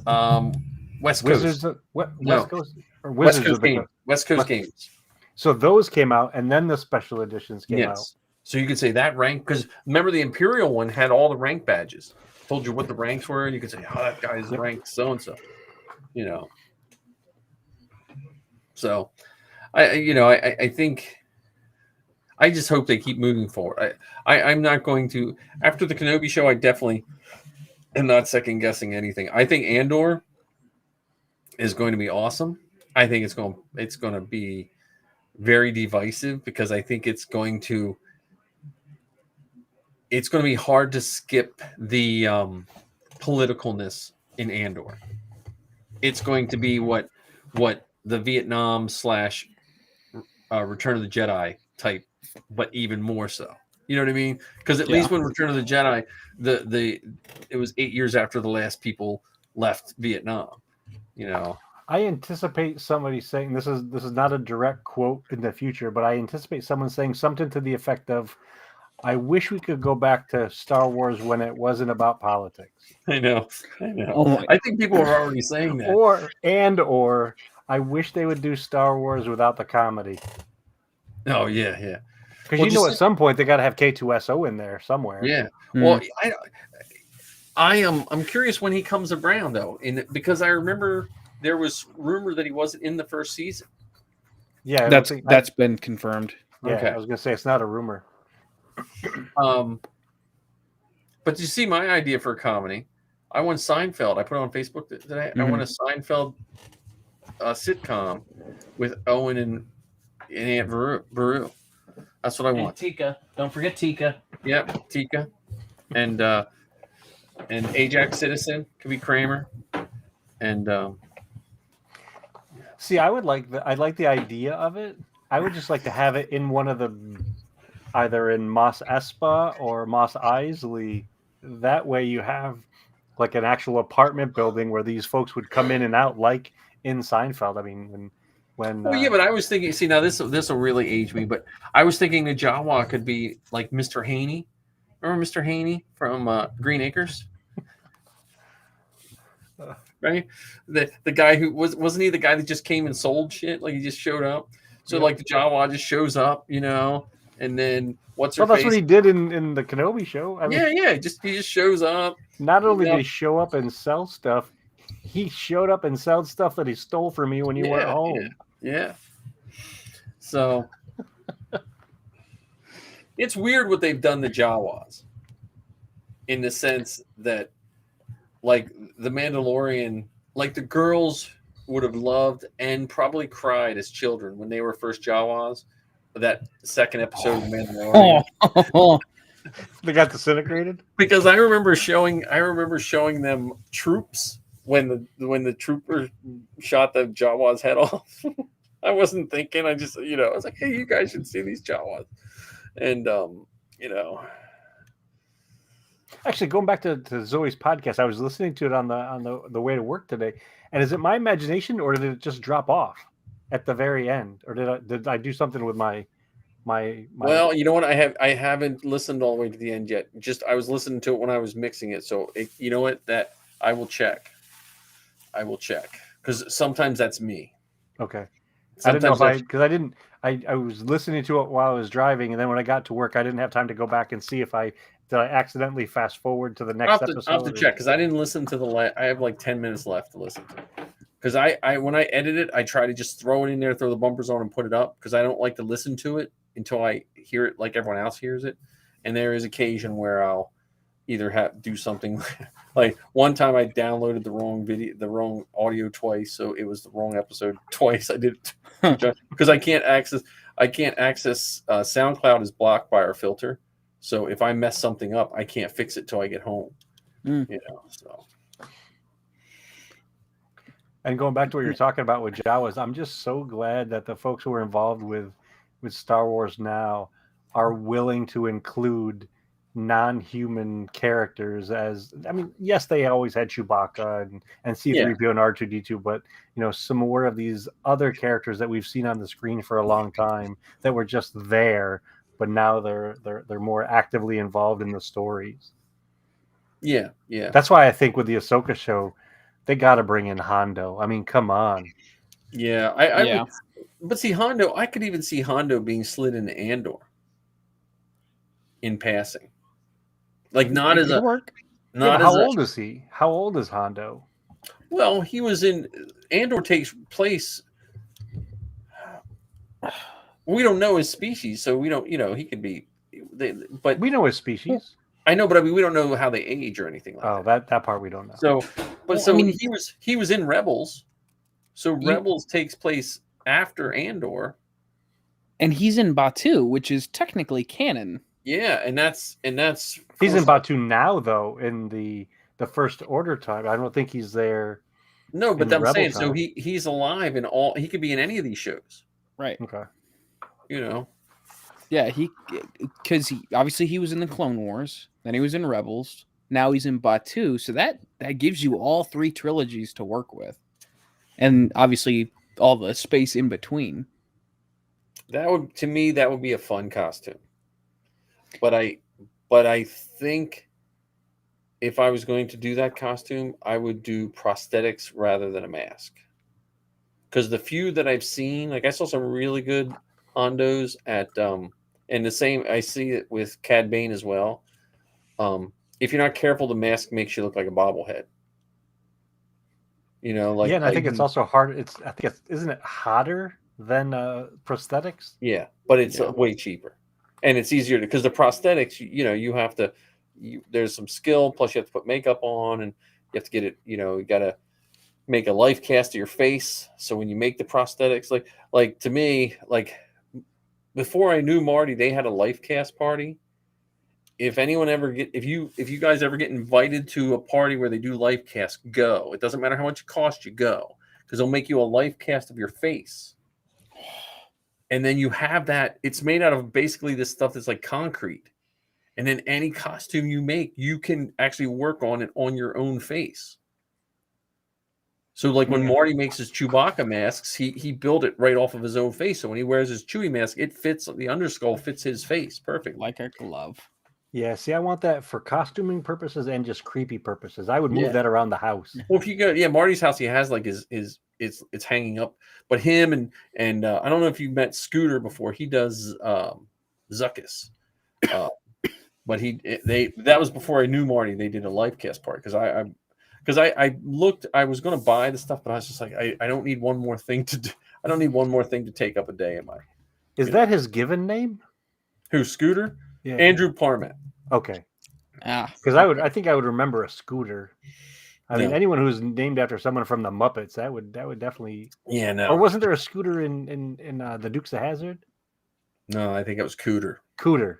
West Wizards, Coast. West Coast or West Wizards Coast of the game. West Coast West- games. So those came out, and then the special editions came out. Yes. So you could say that rank, because remember the Imperial one had all the rank badges. Told you what the ranks were, and you could say, oh, that guy's ranked so and so. You know. So I think I just hope they keep moving forward. I'm not going to after the Kenobi show, I definitely am not second guessing anything. I think Andor is going to be awesome. I think it's going to be very divisive because I think it's going to be hard to skip the politicalness in Andor. It's going to be what the Vietnam / Return of the Jedi type, but even more so. You know what I mean? Because at least when Return of the Jedi, it was 8 years after the last people left Vietnam. You know, I anticipate somebody saying this is not a direct quote in the future, but I anticipate someone saying something to the effect of, "I wish we could go back to Star Wars when it wasn't about politics." I know. Oh, I think people are already saying that. Or I wish they would do Star Wars without the comedy. Oh yeah. Because at some point they got to have K2SO in there somewhere. Yeah. Well, I'm curious when he comes around though, because I remember there was rumor that he wasn't in the first season. Yeah, that's been confirmed. Yeah, okay. I was gonna say it's not a rumor. But you see, my idea for a comedy, I want Seinfeld. I put it on Facebook today. I want a Seinfeld sitcom with Owen and Aunt Beru. That's what I want. Tika, don't forget Tika. Yep, Tika, and Ajax Citizen could be Kramer, and see, I like the idea of it. I would just like to have it in one of the either in Mos Espa or Mos Eisley. That way, you have like an actual apartment building where these folks would come in and out, like in Seinfeld. I mean, when well, yeah, but I was thinking. See, now this will really age me, but I was thinking the Jawa could be like Mr. Haney. Remember Mr. Haney from Green Acres? Right, the guy who wasn't he the guy that just came and sold shit? Like he just showed up. So like the Jawa just shows up, and then what's her face? That's what he did in the Kenobi show. I mean, he just shows up. Not only did he show up and sell stuff, he showed up and sold stuff that he stole from you when you weren't home. Yeah. So it's weird what they've done to Jawas, in the sense that, like the Mandalorian, like the girls would have loved and probably cried as children when they were first Jawas. That second episode of Mandalorian. They got disintegrated Because I remember showing them troops when the trooper shot the Jawa's head off. I wasn't thinking. I just I was like, hey, you guys should see these Jawas, and Actually, going back to Zoe's podcast, I was listening to it on the way to work today. And is it my imagination, or did it just drop off at the very end, or did I do something with my? Well, you know what? I haven't listened all the way to the end yet. Just I was listening to it when I was mixing it. So you know what? That I will check. Because sometimes that's me. Okay. Sometimes I didn't know because I was listening to it while I was driving, and then when I got to work, I didn't have time to go back and see if I accidentally fast forward to the next episode. I'll have to check because I didn't listen to I have like 10 minutes left to listen to. Because I when I edit it, I try to just throw it in there, throw the bumpers on, and put it up. Because I don't like to listen to it until I hear it like everyone else hears it. And there is occasion where I'll either do something like one time I downloaded the wrong audio twice, so it was the wrong episode twice. I did it because I can't access SoundCloud is blocked by our filter. So if I mess something up, I can't fix it till I get home. So. And going back to what you're talking about with Jawas, I'm just so glad that the folks who are involved with Star Wars now are willing to include non-human characters. Yes, they always had Chewbacca and C-3PO and R2-D2, but some more of these other characters that we've seen on the screen for a long time that were just there, but now they're more actively involved in the stories. Yeah. That's why I think with the Ahsoka show, They got to bring in Hondo. I mean, come on. Yeah, I Yeah. would, but see Hondo. I could even see Hondo being slid into Andor in passing, like not It as could a work. Yeah, but not how as a. old is he? How old is Hondo? Well, he was in Andor takes place. We don't know his species, so we don't. He could be. But We know his species. I know, but I mean, we don't know how they age or anything like Oh, that. that part we don't know. So, but Well, so I mean- he was in Rebels. So You- Rebels takes place after Andor. And he's in Batu, which is technically canon. Yeah, and that's He's in Batu now, though. In the First Order time, I don't think he's there. No, but in I'm Rebel saying so time. he's alive in all. He could be in any of these shows. Right. Okay. Yeah, because he was in the Clone Wars, then he was in Rebels, now he's in Batu, so that gives you all 3 trilogies to work with, and obviously all the space in between. That would be a fun costume. But I think if I was going to do that costume, I would do prosthetics rather than a mask. Because the few that I've seen, like I saw some really good Hondos at and the same I see it with Cad Bane as well. If you're not careful, the mask makes you look like a bobblehead. Like yeah, and I think it's also hard. Isn't it hotter than prosthetics? yeah, but it's Yeah. way cheaper, and it's easier because the prosthetics, you have to. There's some skill, plus you have to put makeup on, and you have to get it. You got to make a life cast of your face. So when you make the prosthetics, like to me, like before I knew Marty, they had a life cast party. If you guys ever get invited to a party where they do life cast, go. It doesn't matter how much it costs you, go, because they'll make you a life cast of your face. And then you have that. It's made out of basically this stuff that's like concrete. And then any costume you make, you can actually work on it on your own face. So like when Marty makes his Chewbacca masks, he built it right off of his own face. So when he wears his Chewie mask, it fits, the underskull fits his face perfect. Like a glove. Yeah, see, I want that for costuming purposes and just creepy purposes. I would move Yeah. that around the house. Well, if you go, Marty's house, he has like his it's hanging up. But him and I don't know if you met Scooter before. He does Zuckus. But that was before I knew Marty. They did a life cast part because I looked. I was going to buy the stuff, but I was just like, I don't need one more thing to do. I don't need one more thing to take up a day in my. Is that his given name? Who, Scooter? Yeah. Andrew Parmet. Okay. Because I think I would remember a Scooter. I mean, No. anyone who's named after someone from the Muppets, that would definitely. Yeah, no. Or wasn't there a Scooter in the Dukes of Hazzard? No, I think it was Cooter, Cooter.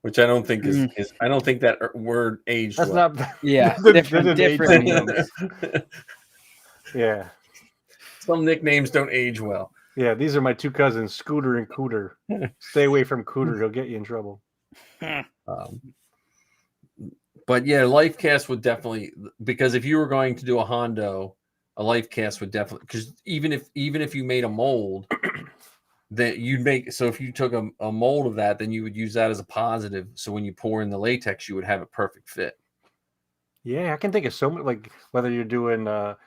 which I don't think is I don't think that word aged That's well. not. Yeah, that different didn't age meanings. well. Yeah. Some nicknames don't age well. Yeah, these are my 2 cousins, Scooter and Cooter. Stay away from Cooter; he'll get you in trouble. But yeah, life cast would definitely, because if you were going to do a Hondo, a life cast would definitely, because even if you made a mold, that you'd make, so if you took a mold of that, then you would use that as a positive. So when you pour in the latex, you would have a perfect fit. Yeah, I can think of so many, like whether you're doing a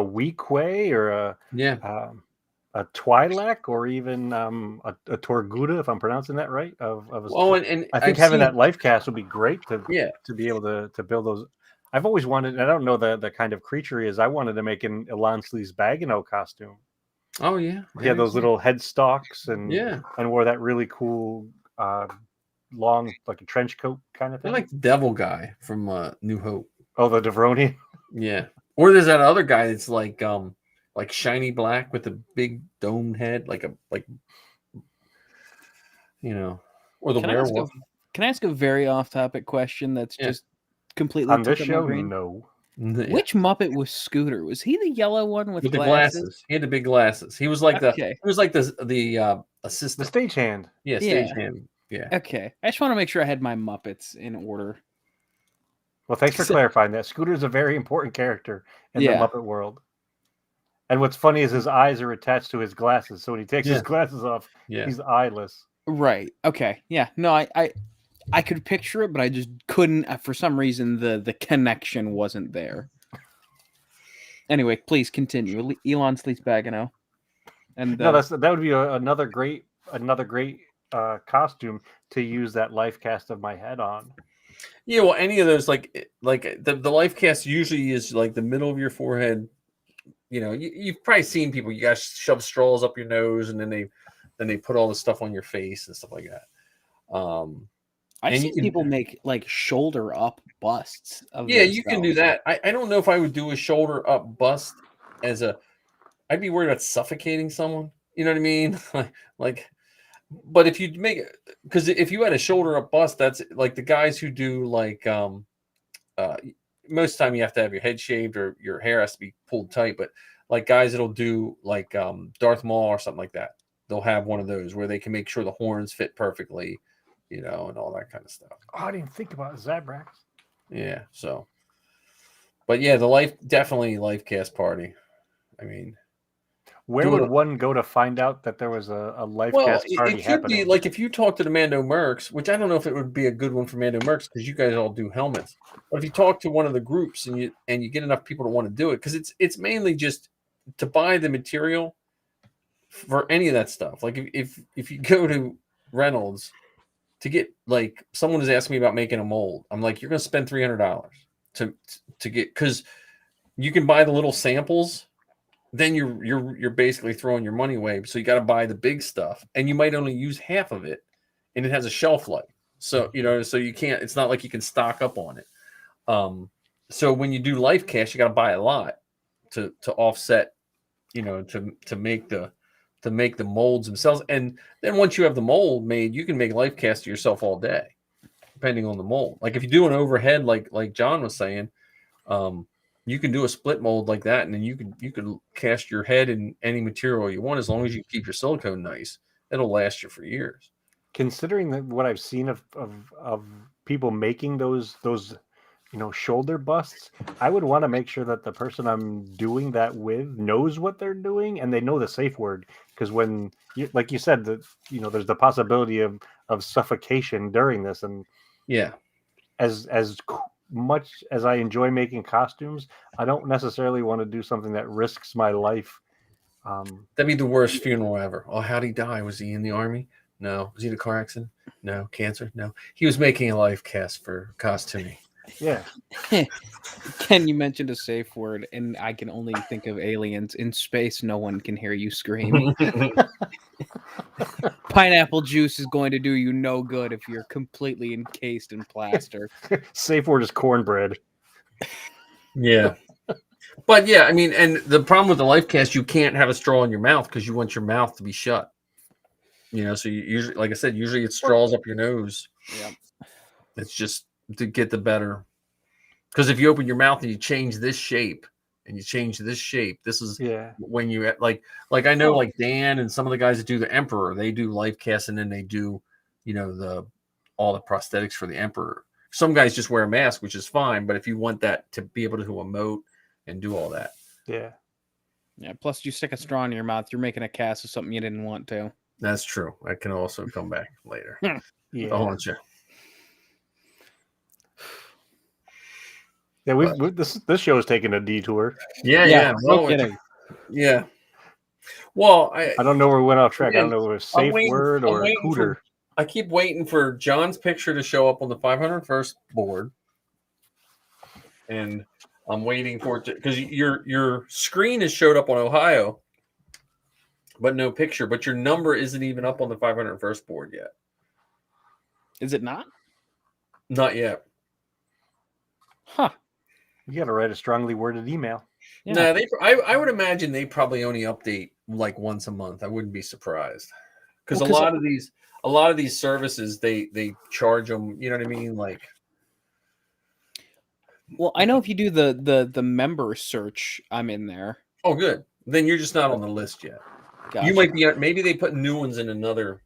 weak way or a Twi'lek or even a Torguda, if I'm pronouncing that right. And I think having that life cast would be great to be able to build those. I've always wanted, I don't know the kind of creature he is. I wanted to make an Elan Sleaze Bagano costume. Oh yeah, He had those little head stalks and wore that really cool long, like a trench coat kind of I thing. like the devil guy from New Hope. Oh, the Devroni. Yeah, or there's that other guy that's like shiny black with a big domed head, or the werewolf. Can I ask a very off-topic question that's just completely on this took up my show? brain? No. Yeah. Which Muppet was Scooter? Was he the yellow one with the glasses? glasses? He had the big glasses. He was like the The assistant. stagehand. Yeah, stagehand. Yeah. Okay. I just want to make sure I had my Muppets in order. Well, thanks for clarifying that. Scooter is a very important character in the Muppet world. And what's funny is his eyes are attached to his glasses. So when he takes his glasses off, he's eyeless. Right. Okay. Yeah. No, I could picture it, but I just couldn't. For some reason, the connection wasn't there. Anyway, please continue. Elon sleeps Bagano. And No, that would be another great costume to use that life cast of my head on. Yeah, well, any of those like the life cast usually is like the middle of your forehead. You know, you've probably seen people. You guys shove straws up your nose, and then they put all the stuff on your face and stuff like that. I've and seen you can- people make like shoulder up busts of Yeah, you can do themselves. that. I don't know if I would do a shoulder up bust as a. I'd be worried about suffocating someone. You know what I mean? like, but if you make it, because if you had a shoulder up bust, that's like the guys who do like most of the time you have to have your head shaved or your hair has to be pulled tight. But like guys that'll do like Darth Maul or something like that, they'll have one of those where they can make sure the horns fit perfectly, you know, and all that kind of stuff. Oh, I didn't think about Zabrax. Yeah. So, but yeah, the definitely life cast party. I mean, where would one go to find out that there was a life cast party it could happening? be like if you talk to the Mando Mercs, which I don't know if it would be a good one for Mando Mercs because you guys all do helmets. But if you talk to one of the groups and you get enough people to want to do it, because it's mainly just to buy the material for any of that stuff. Like if you go to Reynolds to get like someone is asking me about making a mold, I'm like, you're going to spend $300 to get, because you can buy the little samples. Then you're basically throwing your money away. So you got to buy the big stuff, and you might only use half of it, and it has a shelf life. So so you can't. It's not like you can stock up on it. So when you do life cast, you got to buy a lot to offset, to make the molds themselves. And then once you have the mold made, you can make life cast yourself all day, depending on the mold. Like if you do an overhead, like John was saying, you can do a split mold like that, and then you can cast your head in any material you want as long as you keep your silicone nice. It'll last you for years. Considering that what I've seen of people making those shoulder busts, I would want to make sure that the person I'm doing that with knows what they're doing and they know the safe word, because when like you said that there's the possibility of suffocation during this, and yeah, as much as I enjoy making costumes, I don't necessarily want to do something that risks my life. That'd be the worst funeral ever. Oh, how'd he die? Was he in the army? No. Was he in a car accident? No. Cancer? No. He was making a life cast for costuming. Yeah. Ken, you mentioned a safe word, and I can only think of aliens. In space, no one can hear you scream. Pineapple juice is going to do you no good if you're completely encased in plaster. Safe word is cornbread. Yeah. But yeah, I mean, and the problem with the life cast, you can't have a straw in your mouth because you want your mouth to be shut. So you usually, like I said, usually it straws up your nose. Yeah. It's just to get the better. Because if you open your mouth and you change this shape and you change this shape, this is when you like I know like Dan and some of the guys that do the Emperor, they do life cast and then they do, all the prosthetics for the Emperor. Some guys just wear a mask, which is fine. But if you want that to be able to emote and do all that. Yeah. Yeah. Plus you stick a straw in your mouth, you're making a cast of something you didn't want to. That's true. That can also come back later. Yeah. I'll haunt you. Yeah, this show is taking a detour. Yeah. No kidding. Yeah. Well, I don't know where we went off track. I don't know if it was safe word or a cooter. I keep waiting for John's picture to show up on the 501st board, and I'm waiting for it to, because your screen has showed up on Ohio, but no picture. But your number isn't even up on the 501st board yet. Is it not? Not yet. Huh. You got to write a strongly worded email. Yeah. No, I would imagine they probably only update like once a month. I wouldn't be surprised, because a lot of these services they charge them. You know what I mean? Like, well, I know if you do the member search, I'm in there. Oh, good. Then you're just not on the list yet. Gotcha. You might be. Maybe they put new ones in another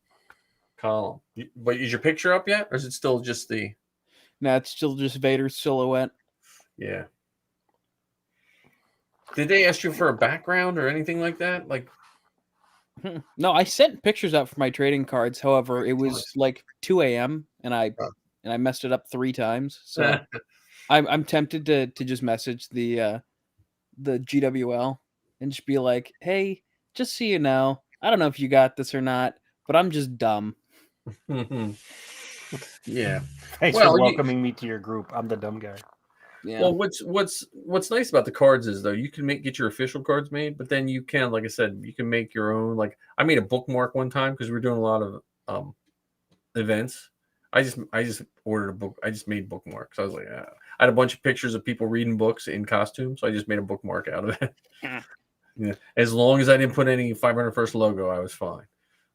column. But is your picture up yet, or is it still just the? No, it's still just Vader's silhouette. Yeah. Did they ask you for a background or anything like that? Like, no, I sent pictures out for my trading cards. However, it was like 2 a.m. and I messed it up 3 times. So I'm tempted to just message the the GWL and just be like, "Hey, just so you know, I don't know if you got this or not, but I'm just dumb." Yeah. Thanks Well, for you, welcoming me to your group. I'm the dumb guy. Yeah. well, what's nice about the cards is though you can get your official cards made, but then you can, like I said, you can make your own. Like I made a bookmark one time because we were doing a lot of events. I just ordered a book. I just made bookmarks. I was like, I had a bunch of pictures of people reading books in costume, so I just made a bookmark out of it. Yeah, as long as I didn't put any 501st logo, I was fine.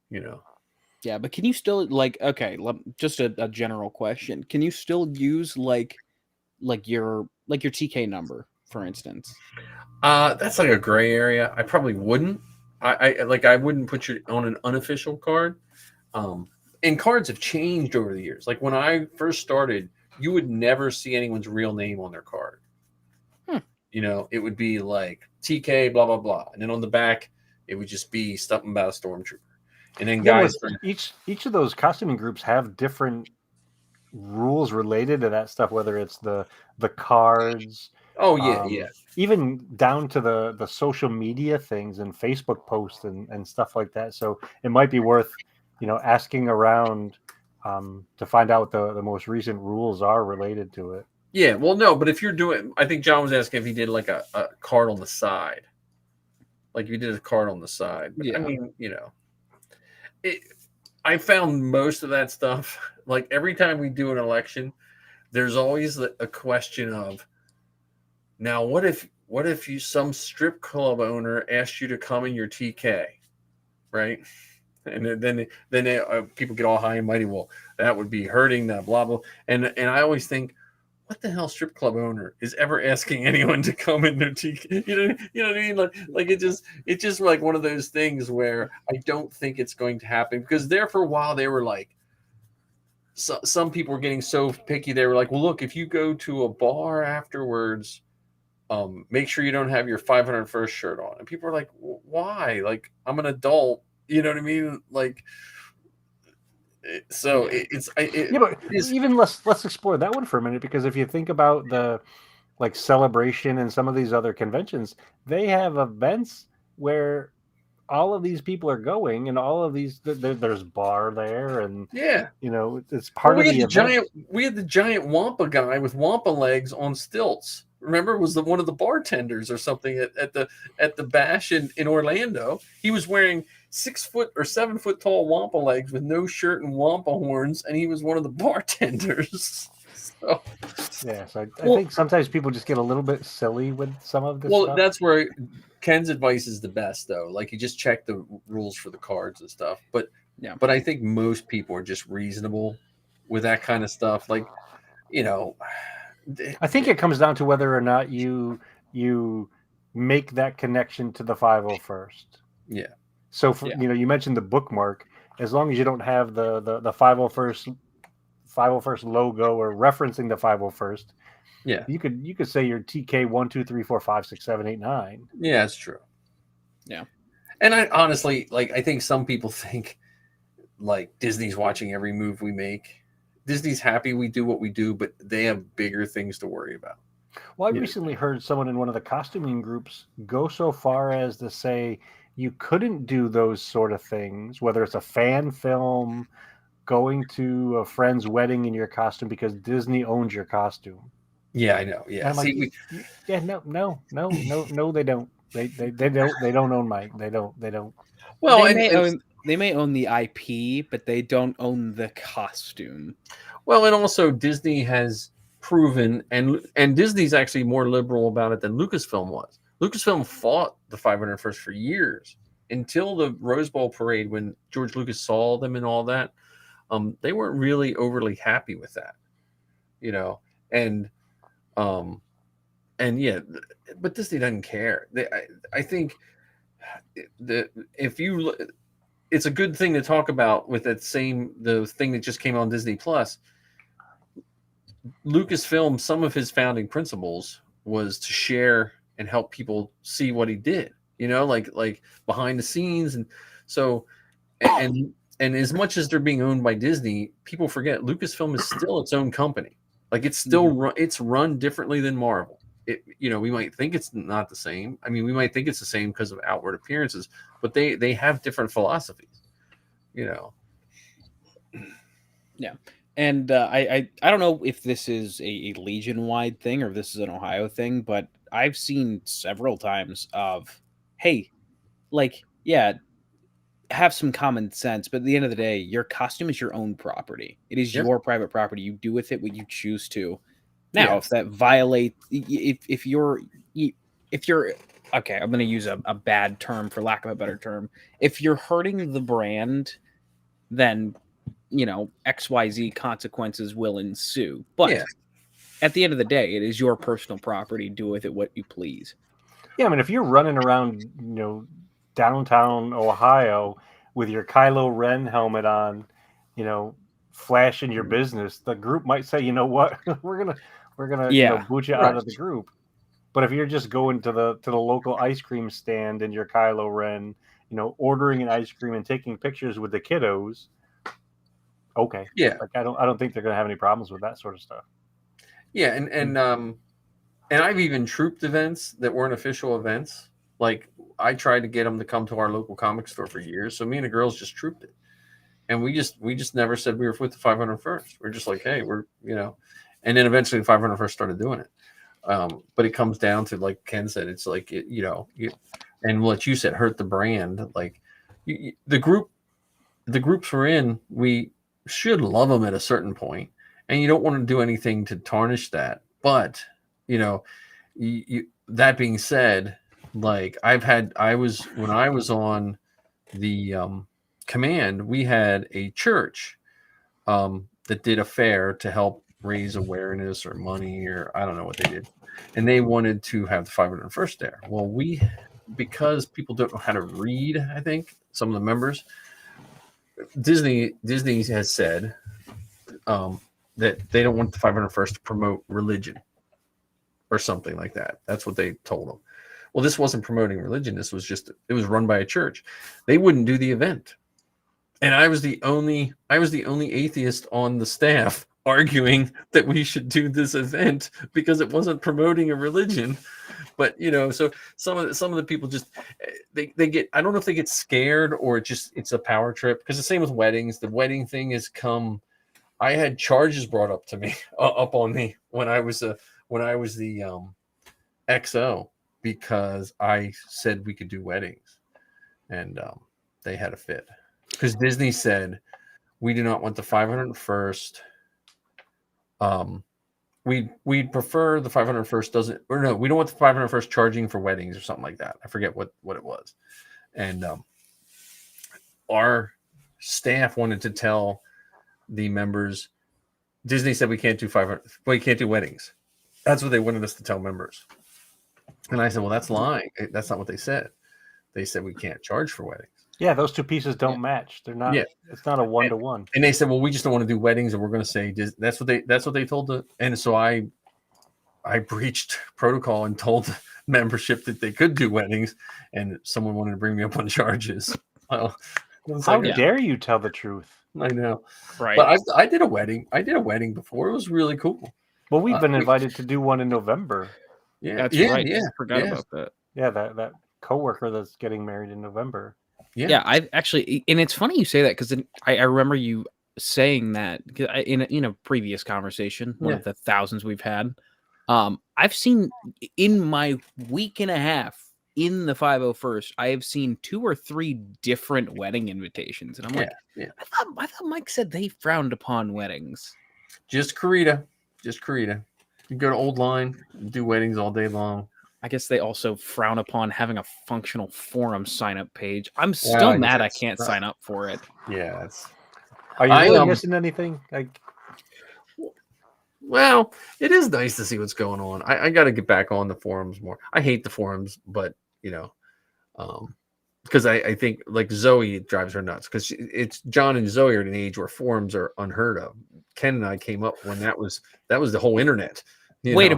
You know. Yeah, but can you still okay, just a general question. Can you still use like your TK number, for instance? That's like a gray area. I probably wouldn't. I wouldn't put you on an unofficial card. And cards have changed over the years. Like when I first started, you would never see anyone's real name on their card. You know, it would be like TK blah blah blah, and then on the back it would just be something about a stormtrooper. And then Yeah, guys, each of those costuming groups have different rules related to that stuff, whether it's the cards. oh yeah, Even down to the social media things and Facebook posts and stuff like that. So it might be worth, asking around to find out what the most recent rules are related to it. yeah. Well, no, but if you're doing, I think John was asking if he did like a card on the side, like if you did a card on the side. But, I Yeah. mean, I found most of that stuff. Like every time we do an election, there's always a question of, now what if some strip club owner asked you to come in your TK, right? And then people get all high and mighty. Well, that would be hurting that blah blah. And I always think, what the hell strip club owner is ever asking anyone to come in their TK? You know what I mean? Like it's just like one of those things where I don't think it's going to happen, because there for a while they were like, some people were getting so picky. They were like, well, look, if you go to a bar afterwards, make sure you don't have your 501st shirt on. And people are like, why? Like, I'm an adult. You know what I mean? Like, so But even let's explore that one for a minute, because if you think about the like Celebration and some of these other conventions, they have events where all of these people are going, and all of these there's bar there, and yeah, it's part of the event. We had the giant Wampa guy with Wampa legs on stilts. Remember, was one of the bartenders or something at the bash in Orlando. He was wearing 6 foot or 7 foot tall Wampa legs with no shirt and Wampa horns, and he was one of the bartenders. So, yeah, so I think sometimes people just get a little bit silly with some of this stuff. That's where Ken's advice is the best, though. Like, you just check the rules for the cards and stuff. But but I think most people are just reasonable with that kind of stuff. Like, I think it comes down to whether or not you make that connection to the 501st. Yeah. So you mentioned the bookmark. As long as you don't have the 501st logo or referencing the 501st, yeah, you could say your TK 1 2 3 4 5 6 7 8 9. Yeah, that's true. Yeah. And I honestly, I think some people think like Disney's watching every move we make. Disney's happy we do what we do, but they have bigger things to worry about. Well, I recently heard someone in one of the costuming groups go so far as to say you couldn't do those sort of things, whether it's a fan film, going to a friend's wedding in your costume, because Disney owns your costume. Yeah, I know. Yeah. And I'm like, no, they don't. They don't own mine. They don't. Well, they may own the IP, but they don't own the costume. Well, and also Disney has proven, and Disney's actually more liberal about it than Lucasfilm was. Lucasfilm fought the 501st for years until the Rose Bowl parade, when George Lucas saw them and all that. They weren't really overly happy with that, and yeah, but Disney doesn't care. I think that it's a good thing to talk about with the thing that just came on Disney Plus. Lucasfilm, some of his founding principles was to share and help people see what he did, like behind the scenes. And so, and as much as they're being owned by Disney, people forget Lucasfilm is still its own company. Like it's still it's run differently than Marvel. we might think it's not the same. I mean, we might think it's the same because of outward appearances, but they have different philosophies, you know. Yeah. And I don't know if this is a Legion wide thing or if this is an Ohio thing, but I've seen several times of, hey, like, yeah, have some common sense, but at the end of the day, your costume is your own property. It is Yep. your private property. You do with it what you choose to. Now, Yeah. if that violates, if you're okay, I'm going to use a bad term for lack of a better term. If you're hurting the brand, then XYZ consequences will ensue. But Yeah. at the end of the day, it is your personal property. Do with it what you please. Yeah, I mean, if you're running around, downtown Ohio with your Kylo Ren helmet on, flashing your business, the group might say, you know what, we're gonna Yeah. boot you out of the group. But if you're just going to the local ice cream stand in your Kylo Ren, ordering an ice cream and taking pictures with the kiddos, okay. Yeah. Like I don't think they're gonna have any problems with that sort of stuff. Yeah, and I've even trooped events that weren't official events. Like I tried to get them to come to our local comic store for years. So me and the girls just trooped it, and we just never said we were with the 501st. We're just like, hey, we're and then eventually the 501st started doing it. But it comes down to, like Ken said, it's like and what you said, hurt the brand. Like the groups we're in, we should love them at a certain point, and you don't want to do anything to tarnish that. But that being said, like when I was on the command, we had a church that did a fair to help raise awareness or money, or I don't know what they did, and they wanted to have the 501st there. Well, because people don't know how to read, I think some of the members, Disney has said that they don't want the 501st to promote religion or something like that. That's what they told them. Well, this wasn't promoting religion. This was it was run by a church. They wouldn't do the event. And I was the only atheist on the staff arguing that we should do this event because it wasn't promoting a religion. But so some of the people just they get, I don't know if they get scared or it's a power trip, because the same with weddings. The wedding thing has come. I had charges brought up on me when I was the XO, because I said we could do weddings, and they had a fit because Disney said we do not want the 501st. We'd prefer the 501st doesn't, or no, we don't want the 501st charging for weddings or something like that. I forget what it was, and our staff wanted to tell the members, Disney said we can't do 500, we can't do weddings. That's what they wanted us to tell members. And I said, well, that's lying. That's not what they said. They said we can't charge for weddings. Yeah, those two pieces don't match. They're not. Yeah. It's not a 1-to-1. And they said, well, we just don't want to do weddings, and we're going to say that's what they told the. And so I breached protocol and told the membership that they could do weddings, and someone wanted to bring me up on charges. Well, how dare you tell the truth? I know, right? But I did a wedding. I did a wedding before. It was really cool. Well, we've been invited to do one in November. Yeah, that's right. Yeah, I forgot about that. Yeah, that coworker that's getting married in November. Yeah, I've actually, and it's funny you say that, because I remember you saying that in a previous conversation, one of the thousands we've had. I've seen in my week and a half in the 501st, I have seen 2 or 3 different wedding invitations, and I'm like, I thought Mike said they frowned upon weddings. Just Carita. You go to Old Line, do weddings all day long. I guess they also frown upon having a functional forum sign-up page. I'm still mad I can't sign up for it. Yeah, it's. Are you really missing anything? Well, it is nice to see what's going on. I got to get back on the forums more. I hate the forums, but because I think, like, Zoe drives her nuts, because it's John and Zoe are at an age where forums are unheard of. Ken and I came up when that was the whole internet. Wait a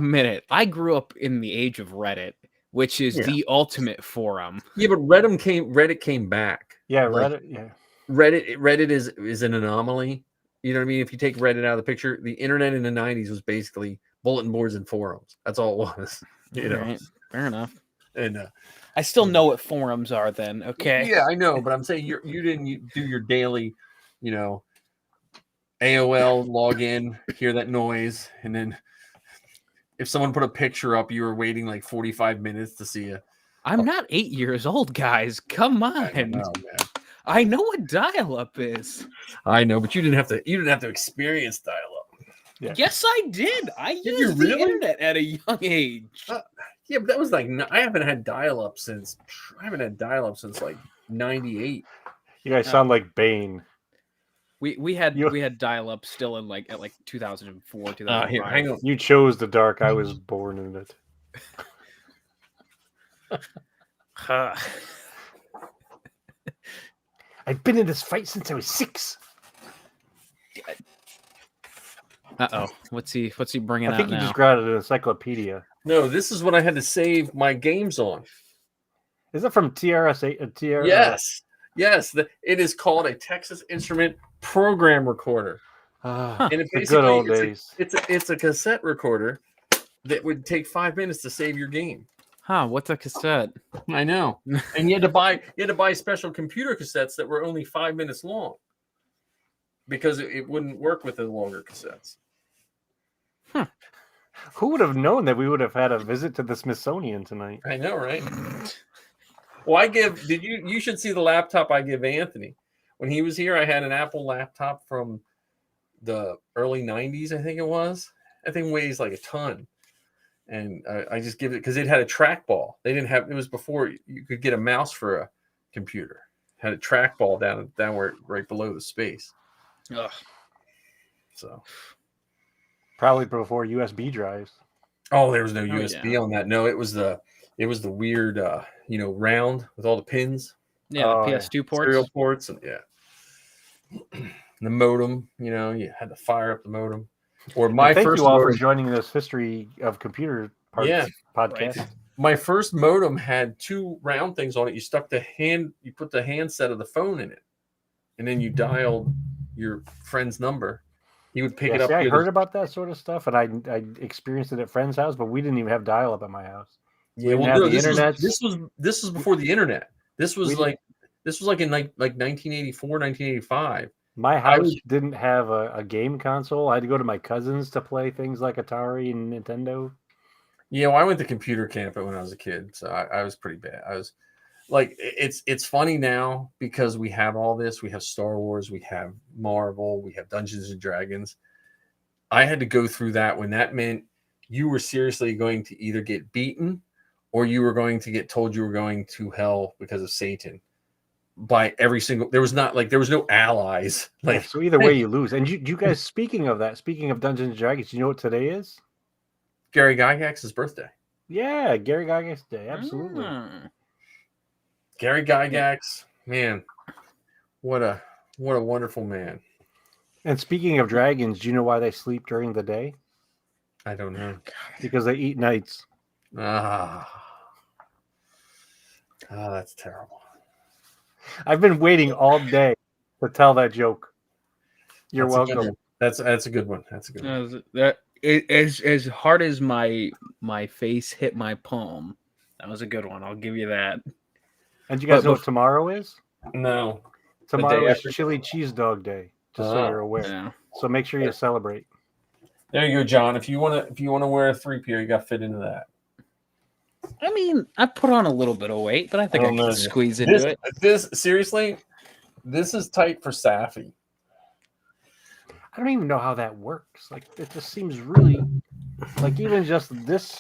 minute. I grew up in the age of Reddit, which is the ultimate forum. Yeah, but Reddit came back. Yeah, Reddit. Yeah, Reddit is an anomaly. You know what I mean? If you take Reddit out of the picture, the internet in the 90s was basically bulletin boards and forums. That's all it was. You know, Right. Fair enough. and I still know what forums are then. Okay. yeah, I know, but I'm saying you didn't do your daily, you know, AOL login, hear that noise, and then if someone put a picture up, you were waiting like 45 minutes to see it. I'm not 8 years old, guys. Come on. I don't know, man. I know what dial-up is. I know, but you didn't have to experience dial-up. Yeah. Yes, I did. I you used the really? internet at a young age. Yeah, but that was like I haven't had dial-up since like 98. You guys sound like Bane. We had You- dial-up still in at 2004, 2005. Here, hang on. You chose the dark. I was born in it. I've been in this fight since I was 6. Uh-oh. What's he bringing I think out you now? just grabbed an encyclopedia. No, this is what I had to save my games on. Is it from TRS-8? Yes. It is called a Texas Instrument program recorder. And And it the good old basically days. it's a cassette recorder that would take 5 minutes to save your game. Huh, what's a cassette? I know. And you had to buy special computer cassettes that were only 5 minutes long because it wouldn't work with the longer cassettes. Who would have known that we would have had a visit to the Smithsonian tonight? I know, right? Well, you should see the laptop I give Anthony. When he was here, I had an Apple laptop from the early 90s, I think it was. That thing weighs like a ton. And I just give it because it had a trackball. It was before you could get a mouse for a computer. It had a trackball down where right below the space. Ugh. So Probably before USB drives. oh, there was no USB yeah. on that. No, it was the weird round with all the pins, Yeah, Oh, the yeah. PS2 ports. serial ports, and the modem. You had to fire up the modem. Or my Thank first you all modem, for joining this history of computer parts podcast. right. My first modem had 2 round things on it. You put the handset of the phone in it, and then you dialed your friend's number. He would pick it up. I get heard his- about that sort of stuff, and I experienced it at friends' house, but we didn't even have dial-up at my house. Yeah, didn't well, have no, the this internets. was before the internet. This was We like in like 1984, 1985. My house didn't have a game console. I had to go to my cousins to play things like Atari and Nintendo. Yeah, well, I went to computer camp when I was a kid, so I was pretty bad. I was like, it's funny now because we have all this. We have Star Wars, we have Marvel, we have Dungeons and Dragons. I had to go through that when that meant you were seriously going to either get beaten or you were going to get told you were going to hell because of Satan. By every single, there was no allies. Like, So either way, you lose. And you guys, speaking of Dungeons and Dragons, you know what today is? Gary Gygax's birthday. Yeah, Gary Gygax Day. Absolutely. Gary Gygax, man, what a wonderful man. And speaking of dragons, do you know why they sleep during the day? I don't know. Because they eat nights. That's terrible. I've been waiting all day to tell that joke. You're That's a good welcome. one. That's a good one. That's a good one. As hard as my face hit my palm, that was a good one. I'll give you that. And you guys But know what tomorrow is? No. Tomorrow day is after. Chili Cheese Dog Day. Just so you're aware. Yeah. So make sure you celebrate. There you go, John. If you wanna wear a 3-pier, you got to fit into that. I mean, I put on a little bit of weight, but I think I don't know. can squeeze into it. This seriously, this is tight for Safi. I don't even know how that works. Like, it just seems really like even just this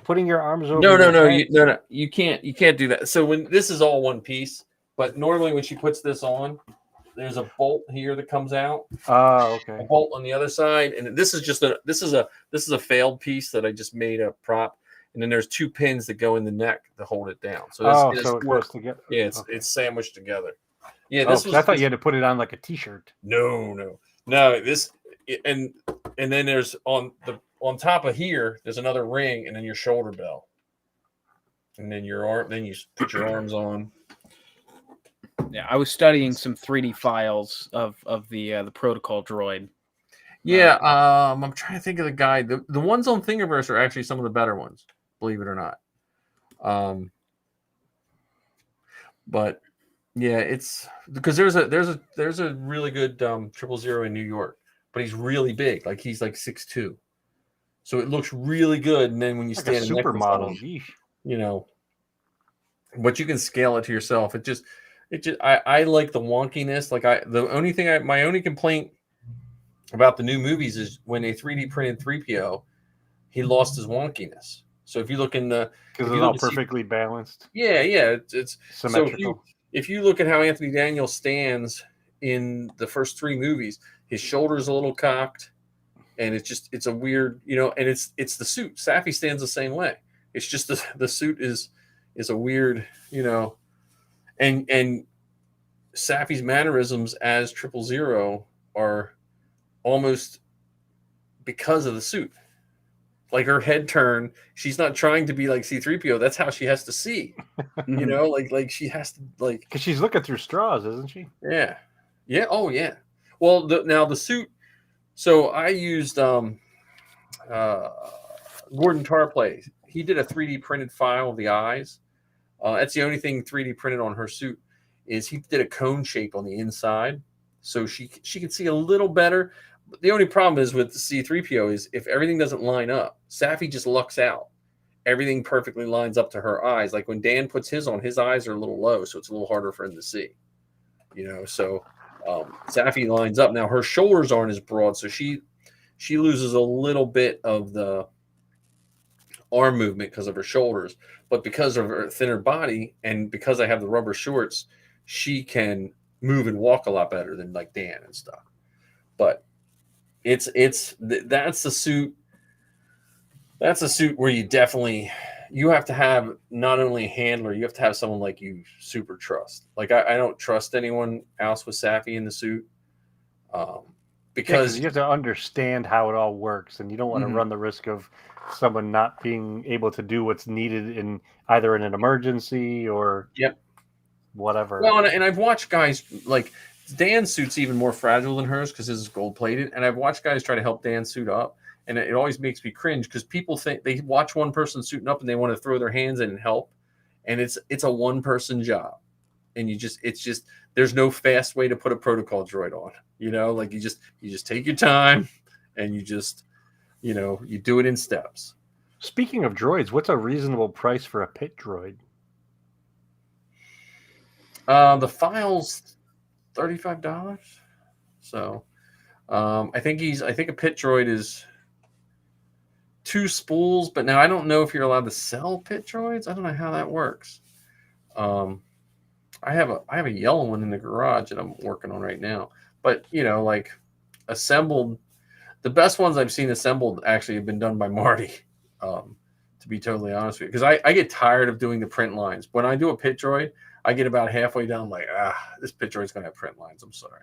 putting your arms over. No. You can't do that. So when this is all one piece, but normally when she puts this on, there's a bolt here that comes out. Oh, okay. A bolt on the other side, and this is a failed piece that I just made a prop, and then there's 2 pins that go in the neck to hold it down. So So it goes together. yeah, it's sandwiched together. Yeah, this was. I thought you had to put it on like a T-shirt. No. This and then there's on top of here, there's another ring, and then your shoulder belt, and then your arm. Then you put your arms on. Yeah, I was studying some 3D files of the protocol droid. Yeah, I'm trying to think of the guy. The ones on Thingiverse are actually some of the better ones, believe it or not. But yeah, it's because there's a really good 000 in New York, but he's really big. Like he's like 6'2". So it looks really good. And then when you Like a stand next to supermodel. someone, Yeesh. you know, but you can scale it to yourself. I like the wonkiness. Like my only complaint about the new movies is when they 3D printed 3PO, he lost his wonkiness. So if you look in the Because if it's you all look perfectly balanced, yeah, it's so symmetrical. if you look at how Anthony Daniels stands in the first three movies, his shoulders a little cocked, and it's a weird, and it's the suit. Safi stands the same way. It's just the suit is a weird, and Safi's mannerisms as 000 are almost because of the suit. Like her head turn, she's not trying to be like C-3PO. That's how she has to see. Like she has to like Because she's looking through straws, isn't she? yeah. Yeah, oh yeah. Well, now the suit, so I used Gordon Tarplay. He did a 3D printed file of the eyes. That's the only thing 3D printed on her suit is he did a cone shape on the inside, so she could see a little better. But the only problem is with the C-3PO is if everything doesn't line up, Safi just lucks out. Everything perfectly lines up to her eyes. Like when Dan puts his on, his eyes are a little low, so it's a little harder for him to see. So Safi lines up. Now her shoulders aren't as broad, so she loses a little bit of the arm movement because of her shoulders, but because of her thinner body and because I have the rubber shorts, she can move and walk a lot better than like Dan and stuff. But that's the suit. That's a suit where you have to have not only a handler, you have to have someone like you super trust. Like I don't trust anyone else with Safi in the suit. Because you have to understand how it all works, and you don't want to run the risk of someone not being able to do what's needed in either in an emergency or whatever. Well, and I've watched guys like Dan's suit's even more fragile than hers because his is gold plated, and I've watched guys try to help Dan suit up, and it always makes me cringe because people think they watch one person suiting up and they want to throw their hands in and help, and it's a one person job, and there's no fast way to put a protocol droid on. Like you just take your time, and you just you do it in steps. Speaking of droids, what's a reasonable price for a pit droid? The file's $35. So I think a pit droid is 2 spools, but now I don't know if you're allowed to sell pit droids. I don't know how that works. I have a yellow one in the garage that I'm working on right now. But like assembled, the best ones I've seen assembled actually have been done by Marty. To be totally honest with you, because I get tired of doing the print lines. When I do a pit droid, I get about halfway down, like this pit droid's gonna have print lines. I'm sorry,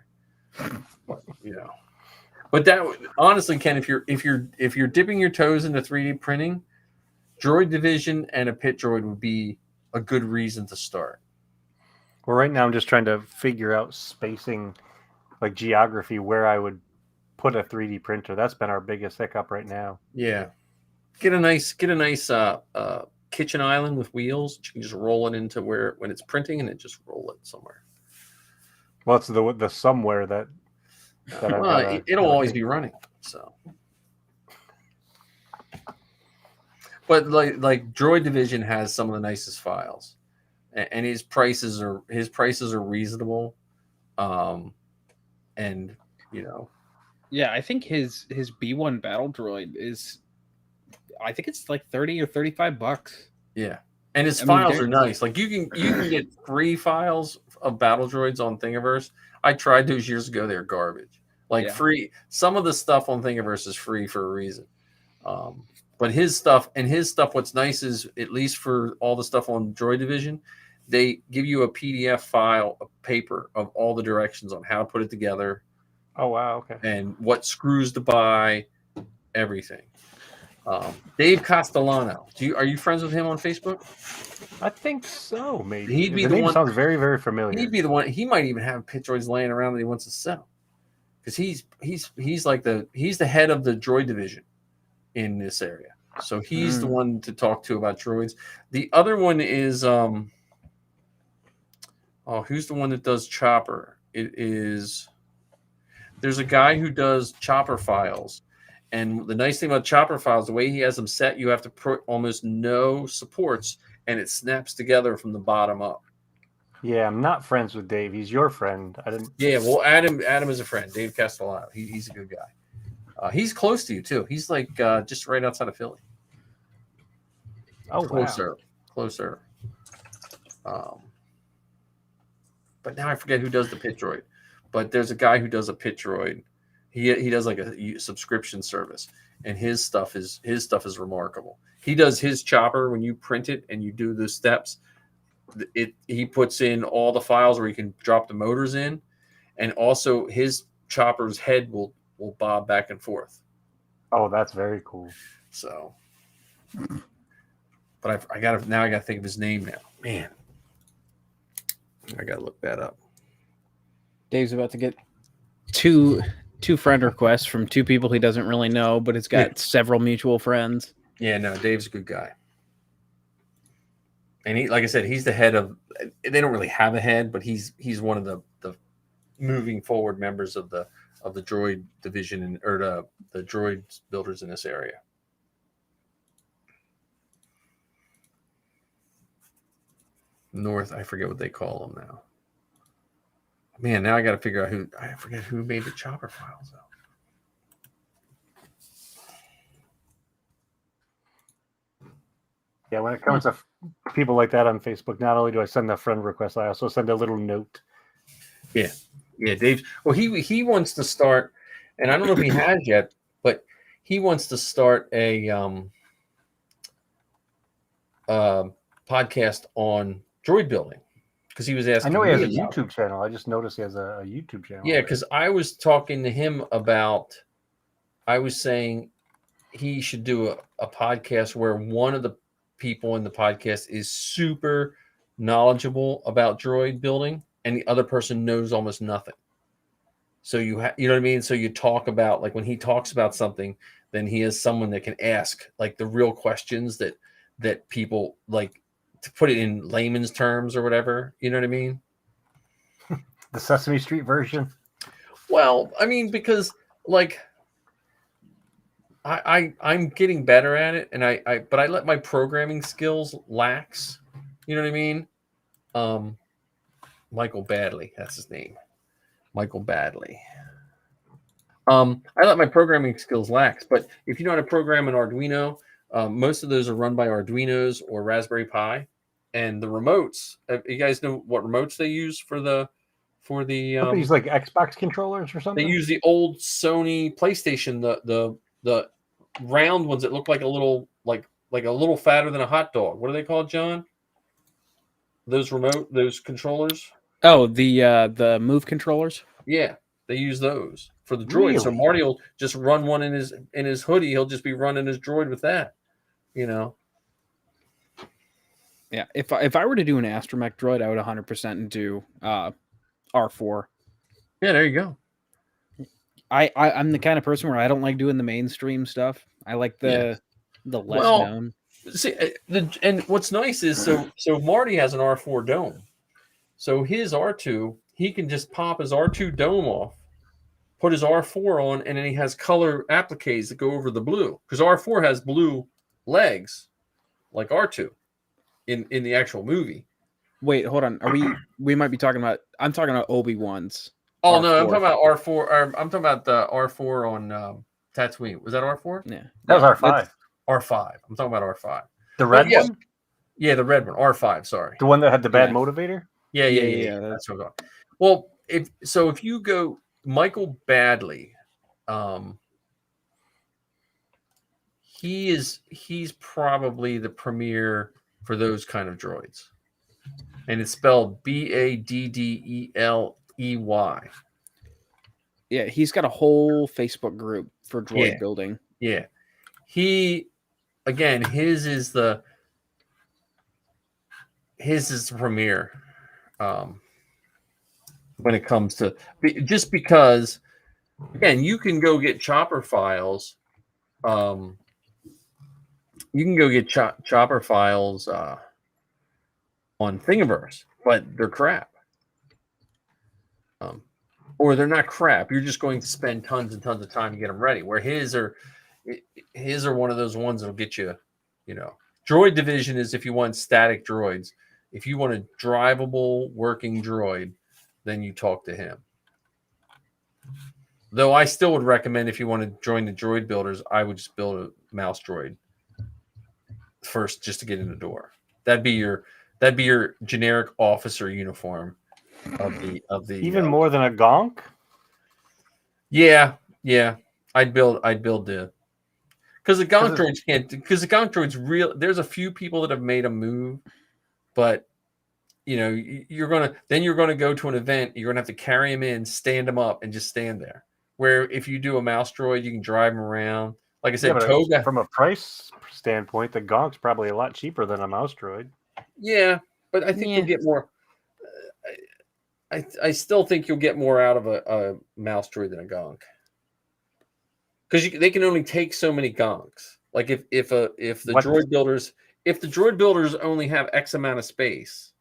but that honestly, Ken, if you're dipping your toes into 3D printing, Droid Division and a pit droid would be a good reason to start. Well, right now I'm just trying to figure out spacing, like geography, where I would put a 3D printer. That's been our biggest hiccup right now. Yeah, get a nice kitchen island with wheels. You can just roll it into when it's printing, and then just roll it somewhere. Well, it's the somewhere that it'll always be running. So, but like Droid Division has some of the nicest files, and his prices are reasonable, and Yeah, I think his B1 battle droid is, I think it's like $30 or $35. Yeah, and his files are nice. Like you can get free files of battle droids on Thingiverse. I tried those years ago. They're garbage. Like free. Some of the stuff on Thingiverse is free for a reason. But his stuff, what's nice is, at least for all the stuff on Droid Division, they give you a PDF file, a paper of all the directions on how to put it together. Oh, wow. Okay. And what screws to buy, everything. Dave Castellano. Are you friends with him on Facebook? I think so, maybe. He'd be the the name one. Sounds very, very familiar. He'd be the one. He might even have pit droids laying around that he wants to sell. because he's like he's the head of the droid division in this area. So he's the one to talk to about droids. The other one is who's the one that does Chopper? There's a guy who does Chopper files. And the nice thing about Chopper files, the way he has them set, you have to put almost no supports, and it snaps together from the bottom up. Yeah, I'm not friends with Dave. He's your friend. I didn't. Yeah, well, Adam is a friend. Dave Castellano. He's a good guy. He's close to you too. He's like just right outside of Philly. Oh, closer. But now I forget who does the pit droid. But there's a guy who does a pit droid. He does like a subscription service, and his stuff is remarkable. He does his Chopper when you print it and you do the steps. He puts in all the files where you can drop the motors in, and also his Chopper's head will bob back and forth. Oh, that's very cool. So, but I gotta think of his name now. Man, I gotta look that up. Dave's about to get two friend requests from two people he doesn't really know, but it's got several mutual friends. Yeah, no, Dave's a good guy. And he, like I said, he's the head of. They don't really have a head, but he's one of the moving forward members of the droid division or the droid builders in this area. North, I forget what they call them now. Man, now I got to figure out I forget who made the Chopper files though. Yeah, when it comes to people like that on Facebook, not only do I send a friend request, I also send a little note. Yeah, Dave. Well, he wants to start, and I don't know if he has yet, but he wants to start a podcast on droid building because he was asking. I know he has a me about YouTube channel. I just noticed he has a YouTube channel. Yeah, because I was talking to him about. I was saying he should do a podcast where one of the people in the podcast is super knowledgeable about droid building, and the other person knows almost nothing. So you know what I mean? So you talk about, like, when he talks about something, then he has someone that can ask like the real questions that people like, to put it in layman's terms or whatever. You know what I mean? The Sesame Street version. Well, I mean, because like I'm getting better at it, and but I let my programming skills lax. You know what I mean? Michael Badley, that's his name. Michael Badley. I let my programming skills lax, but if you know how to program an Arduino, most of those are run by Arduinos or Raspberry Pi, and the remotes. You guys know what remotes they use for the Don't they use like Xbox controllers or something? They use the old Sony PlayStation, the round ones that look like a little fatter than a hot dog. What are they called, John? Those controllers. Oh, the Move controllers. Yeah, they use those for the droid. Really? So Marty will just run one in his hoodie. He'll just be running his droid with that. You know. Yeah, if I were to do an astromech droid, I would 100% do R4. Yeah, there you go. I'm the kind of person where I don't like doing the mainstream stuff. I like the less known. See, and what's nice is so Marty has an R4 dome. So his R2, he can just pop his R2 dome off, put his R4 on, and then he has color appliques that go over the blue. Because R4 has blue legs, like R2, in the actual movie. Wait, hold on. We might be talking about. I'm talking about Obi-Wan's. Oh R4. no, I'm talking about R4. I'm talking about the R4 on Tatooine. Was that R4? Yeah, that was R5. R5. I'm talking about R5. The red one? Yeah, the red one. R5. Sorry. The one that had the bad motivator? Yeah. That's what I'm talking. Well, if you go Michael Badley, he's probably the premier for those kind of droids, and it's spelled Baddley. Yeah, he's got a whole Facebook group for droid building. Yeah, his is the premier when it comes to, just because again, you can go get chopper files. You can go get chopper files on Thingiverse, but they're crap. Or they're not crap. You're just going to spend tons and tons of time to get them ready. Where his are one of those ones that'll get you, Droid Division is if you want static droids. If you want a drivable working droid, then you talk to him. Though I still would recommend if you want to join the droid builders, I would just build a mouse droid first just to get in the door. That'd be your generic officer uniform of the even more than a gonk. Yeah. I'd build the because the gonk droids can't, because the gonk droids real. There's a few people that have made a move, but you're gonna go to an event. You're gonna have to carry them in, stand them up, and just stand there. Where if you do a mouse droid, you can drive them around. Like I said, Toga. From a price standpoint, the gonk's probably a lot cheaper than a mouse droid. Yeah, but I think you'll get more. I still think you'll get more out of a mouse droid than a gonk, because they can only take so many gonks. Like if the droid builders only have X amount of space,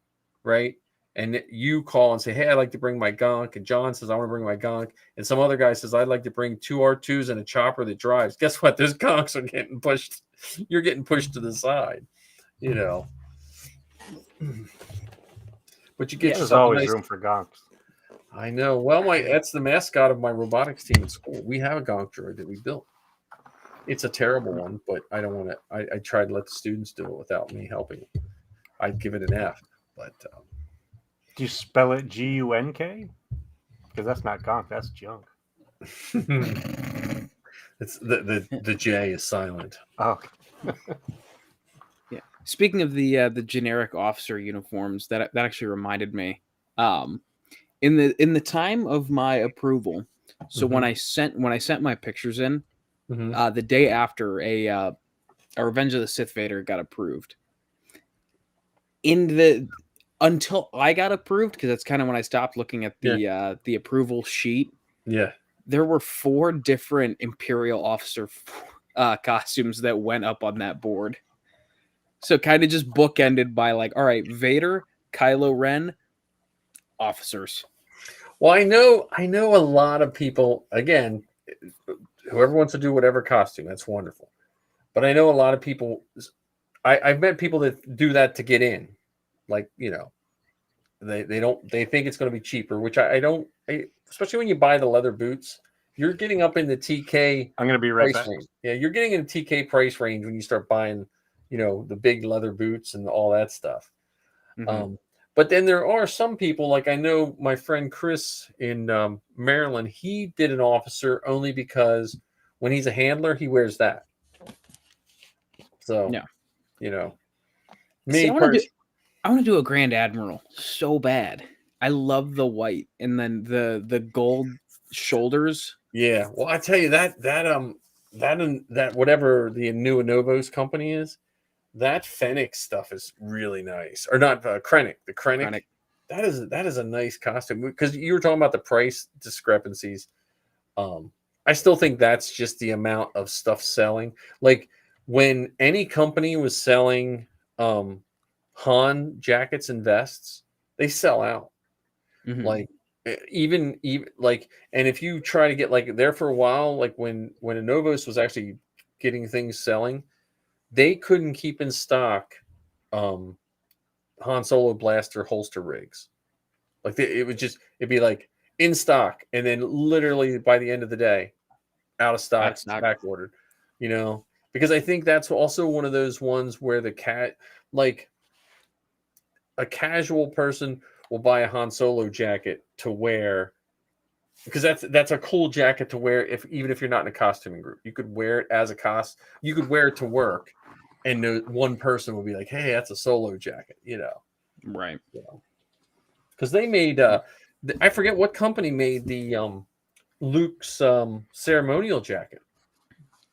right? And you call and say, "Hey, I'd like to bring my gonk," and John says, "I want to bring my gonk," and some other guy says, "I'd like to bring 2 R2s and a chopper that drives." Guess what? Those gonks are getting pushed. You're getting pushed to the side, But you get there's always room for gonks. I know. Well, that's the mascot of my robotics team at school. We have a gonk droid that we built. It's a terrible one, but I don't want to. I tried to let the students do it without me helping. I'd give it an F, but. Do you spell it GUNK? Because that's not gonk. That's junk. It's the J is silent. Oh. Yeah. Speaking of the generic officer uniforms, that actually reminded me. In the time of my approval, so when I sent my pictures in, the day after a Revenge of the Sith Vader got approved, until I got approved, because that's kind of when I stopped looking at the approval sheet. Yeah, there were 4 different Imperial officer costumes that went up on that board. So kind of just bookended by like, all right, Vader, Kylo Ren, officers. Well, I know a lot of people, again, whoever wants to do whatever costume, that's wonderful. But I know a lot of people, I've met people that do that to get in. Like, they think it's going to be cheaper, which I don't, especially when you buy the leather boots, you're getting up in the TK. I'm going to be right back. Range. Yeah, you're getting in the TK price range when you start buying, the big leather boots and all that stuff. Mm-hmm. But then there are some people, like I know my friend Chris in Maryland, he did an officer only because when he's a handler, he wears that. So, yeah. Me, I want to do a Grand Admiral so bad. I love the white and then the gold shoulders. Yeah, well, I tell you that whatever the new Anovos company is, that Fennec stuff is really nice. Or not Krennic. The Krennic. That is a nice costume, because you were talking about the price discrepancies. I still think that's just the amount of stuff selling. Like when any company was selling Han jackets and vests, they sell out. Mm-hmm. Like even like, and if you try to get like there for a while, like when Anovos was actually getting things selling, they couldn't keep in stock Han Solo blaster holster rigs. Like it'd be like in stock, and then literally by the end of the day, out of stock, back ordered. Because I think that's also one of those ones where like a casual person will buy a Han Solo jacket to wear, because that's a cool jacket to wear even if you're not in a costuming group. You could wear it as you could wear it to work, and one person will be like, "Hey, that's a Solo jacket," Right. Because they made I forget what company made the Luke's ceremonial jacket.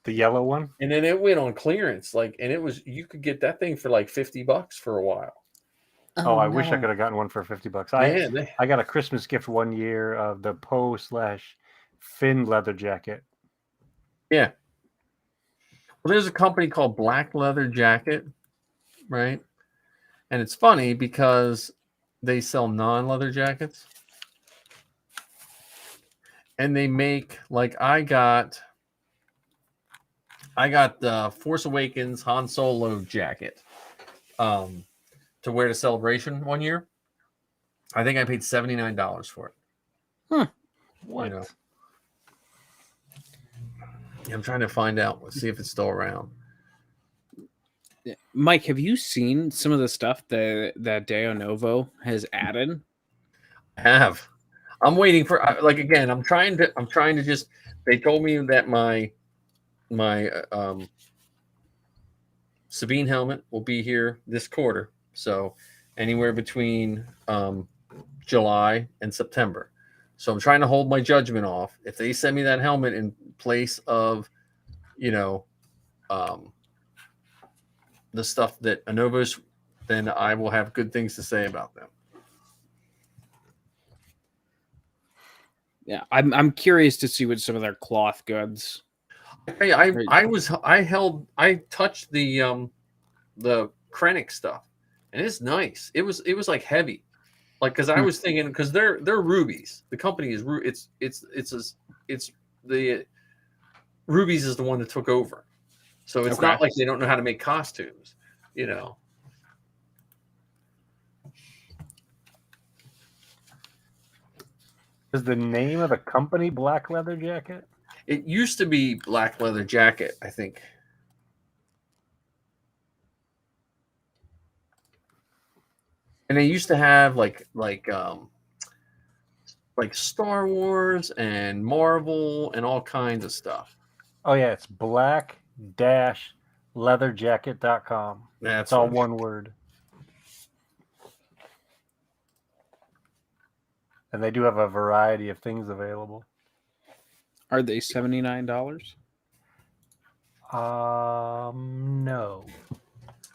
The yellow one? And then it went on clearance, and you could get that thing for like $50 for a while. Oh, I wish I could have gotten one for $50. I got a Christmas gift one year of the Poe / Finn leather jacket. Yeah. Well, there's a company called Black Leather Jacket, right? And it's funny because they sell non-leather jackets. And they make, like, I got the Force Awakens Han Solo jacket to wear to Celebration one year. I think I paid $79 for it. Huh. What? You know, I'm trying to find out. Let's see if it's still around. Mike, have you seen some of the stuff that Deo Novo has added? I have. I'm waiting for, like, again, I'm trying to just, they told me that my Sabine helmet will be here this quarter. So anywhere between July and September. So I'm trying to hold my judgment off. If they send me that helmet in place of, the stuff that Anovos, then I will have good things to say about them. Yeah, I'm curious to see what some of their cloth goods. Hey, I touched the Krennic stuff, and it's nice. It was like heavy, like, because I was thinking, because they're Rubies. The company is it's the Rubies is the one that took over, so it's Okay. not like they don't know how to make costumes, Is the name of the company Black Leather Jacket? It used to be Black Leather Jacket, I think. And they used to have like Star Wars and Marvel and all kinds of stuff. Oh yeah, it's black-leatherjacket.com. That's It's all what- one word. And they do have a variety of things available. Are they $79? No.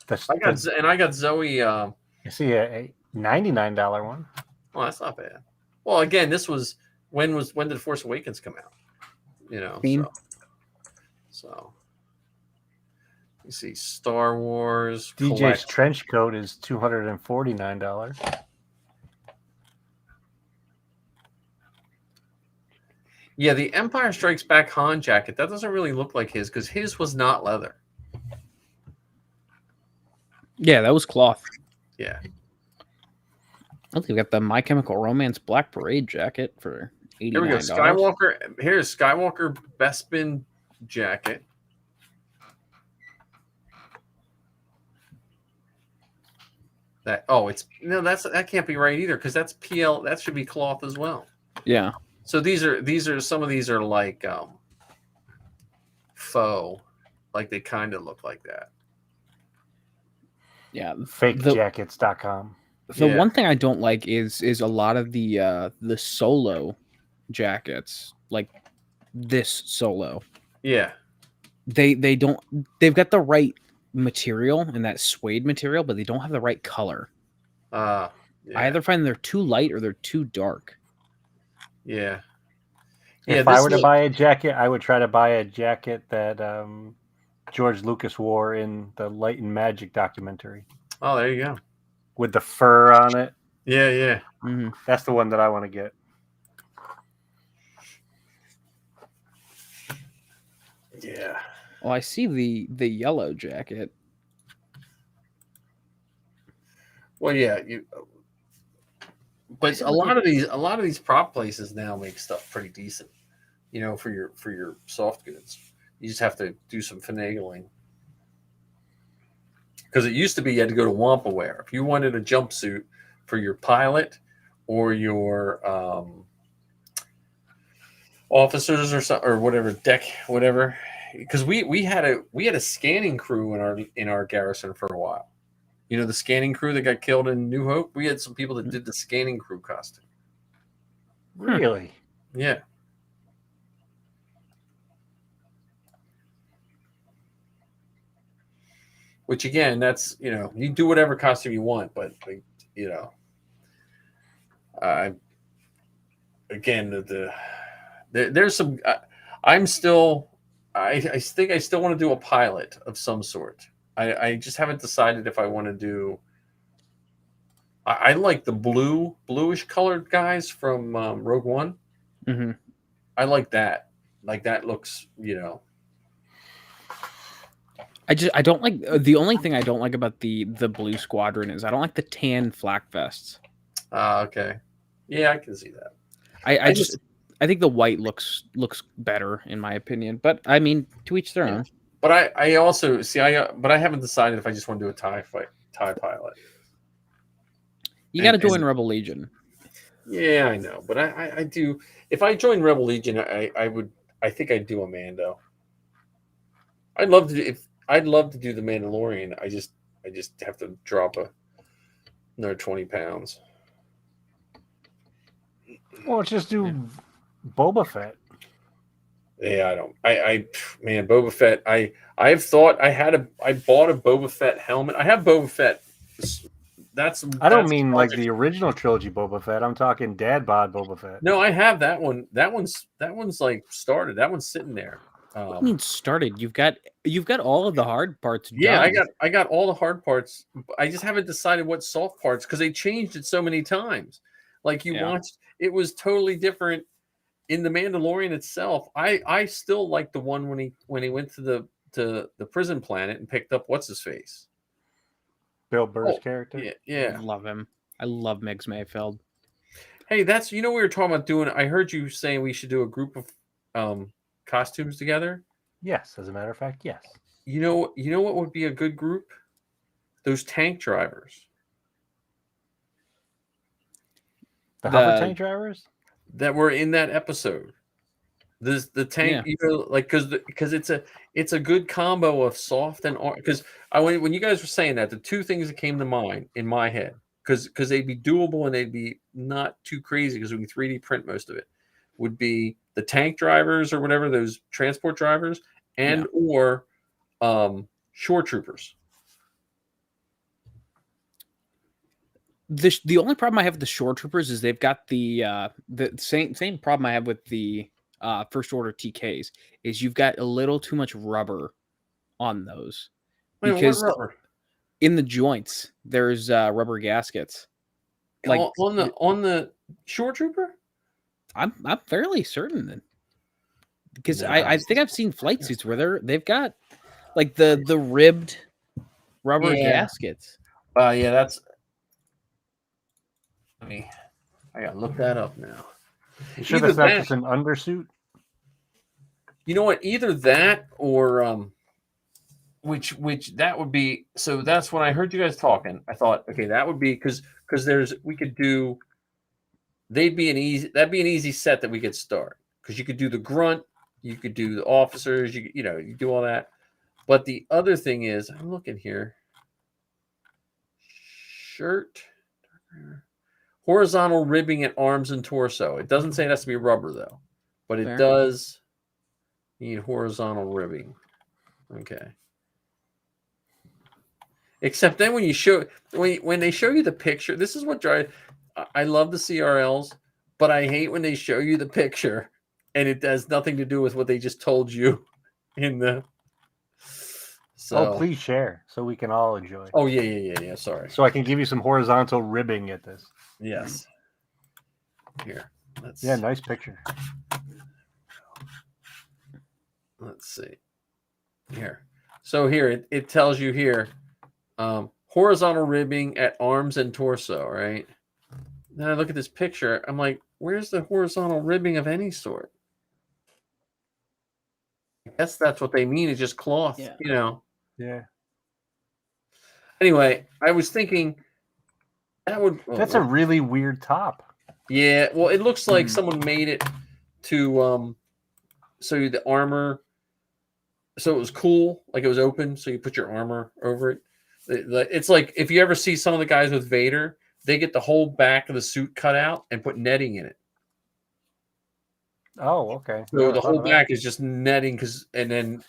I got Zoe. You see a $99 one. Well, that's not bad. Well, again, this was when did Force Awakens come out? So you see Star Wars. DJ's Collect. trench coat is $249. Yeah, the Empire Strikes Back Han jacket, that doesn't really look like his, because his was not leather. Yeah, that was cloth. Yeah. I think we got the My Chemical Romance Black Parade jacket for $89. Here we go. Skywalker. Here's Skywalker Bespin jacket. That that can't be right either, because that's PL. That should be cloth as well. Yeah. So these are some of these are like faux, like they kind of look like that. Yeah. Fakejackets.com. The one thing I don't like is a lot of the Solo jackets, like this Solo. Yeah. They've got the right material and that suede material, but they don't have the right color. Yeah. I either find they're too light or they're too dark. Yeah. If I were to buy a jacket, I would try to buy a jacket that George Lucas wore in the Light and Magic documentary. Oh, there you go. With the fur on it. Yeah, yeah. Mm-hmm. That's the one that I want to get. Yeah. Well, I see the yellow jacket. Well, yeah, but a lot of these prop places now make stuff pretty decent. For your soft goods. You just have to do some finagling. Because it used to be you had to go to Wampa Wear. If you wanted a jumpsuit for your pilot or your officers or whatever, deck, whatever. Because we had a scanning crew in our garrison for a while. The scanning crew that got killed in New Hope? We had some people that did the scanning crew costume. Really? Yeah. Which again, that's you do whatever costume you want, but again There's some. I'm still. I think I still want to do a pilot of some sort. I just haven't decided if I want to do. I like the bluish colored guys from Rogue One. Mhm. I like that. Like that looks, I don't like the only thing I don't like about the blue squadron is I don't like the tan flak vests. Okay. Yeah, I can see that. I think the white looks better in my opinion, but I mean to each their own. But I also see but I haven't decided if I just want to do a TIE pilot. You got to join Rebel Legion. Yeah, I know, but I do. If I join Rebel Legion, I think I'd do a Mando. I'd love to do the Mandalorian. I just have to drop another 20 pounds. Well, let's just do Boba Fett. Yeah, I don't. Man, Boba Fett. I've thought I bought a Boba Fett helmet. I have Boba Fett. I don't mean like the original trilogy Boba Fett. I'm talking dad bod Boba Fett. No, I have that one. That one's like started. That one's sitting there. What do you mean started? You've got all of the hard parts. Yeah, done. I got all the hard parts. I just haven't decided what soft parts because they changed it so many times. Like you watched, it was totally different in the Mandalorian itself. I still like the one when he went to the prison planet and picked up what's his face. Bill Burr's character. Yeah, I love him. I love Miggs Mayfield. Hey, that's we were talking about doing. I heard you saying we should do a group of costumes together. Yes, as a matter of fact, yes. You know what would be a good group? Those tank drivers. The hover tank drivers that were in that episode. The tank, because it's a good combo of soft and because when you guys were saying that, the two things that came to mind in my head because they'd be doable and they'd be not too crazy because we can 3D print most of it would be the tank drivers or whatever, those transport drivers or shore troopers. The only problem I have with the shore troopers is they've got the same problem I have with the first order TKs is you've got a little too much rubber on those. Wait, because what rubber? In the joints there's rubber gaskets. Like on the shore trooper? I'm fairly certain then. Because I think I've seen flight suits where they've got like the ribbed rubber gaskets. Yeah, that's. I gotta look that up now. You sure that's not just an undersuit? You know what? Either that or which that would be. So that's when I heard you guys talking. I thought, okay, that would be because we could do. That'd be an easy set that we could start because you could do the grunt, you could do the officers, you do all that. But the other thing is, I'm looking here. Shirt. Horizontal ribbing at arms and torso. It doesn't say it has to be rubber though, but it does need horizontal ribbing. Okay. Except then when they show you the picture, this is what drives. I love the CRLs, but I hate when they show you the picture and it has nothing to do with what they just told you in the. So please share so we can all enjoy. Oh yeah. Sorry. So I can give you some horizontal ribbing at this. Yes. Here. Nice picture. Let's see. Here. So here it tells you here horizontal ribbing at arms and torso, right? Then I look at this picture, I'm like, where's the horizontal ribbing of any sort? I guess that's what they mean, it's just cloth, Yeah. Anyway, I was thinking that's a really weird top. Yeah, well, it looks like someone made it to so the armor, so it was cool, like it was open, so you put your armor over it. It's like if you ever see some of the guys with Vader, they get the whole back of the suit cut out and put netting in it. Oh, okay. So the whole back is just netting and then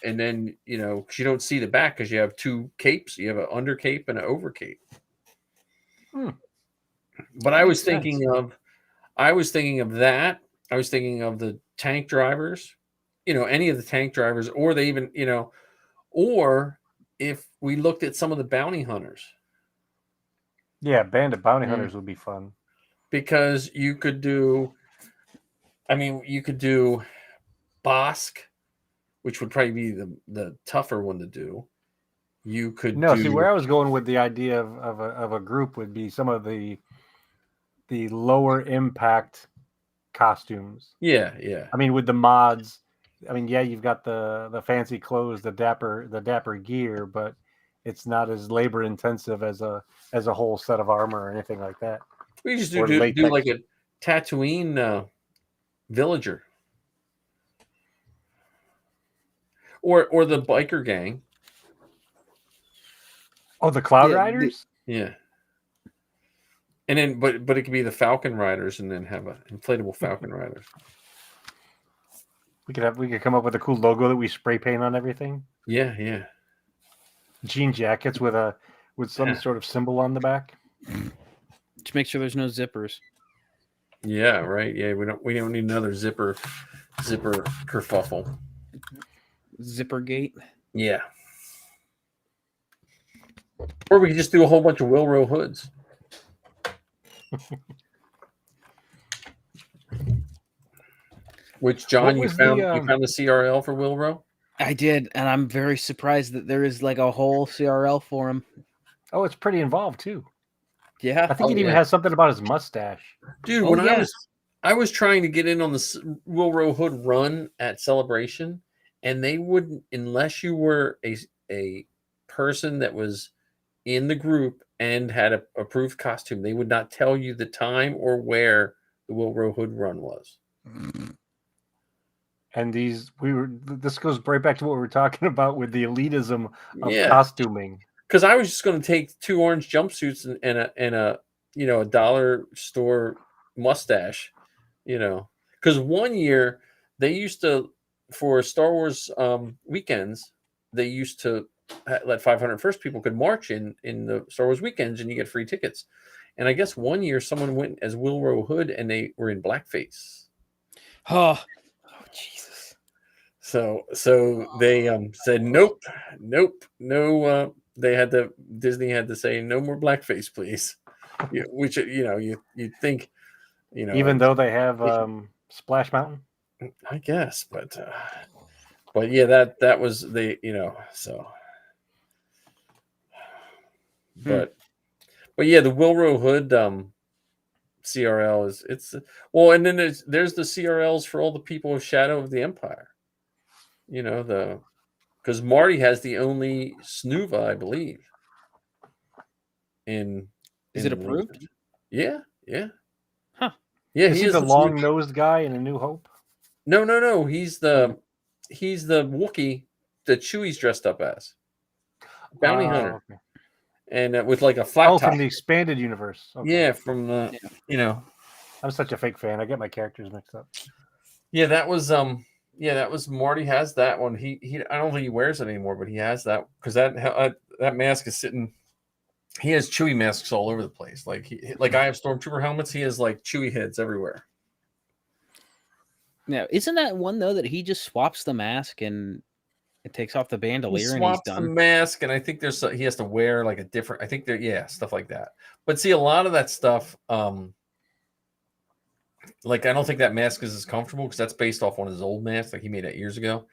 because you don't see the back because you have two capes. You have an under cape and an over cape. But I was thinking of that, I was thinking of the tank drivers, any of the tank drivers, or they even, or if we looked at some of the bounty hunters. Yeah, Bandit Bounty Hunters would be fun. Because you could do Bosk, which would probably be the tougher one to do. You could see where I was going with the idea of a group would be some of the lower impact costumes. Yeah. I mean, with the mods, I mean, yeah, you've got the fancy clothes, the dapper gear, but it's not as labor intensive as a whole set of armor or anything like that. We just do like a Tatooine villager, or the biker gang. Oh, the Cloud Riders. Yeah. And then, but it could be the Falcon Riders, and then have an inflatable Falcon Riders. We could come up with a cool logo that we spray paint on everything. Yeah. Jean jackets with some sort of symbol on the back. To make sure there's no zippers. Yeah, right. Yeah, we don't need another zipper kerfuffle. Zippergate. Yeah. Or we could just do a whole bunch of Wilro hoods. Which, John, you found the CRL for Wilro? I did, and I'm very surprised that there is like a whole CRL for him. Oh, it's pretty involved too. Yeah, I think it even has something about his mustache. Dude, when I was trying to get in on the Wilro Hood run at Celebration, and they wouldn't, unless you were a person that was in the group and had a approved costume, they would not tell you the time or where the Wilro Hood run was. And this goes right back to what we were talking about with the elitism of costuming. Because I was just going to take 2 orange jumpsuits and a dollar store mustache, Because one year they used to, for Star Wars weekends, they used to let 500 first people could march in the Star Wars weekends, and you get free tickets. And I guess one year someone went as Wilro Hood, and they were in blackface. Oh Jesus! So they said nope, no. Disney had to say no more blackface, please. Which you'd think, even though they have Splash Mountain, I guess, but yeah, that was so. But yeah, the Wilro Hood CRL it's and then there's the CRLs for all the people of Shadow of the Empire. Because Marty has the only Snuva, I believe. Is it approved? Yeah. Huh. Yeah, is he the long-nosed guy in A New Hope? No. He's the Wookiee that Chewie's dressed up as. Bounty hunter. Okay. And with like a flat top. From the expanded universe. Okay. Yeah, from the I'm such a fake fan. I get my characters mixed up. Yeah, that was Marty has that one. He I don't think he wears it anymore, but he has that because that mask is sitting. He has Chewie masks all over the place. Like I have Stormtrooper helmets. He has like Chewie heads everywhere. Now, isn't that one though that he just swaps the mask and it takes off the bandolier and he's done? The mask, and I think he has to wear like a different. I think stuff like that. But see, a lot of that stuff. Like I don't think that mask is as comfortable because that's based off one of his old masks, like he made that years ago.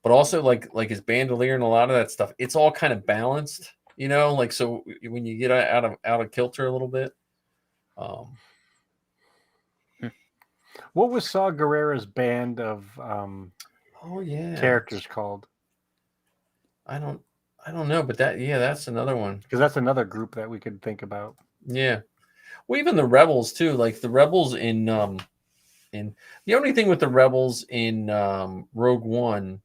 But also like his bandolier and a lot of that stuff, it's all kind of balanced, Like so when you get out of kilter a little bit. What was Saw Gerrera's band of characters called? I don't know, but that's another one because that's another group that we could think about. Yeah. Well, even the Rebels too, like the Rebels in the only thing with the Rebels in Rogue One,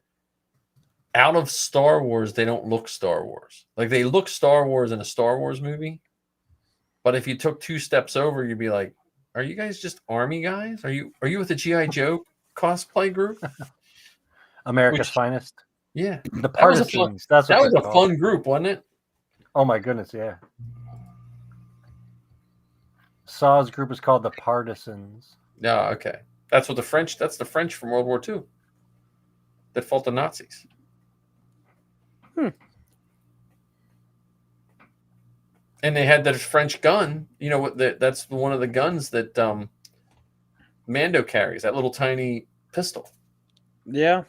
out of Star Wars, they don't look Star Wars. Like they look Star Wars in a Star Wars movie, but if you took 2 steps over, you'd be like, "Are you guys just army guys? Are you with the G.I. Joe cosplay group? America's Finest." Yeah, the Partisans. That was a fun group, wasn't it? Oh my goodness, yeah. Saw's group is called the Partisans. Oh, okay. That's what the French. That's the French from World War II that fought the Nazis. And they had that French gun. You know what? That's one of the guns that Mando carries. That little tiny pistol. Yeah.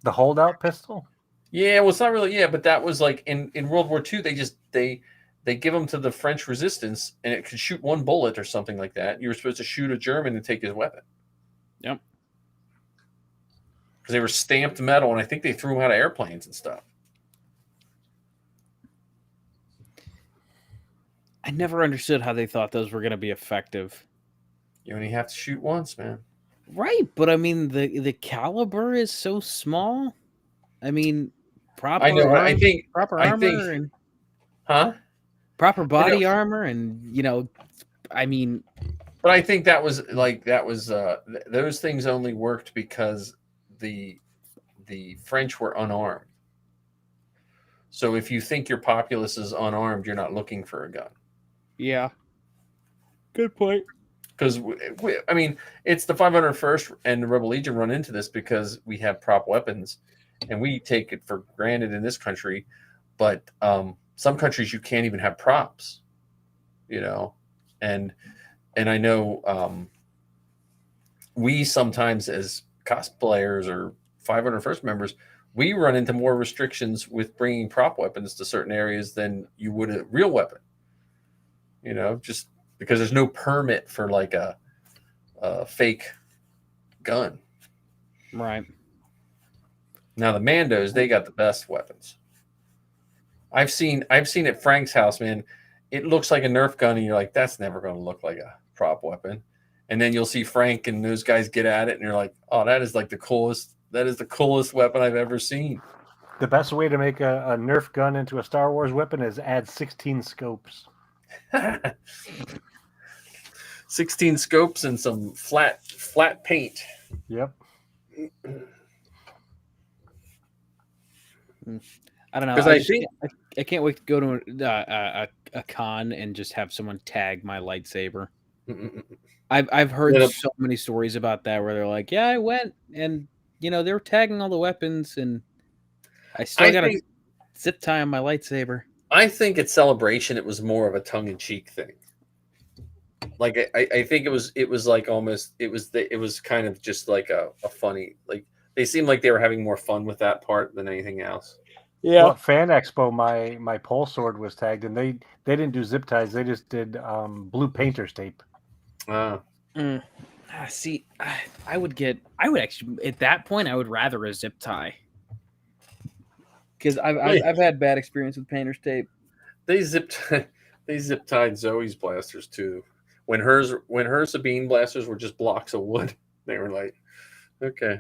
The holdout pistol. Yeah, well, it's not really. Yeah, but that was like in World War II. They give them to the French resistance, and it could shoot one bullet or something like that. You were supposed to shoot a German and take his weapon. Yep. Because they were stamped metal, and I think they threw them out of airplanes and stuff. I never understood how they thought those were going to be effective. You only have to shoot once, man. Right, but I mean the caliber is so small. I mean, proper I know. armor, I think. and Huh? proper body armor, and I mean, But I think that was those things only worked because the French were unarmed. So if you think your populace is unarmed, you're not looking for a gun. yeah, good point. Because I mean, it's the 501st and the Rebel Legion run into this because we have prop weapons, and we take it for granted in this country. But some countries you can't even have props, and I know we sometimes as cosplayers or 501st members, we run into more restrictions with bringing prop weapons to certain areas than you would a real weapon. Just because there's no permit for like a fake gun. Right. Now the Mandos, they got the best weapons. I've seen at Frank's house, man. It looks like a Nerf gun, and you're like, that's never going to look like a prop weapon. And then you'll see Frank and those guys get at it, and you're like, oh, that is like the coolest. That is the coolest weapon I've ever seen. The best way to make a Nerf gun into a Star Wars weapon is add 16 scopes. 16 scopes and some flat paint. Yep. I don't know. Because I can't wait to go to a con and just have someone tag my lightsaber. I've heard so many stories about that where they're like, yeah, I went and they were tagging all the weapons and I still got a zip tie on my lightsaber. I think at Celebration it was more of a tongue-in-cheek thing. Like I think it was like almost it was kind of just like a funny, like they seemed like they were having more fun with that part than anything else. Yeah. Well, at Fan Expo, my pole sword was tagged, and they didn't do zip ties. They just did blue painter's tape. See, I would actually at that point I would rather a zip tie because I've had bad experience with painter's tape. They zip tied Zoe's blasters too. When her Sabine blasters were just blocks of wood, they were like, okay.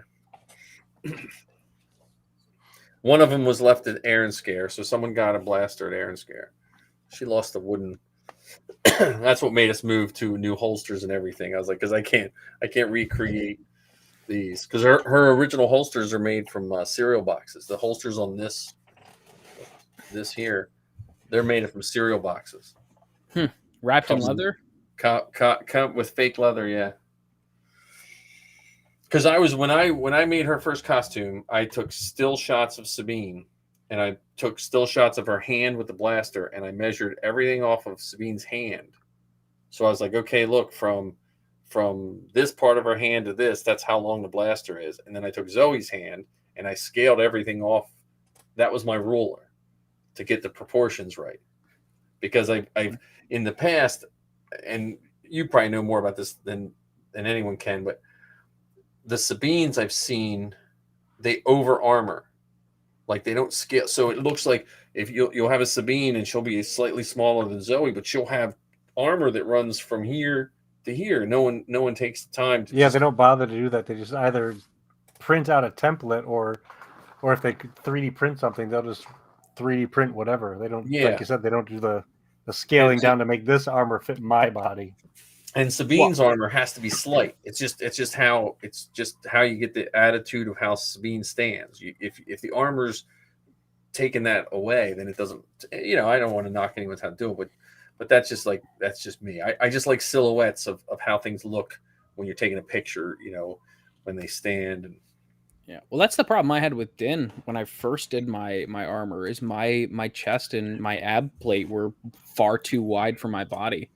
One of them was left at Aaron Scare, so someone got a blaster at Aaron Scare. She lost the wooden. That's what made us move to new holsters and everything. I was like, because I can't recreate these because her original holsters are made from cereal boxes. The holsters on this here, they're made from cereal boxes. Wrapped in leather. Come with fake leather, yeah. Because when I made her first costume, I took still shots of Sabine, and I took still shots of her hand with the blaster, and I measured everything off of Sabine's hand. So I was like, okay, look, from this part of her hand to this, that's how long the blaster is. And then I took Zoe's hand, and I scaled everything off. That was my ruler to get the proportions right. Because I've in the past, and you probably know more about this than anyone can, but the Sabines I've seen, they over armor, like they don't scale. So it looks like if you'll have a Sabine and she'll be slightly smaller than Zoe, but she'll have armor that runs from here to here. No one takes the time to. Yeah, they don't bother to do that. They just either print out a template or if they could 3D print something, they'll just 3D print whatever. They don't, like you said, they don't do the scaling down to make this armor fit my body. And Sabine's armor has to be slight. It's just how you get the attitude of how Sabine stands. If the armor's taking that away, then it doesn't. I don't want to knock anyone's how to do it, but that's just me. I just like silhouettes of how things look when you're taking a picture, when they stand. And Yeah. Well, that's the problem I had with Din when I first did my armor. Is my chest and my ab plate were far too wide for my body.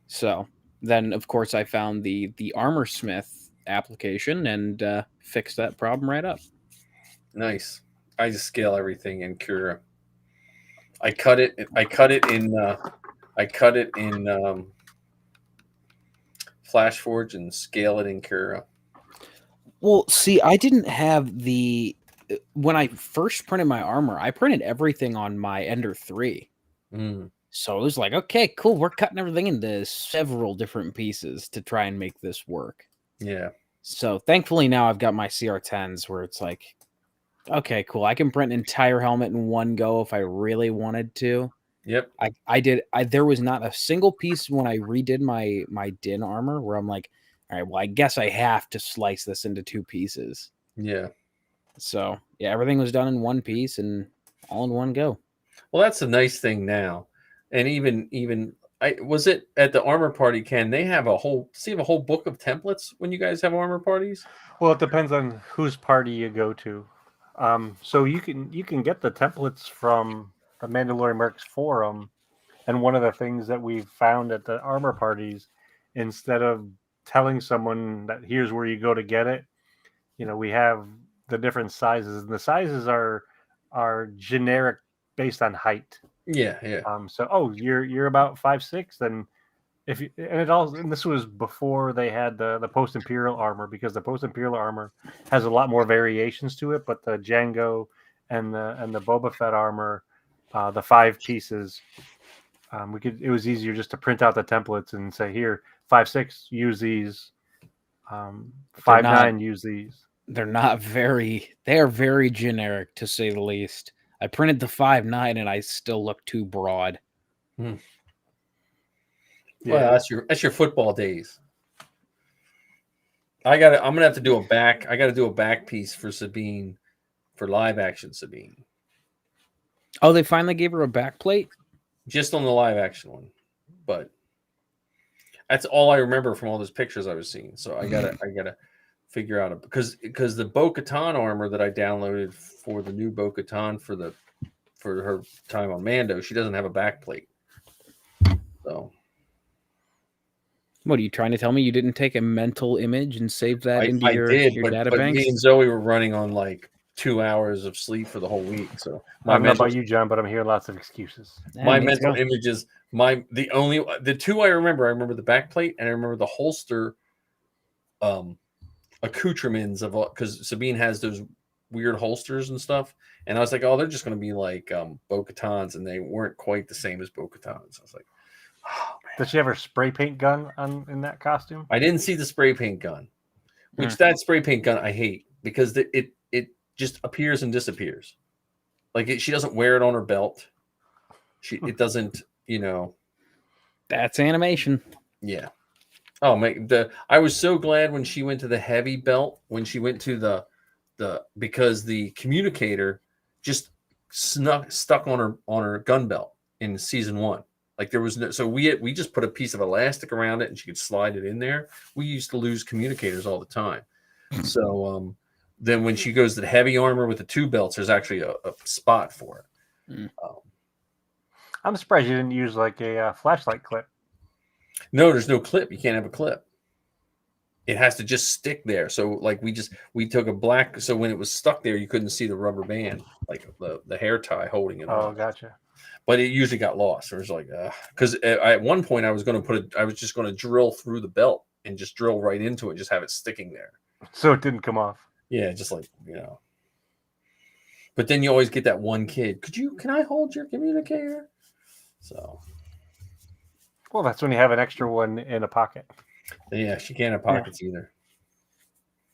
So then, of course, I found the Armor Smith application and fixed that problem right up. nice. I just scale everything in Cura. I cut it in FlashForge and scale it in Cura. Well, see, I didn't have when I first printed my armor, I printed everything on my Ender 3. Mm. So it was like, okay, cool. We're cutting everything into several different pieces to try and make this work. Yeah. So thankfully now I've got my CR10s where it's like, okay, cool. I can print an entire helmet in one go if I really wanted to. Yep. I did. There was not a single piece when I redid my Din armor where I'm like, all right, well, I guess I have to slice this into 2 pieces. Yeah. So yeah, everything was done in one piece and all in one go. Well, that's a nice thing now. And even I was it at the armor party, Ken, they have a whole book of templates when you guys have armor parties? Well, it depends on whose party you go to. So you can get the templates from the Mandalorian Mercs forum, and one of the things that we've found at the armor parties, instead of telling someone that here's where you go to get it, we have the different sizes, and the sizes are generic based on height. Yeah, yeah. So you're about 5'6", then and this was before they had the post imperial armor, because the post imperial armor has a lot more variations to it, but the Django and the Boba Fett armor, the 5 pieces, it was easier just to print out the templates and say, here, 5'6", use these, 5'9", use these. They're not they're very generic, to say the least. I printed the 5'9" and I still look too broad. Yeah. Yeah. Well, that's your football days. I'm gonna have to do I gotta do a back piece for Sabine, for live action Sabine. Oh, they finally gave her a back plate? Just on the live action one. But that's all I remember from all those pictures I was seeing. So I gotta figure out because the Bo-Katan armor that I downloaded for the new Bo-Katan for her time on Mando, she doesn't have a back plate. So What are you trying to tell me? You didn't take a mental image and save that into your but database? me and Zoe were running on like 2 hours of sleep for the whole week. So I don't know about you, John, but I'm hearing lots of excuses. My mental images, the 2 I remember the back plate and I remember the holster accoutrements of, because Sabine has those weird holsters and stuff. And I was like, oh, they're just going to be like Bo-Katans, and they weren't quite the same as Bo-Katans. I was like, oh, man. Does she have her spray paint gun in that costume? I didn't see the spray paint gun, which that spray paint gun I hate, because it just appears and disappears. Like she doesn't wear it on her belt. It doesn't, That's animation. Yeah. Oh man, I was so glad when she went to the heavy belt, when she went to because the communicator just stuck on her gun belt in season 1. Like there was so we just put a piece of elastic around it and she could slide it in there. We used to lose communicators all the time. So then when she goes to the heavy armor with the 2 belts, there's actually a spot for it. I'm surprised you didn't use like a flashlight clip. No, there's no clip. You can't have a clip. It has to just stick there. So like we took a black, so when it was stuck there, you couldn't see the rubber band, like the hair tie holding it. Oh, on. gotcha. But it usually got lost. It was like, because at one point I was just going to drill through the belt and just drill right into it, just have it sticking there. So it didn't come off. Yeah, just like, But then you always get that one kid. Can I hold your communicator? So. Well, that's when you have an extra one in a pocket. Yeah, she can't have pockets either.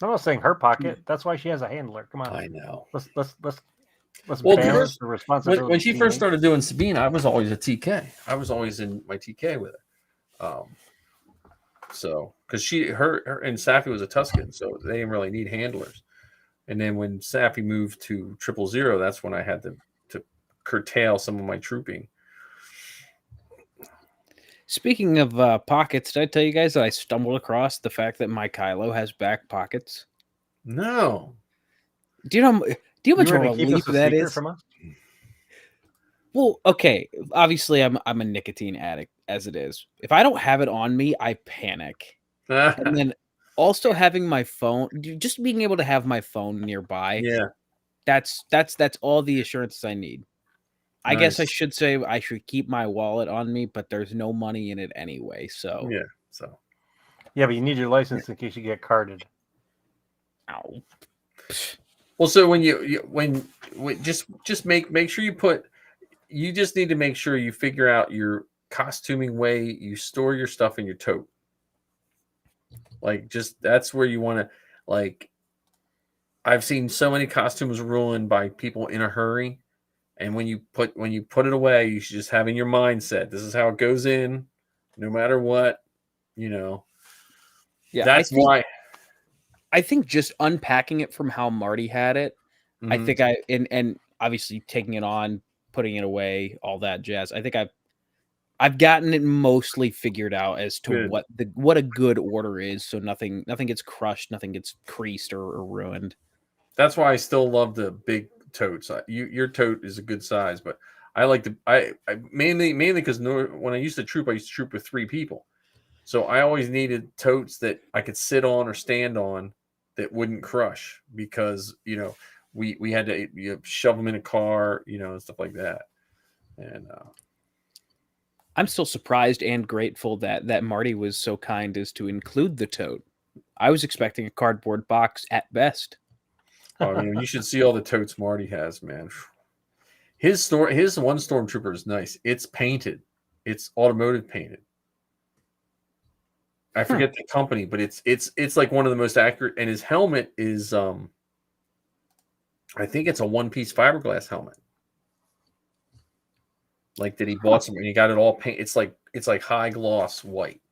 I'm not saying her pocket. That's why she has a handler. Come on. I know. Let's Well, balance the responsibility. when she first started doing Sabine, I was always a TK. I was always in my TK with her. So because her and Safi was a Tuscan, so they didn't really need handlers. And then when Safi moved to 000, that's when I had to curtail some of my trooping. Speaking of pockets, did I tell you guys that I stumbled across the fact that my Kylo has back pockets? No. Do you know? Do you know You how were much to of a keep leap this a that secret is? from us? Well, okay. Obviously, I'm a nicotine addict as it is. If I don't have it on me, I panic. And then also having my phone, just being able to have my phone nearby, Yeah. that's all the assurances I need. I guess I Nice. should say I should keep my wallet on me, but there's no money in it anyway. So, Yeah. So. Yeah, but you need your license in case you get carded. ow. Well, so when when just make sure you put. You just need to make sure you figure out your costuming way you store your stuff in your tote. Like, just that's where you want to. Like, I've seen so many costumes ruined by people in a hurry. And when you put it away, you should just have in your mindset, this is how it goes in, no matter what, you know. Yeah, That's why. I think just unpacking it from how Marty had it, I Mhm. think and obviously taking it on, putting it away, all that jazz. I think I've gotten it mostly figured out as to Good. what a good order is, so nothing gets crushed, nothing gets creased or ruined. That's why I still love the big totes. Your tote is a good size, but I like I mainly because when I used to troop with 3 people. So I always needed totes that I could sit on or stand on that wouldn't crush because we had to shove them in a car, and stuff like that. And I'm still surprised and grateful that Marty was so kind as to include the tote. I was expecting a cardboard box at best. I mean, you should see all the totes Marty has, man. His one stormtrooper is nice. It's painted. It's automotive painted. I forget the company, but it's like one of the most accurate. And his helmet is I think it's a one-piece fiberglass helmet. Like that he bought some and he got it all paint. It's like high gloss white.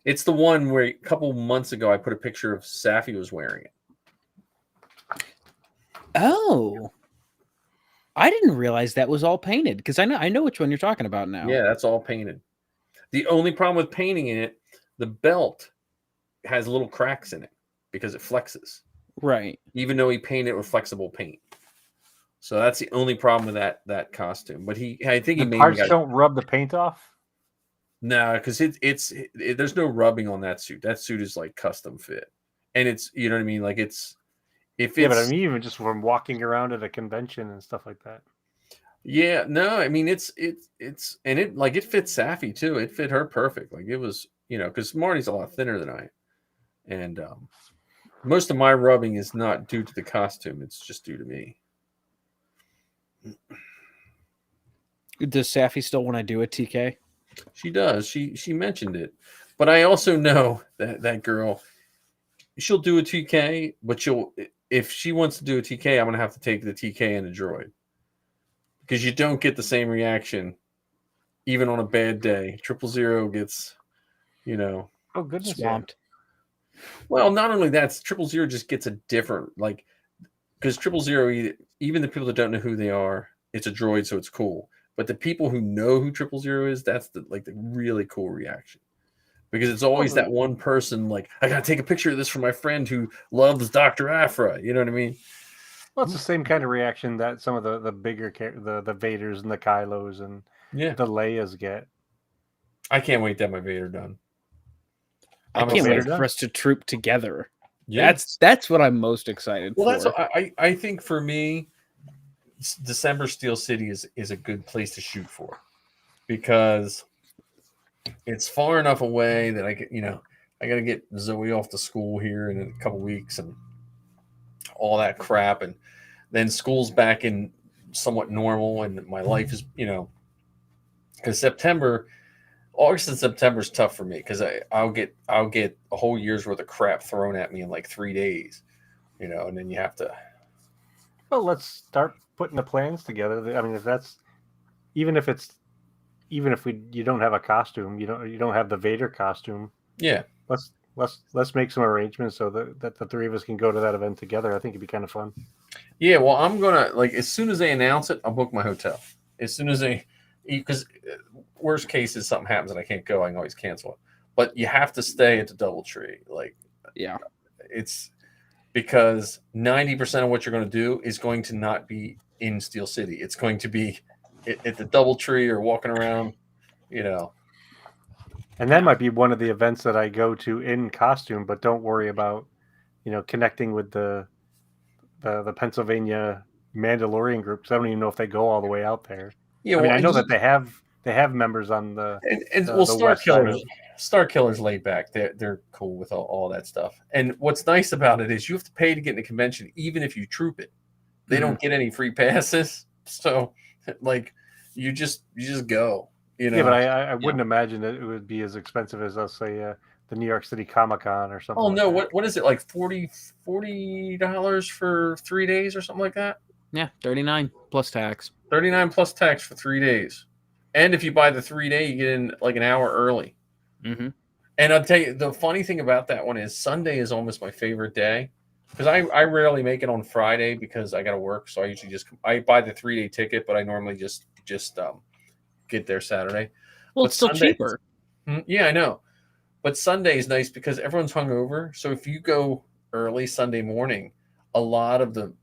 It's the one where a couple months ago I put a picture of Safi was wearing it. Oh, I didn't realize that was all painted because I know which one you're talking about now. Yeah, that's all painted. The only problem with painting it, the belt has little cracks in it because it flexes. Right. Even though he painted it with flexible paint. So that's the only problem with that costume. But I think he The made parts don't rub the paint off. No, because there's no rubbing on that suit. That suit is like custom fit, and it's you know what I mean. Like Yeah, but I mean, even just from walking around at a convention and stuff like that. Yeah, no, I mean it's and it fits Safi too. It fit her perfect. Like it was because Marty's a lot thinner than I am, and most of my rubbing is not due to the costume. It's just due to me. Does Safi still want to do a TK? She does. She mentioned it, but I also know that girl. She'll do a TK, but if she wants to do a TK, I'm gonna have to take the TK and the droid because you don't get the same reaction even on a bad day. 000 gets, Oh goodness, Swamped. Well, not only that, 000 just gets a different because 000 even the people that don't know who they are, it's a droid, so it's cool. But the people who know who 000 is, that's the really cool reaction. Because it's always that one person like, I gotta take a picture of this for my friend who loves Dr. Aphra. You know what I mean? Well, it's the same kind of reaction that some of the bigger the Vaders and the Kylos and the Leias get. I can't wait to have my Vader done. I can't wait for us to troop together. Yeah. That's what I'm most excited for. Well, that's I think for me, December Steel City is a good place to shoot for because it's far enough away that I got to get Zoe off to school here in a couple weeks and all that crap, and then school's back in somewhat normal, and my life is because August and September is tough for me because I'll get a whole year's worth of crap thrown at me in like 3 days, and then you have to. Well, let's start putting the plans together. I mean, even if you don't have a costume, you don't have the Vader costume. Yeah. Let's make some arrangements so that the 3 of us can go to that event together. I think it'd be kind of fun. Yeah, well, I'm gonna as soon as they announce it, I'll book my hotel. As soon as because worst case is something happens and I can't go, I can always cancel it. But you have to stay at the DoubleTree. Like, Yeah. it's because 90% of what you're going to do is going to not be in Steel City. It's going to be at the DoubleTree or walking around, you know. And that might be one of the events that I go to in costume, but don't worry about, connecting with the Pennsylvania Mandalorian group. 'Cause I don't even know if they go all the way out there. Yeah, I mean, well, I know that they have members on the well, the west side of. Star Killer's laid back. They're cool with all that stuff. And what's nice about it is you have to pay to get in the convention, even if you troop it. They don't get any free passes, so like you just go. Yeah, but I wouldn't imagine that it would be as expensive as, let's say, the New York City Comic Con or something. Oh like no, that. what is it, like $40 for 3 days or something like that? Yeah, 39 plus tax. 39 plus tax for 3 days. And if you buy the 3-day, you get in like an hour early. Mm-hmm. And I'll tell you, the funny thing about that one is Sunday is almost my favorite day because I rarely make it on Friday because I got to work. So I usually I buy the 3-day ticket, but I normally just get there Saturday. Well, But it's still Sunday- cheaper. Yeah, I know. But Sunday is nice because everyone's hungover. So if you go early Sunday morning, a lot of the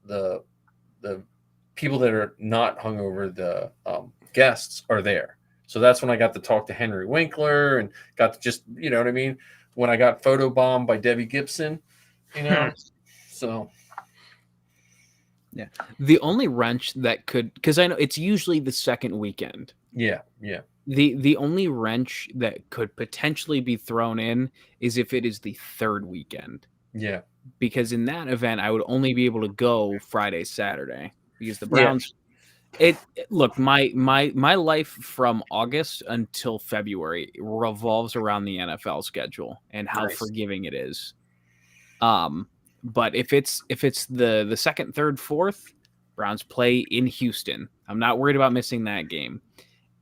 people that are not hungover, the guests are there. So that's when I got to talk to Henry Winkler and got to just, you know what I mean? When I got photobombed by Debbie Gibson, so. Yeah. The only wrench that could, because I know it's usually the second weekend. Yeah. The only wrench that could potentially be thrown in is if it is the third weekend. Yeah. Because in that event, I would only be able to go Friday, Saturday. Because the Browns... Look, my life from August until February revolves around the NFL schedule and how forgiving it is. But if it's the second, third, fourth, Browns play in Houston. I'm not worried about missing that game.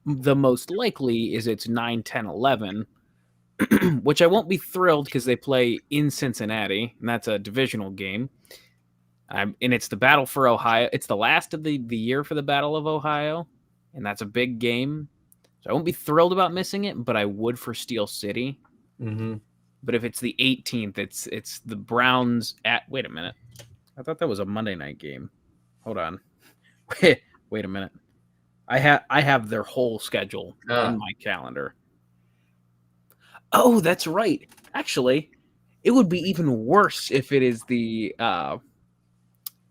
The most likely is it's 9, 10, 11, which I won't be thrilled because they play in Cincinnati, and that's a divisional game. And it's the battle for Ohio. It's the last of the year for the Battle of Ohio, and that's a big game. So I won't be thrilled about missing it, but I would for Steel City. Mm-hmm. But if it's the 18th, it's the Browns at... Wait a minute. I thought that was a Monday night game. Hold on. Wait a minute. I have their whole schedule in my calendar. Oh, that's right. Actually, it would be even worse if it is the...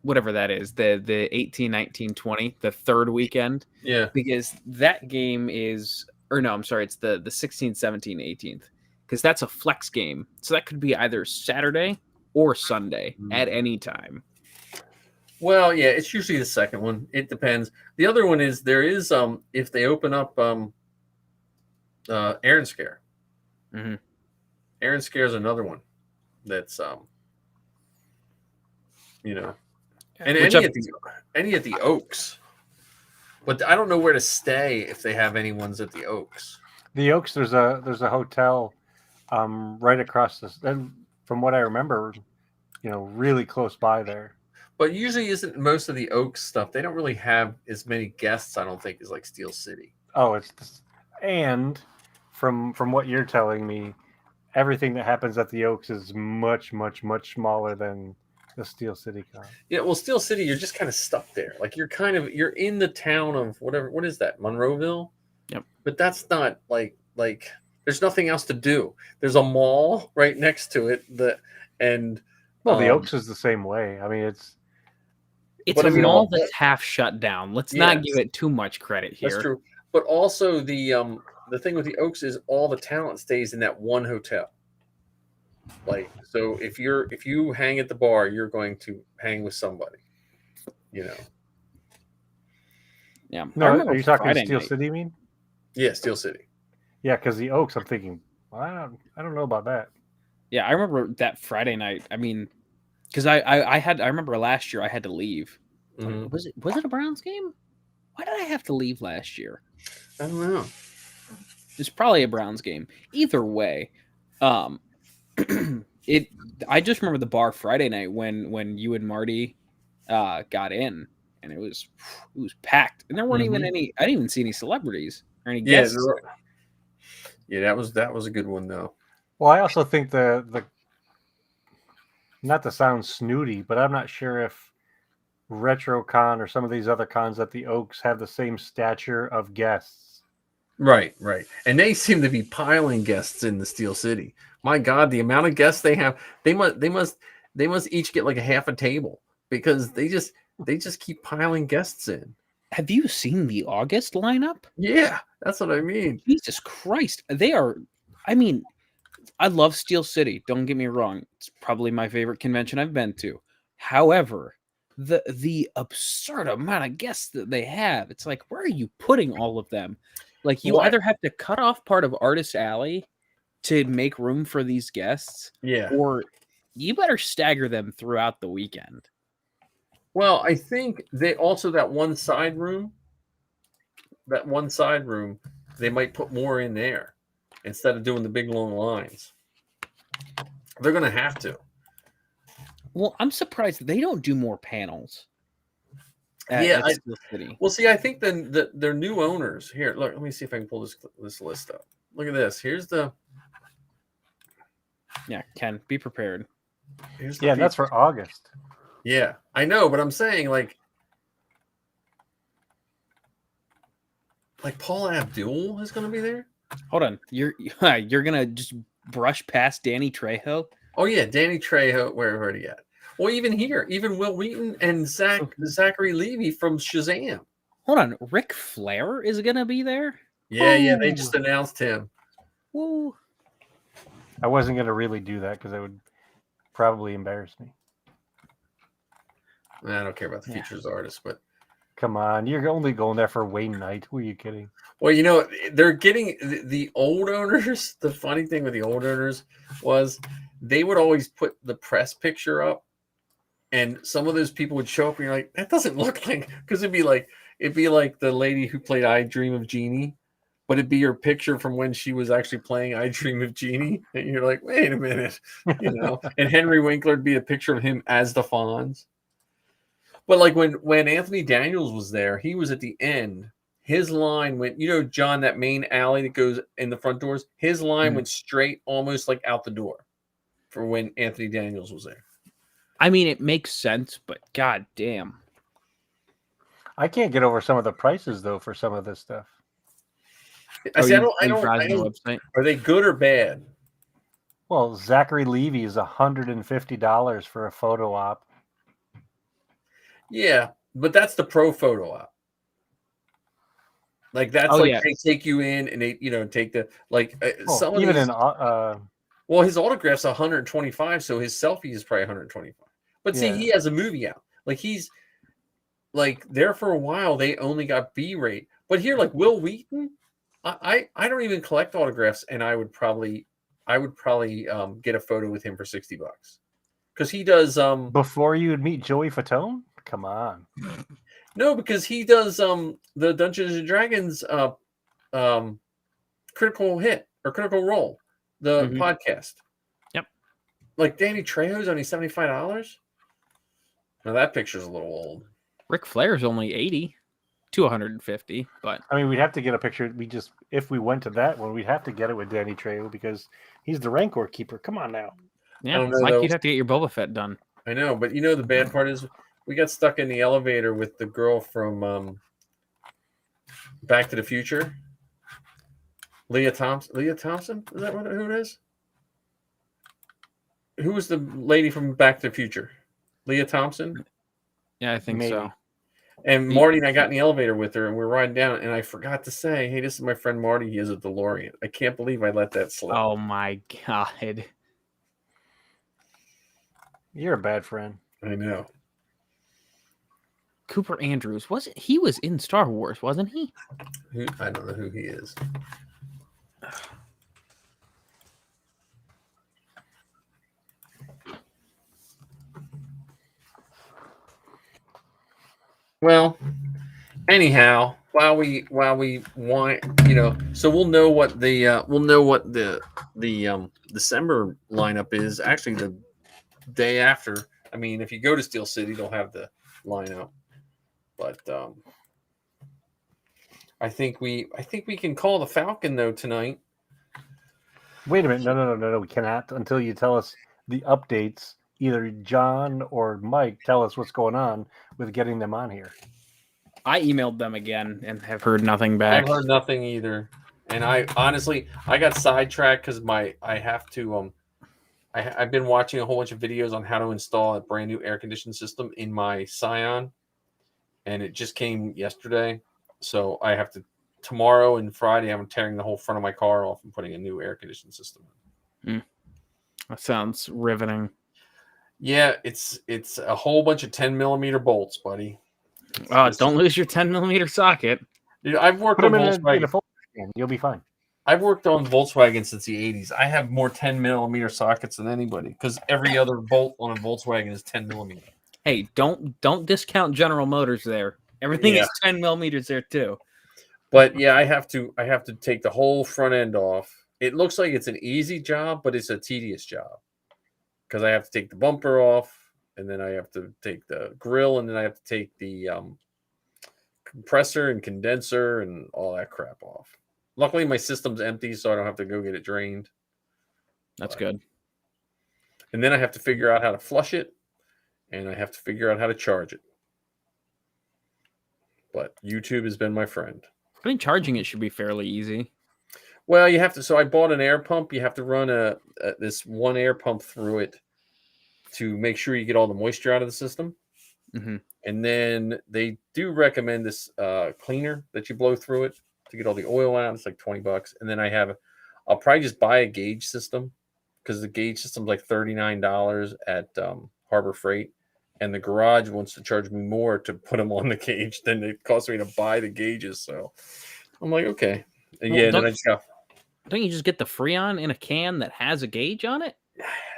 whatever that is, the 18, 19, 20, the third weekend. Yeah. Because that game is, or no, I'm sorry, it's the 16th, 17th, 18th. Because that's a flex game. So that could be either Saturday or Sunday at any time. Well, yeah, it's usually the second one. It depends. The other one is if they open up Aaron Scare. Mm-hmm. Aaron Scare is another one that's and any at the Oaks, but I don't know where to stay if they have any ones at the Oaks. The Oaks, there's a hotel right across this, and from what I remember, really close by there. But usually, isn't most of the Oaks stuff? They don't really have as many guests, I don't think, as like Steel City. Oh, and from what you're telling me, everything that happens at the Oaks is much, much, much smaller than the Steel City Con. Yeah, well, Steel City, you're just kind of stuck there. Like you're in the town of whatever. What is that? Monroeville. Yep. But that's not like there's nothing else to do. There's a mall right next to it. The Oaks is the same way. I mean, it's a mall that's half shut down. Let's not give it too much credit here. That's true. But also the thing with the Oaks is all the talent stays in that one hotel. Like, so if you hang at the bar, you're going to hang with somebody, Yeah. No, are you talking Steel City, you mean? Yeah, Steel City. Yeah, because the Oaks, I'm thinking, well, I don't know about that. Yeah, I remember that Friday night. I mean, because I remember last year I had to leave. Mm-hmm. Was it a Browns game? Why did I have to leave last year? I don't know. It's probably a Browns game. Either way, I just remember the bar Friday night when you and Marty got in, and it was packed, and there weren't even any. I didn't even see any celebrities. or any Yeah, guests. yeah, that was a good one though. Well, I also think the not to sound snooty, but I'm not sure if RetroCon or some of these other cons at the Oaks have the same stature of guests. Right, right. And they seem to be piling guests in the Steel City. My God, the amount of guests they have, they must each get like a half a table because they just keep piling guests in. Have you seen the August lineup? Yeah, that's what I mean. Jesus Christ. They are, I mean, I love Steel City. Don't get me wrong. It's probably my favorite convention I've been to. However, the absurd amount of guests that they have, it's like, where are you putting all of them? Like, you What? either have to cut off part of Artist Alley to make room for these guests, Yeah. or you better stagger them throughout the weekend. Well, I think they also that one side room, they might put more in there instead of doing the big long lines. They're going to have to. Well, I'm surprised they don't do more panels. Yeah, at Steel City. Well, see, I think their new owners here. Look, let me see if I can pull this list up. Look at this. Here's the Yeah, Ken, be prepared. Yeah, that's for August. Yeah, I know, but I'm saying like Paul Abdul is going to be there. Hold on, you're gonna just brush past Danny Trejo? Oh yeah, Danny Trejo. Where are you at? Well, even here, even Will Wheaton and Zachary Levy from Shazam. Hold on, Ric Flair is gonna be there? Yeah, they just announced him. Woo. I wasn't going to really do that because it would probably embarrass me. I don't care about the features artist, but come on, you're only going there for Wayne Knight. Who are you kidding? Well, you know, they're getting the old owners. The funny thing with the old owners was they would always put the press picture up, and some of those people would show up, and you're like, that doesn't look like, because it'd be like the lady who played I Dream of Jeannie, but it'd be her picture from when she was actually playing I Dream of Jeannie, and you're like, wait a minute, you know. And Henry Winkler would be a picture of him as the Fonz. But like when Anthony Daniels was there, he was at the end. His line went, you know, John, that main alley that goes in the front doors, his line went straight almost like out the door for when Anthony Daniels was there. I mean, it makes sense, but god damn. I can't get over some of the prices though for some of this stuff. I don't. Website? Are they good or bad? Well, Zachary Levy is $150 for a photo op. Yeah, but that's the pro photo op. Like that's they take you in and they take the some even of these, in well, his autograph's 125, so his selfie is probably 125. But see, he has a movie out. Like he's like there for a while. They only got B-rate, but here, like Will Wheaton, I don't even collect autographs, and I would probably get a photo with him for $60 because he does. Before you would meet Joey Fatone, come on. No, because he does the Dungeons and Dragons critical hit or critical role, the podcast. Yep. Like Danny Trejo's only $75. Now that picture's a little old. Ric Flair's only 80 to 150, but I mean, we'd have to get a picture. If we went to that one, we'd have to get it with Danny Trejo because he's the Rancor keeper. Come on now. Yeah, it's like you'd have to get your Boba Fett done. I know, but you know the bad part is we got stuck in the elevator with the girl from Back to the Future. Leah Thompson? Is that who it is? Who was the lady from Back to the Future? Leah Thompson? Yeah, I think so. And Marty and I got in the elevator with her, and we're riding down, and I forgot to say, hey, this is my friend Marty. He has a DeLorean. I can't believe I let that slip. Oh, my God. You're a bad friend. I know. Cooper Andrews, he was in Star Wars, wasn't he? I don't know who he is. Well, anyhow, while we want, so we'll know what the December lineup is. Actually, the day after. I mean, if you go to Steel City, they'll have the lineup. But I think we can call the Falcon though tonight. Wait a minute. No. We cannot until you tell us the updates. Either John or Mike tell us what's going on with getting them on here. I emailed them again and have heard nothing back. I've heard nothing either. And I honestly, I got sidetracked because I've been watching a whole bunch of videos on how to install a brand new air conditioning system in my Scion, and it just came yesterday. So I have to tomorrow and Friday. I'm tearing the whole front of my car off and putting a new air conditioning system in. That sounds riveting. Yeah, it's a whole bunch of 10mm bolts, buddy. Don't lose your 10mm socket. Dude, I've worked Put on them in Volkswagen. a Volkswagen. You'll be fine. I've worked on Volkswagen since the 80s. I have more 10mm sockets than anybody because every other bolt on a Volkswagen is 10mm. Hey, don't discount General Motors there. Everything is 10mm there too. But yeah, I have to take the whole front end off. It looks like it's an easy job, but it's a tedious job because I have to take the bumper off, and then I have to take the grill, and then I have to take the compressor and condenser and all that crap off. Luckily, my system's empty, so I don't have to go get it drained. That's good. And then I have to figure out how to flush it, and I have to figure out how to charge it. But YouTube has been my friend. I think charging it should be fairly easy. Well, you have to. So I bought an air pump. You have to run this one air pump through it to make sure you get all the moisture out of the system. Mm-hmm. And then they do recommend this cleaner that you blow through it to get all the oil out. It's like $20. And then I'll probably just buy a gauge system because the gauge system's like $39 at Harbor Freight. And the garage wants to charge me more to put them on the gauge than it costs me to buy the gauges. So I'm like, okay. And Well, then I just got. Don't you just get the Freon in a can that has a gauge on it?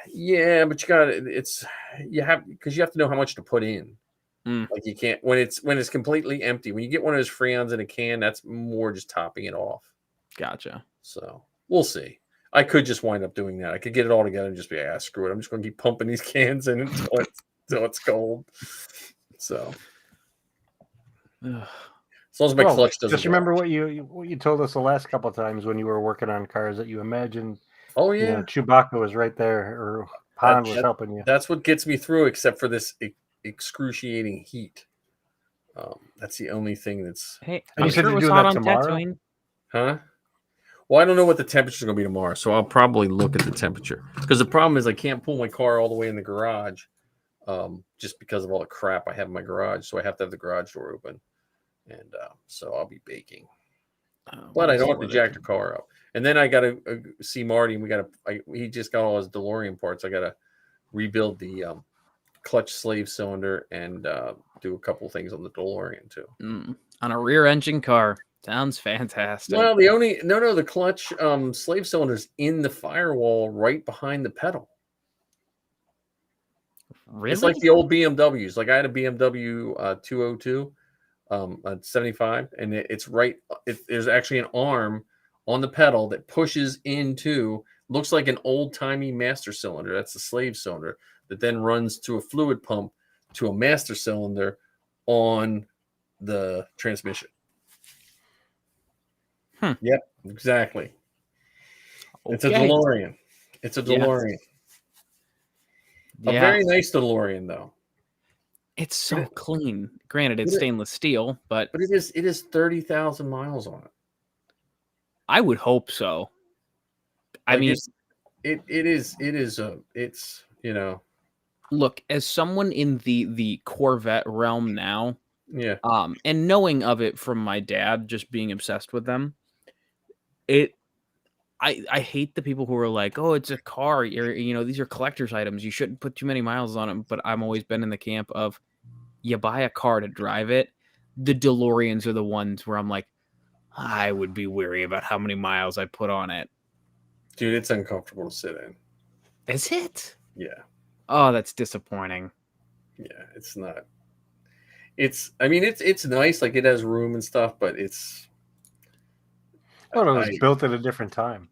Yeah, but you have to know how much to put in. Like you can't when it's completely empty. When you get one of those Freons in a can, that's more just topping it off. Gotcha. So we'll see. I could just wind up doing that. I could get it all together and just be, screw it. I'm just going to keep pumping these cans in until it's cold. So as long as my clutch doesn't. Just remember what you told us the last couple of times when you were working on cars that you imagined. Oh yeah, Chewbacca was right there, or Han was helping you. That's what gets me through, except for this excruciating heat. That's the only thing that's. Hey, And I'm you said sure it you're was doing hot that on tomorrow? Tatooine. Huh? Well, I don't know what the temperature is going to be tomorrow, so I'll probably look at the temperature. Because the problem is I can't pull my car all the way in the garage, just because of all the crap I have in my garage. So I have to have the garage door open, and so I'll be baking. But I don't have to jack the car up. And then I got to see Marty, and he just got all his DeLorean parts. I got to rebuild the clutch slave cylinder and do a couple things on the DeLorean too. On a rear engine car. Sounds fantastic. Well, the clutch slave cylinder's in the firewall right behind the pedal. Really? It's like the old BMWs. Like I had a BMW 202 at 75, and it's right. There's actually an arm on the pedal that pushes into, looks like an old-timey master cylinder. That's the slave cylinder that then runs to a fluid pump to a master cylinder on the transmission. Yep, exactly. Okay. It's a DeLorean. It's a DeLorean. Yeah. A very nice DeLorean, though. It's so clean. Granted, it's stainless steel, but it is 30,000 miles on it. I would hope so. I mean, it's Look, as someone in the Corvette realm now, yeah, and knowing of it from my dad, just being obsessed with them, I hate the people who are like, oh, it's a car. These are collector's items. You shouldn't put too many miles on them. But I'm always been in the camp of, you buy a car to drive it. The DeLoreans are the ones where I'm like, I would be weary about how many miles I put on it. Dude, it's uncomfortable to sit in. Is it? Yeah. Oh, that's disappointing. Yeah, it's not. It's nice. Like it has room and stuff, but it's. Oh, no, it was built at a different time.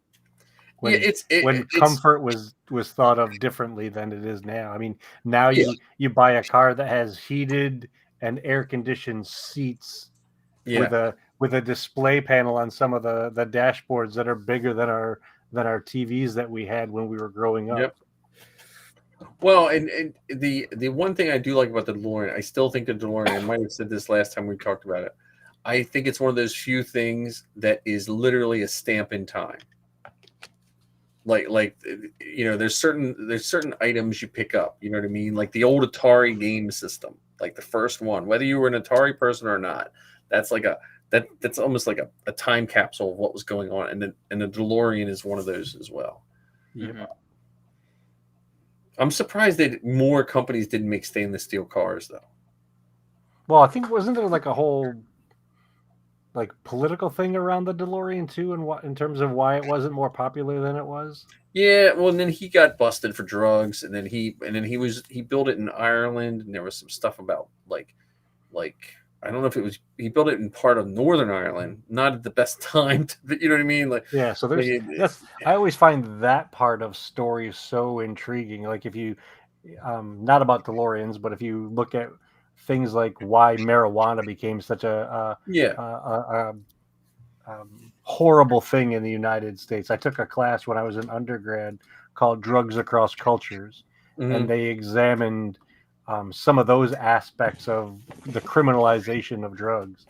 When, when comfort was thought of differently than it is now. I mean, now you buy a car that has heated and air conditioned seats with a display panel on some of the dashboards that are bigger than our TVs that we had when we were growing up. Yep. Well, and the one thing I do like about the DeLorean, I still think the DeLorean, I might have said this last time we talked about it, I think it's one of those few things that is literally a stamp in time. Like there's certain items you pick up, you know what I mean? Like the old Atari game system, like the first one, whether you were an Atari person or not, that's like that's almost like a time capsule of what was going on, and the DeLorean is one of those as well. Yeah. I'm surprised that more companies didn't make stainless steel cars, though. Well, I think wasn't there like a whole like political thing around the DeLorean too, and what in terms of why it wasn't more popular than it was? Yeah, well, and then he got busted for drugs, and then he built it in Ireland, and there was some stuff about like I don't know if it was he built it in part of Northern Ireland, not at the best time. You know what I mean? Like yeah. So there's I always find that part of stories so intriguing. Like if you, not about DeLoreans, but if you look at things like why marijuana became such a horrible thing in the United States. I took a class when I was an undergrad called Drugs Across Cultures, and they examined some of those aspects of the criminalization of drugs.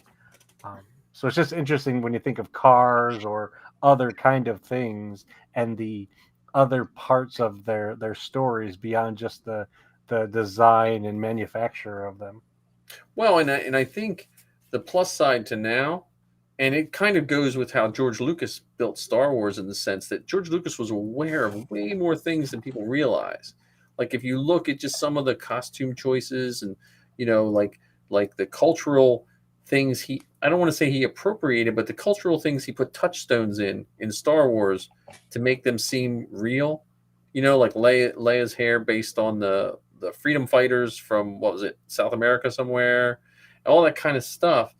So it's just interesting when you think of cars or other kind of things and the other parts of their stories beyond just the design and manufacture of them. Well, and I think the plus side to now, and it kind of goes with how George Lucas built Star Wars in the sense that George Lucas was aware of way more things than people realize. Like if you look at just some of the costume choices and like the cultural things I don't want to say he appropriated, but the cultural things he put touchstones in Star Wars to make them seem real. Like Leia's hair based on the freedom fighters from, what was it, South America somewhere, all that kind of stuff.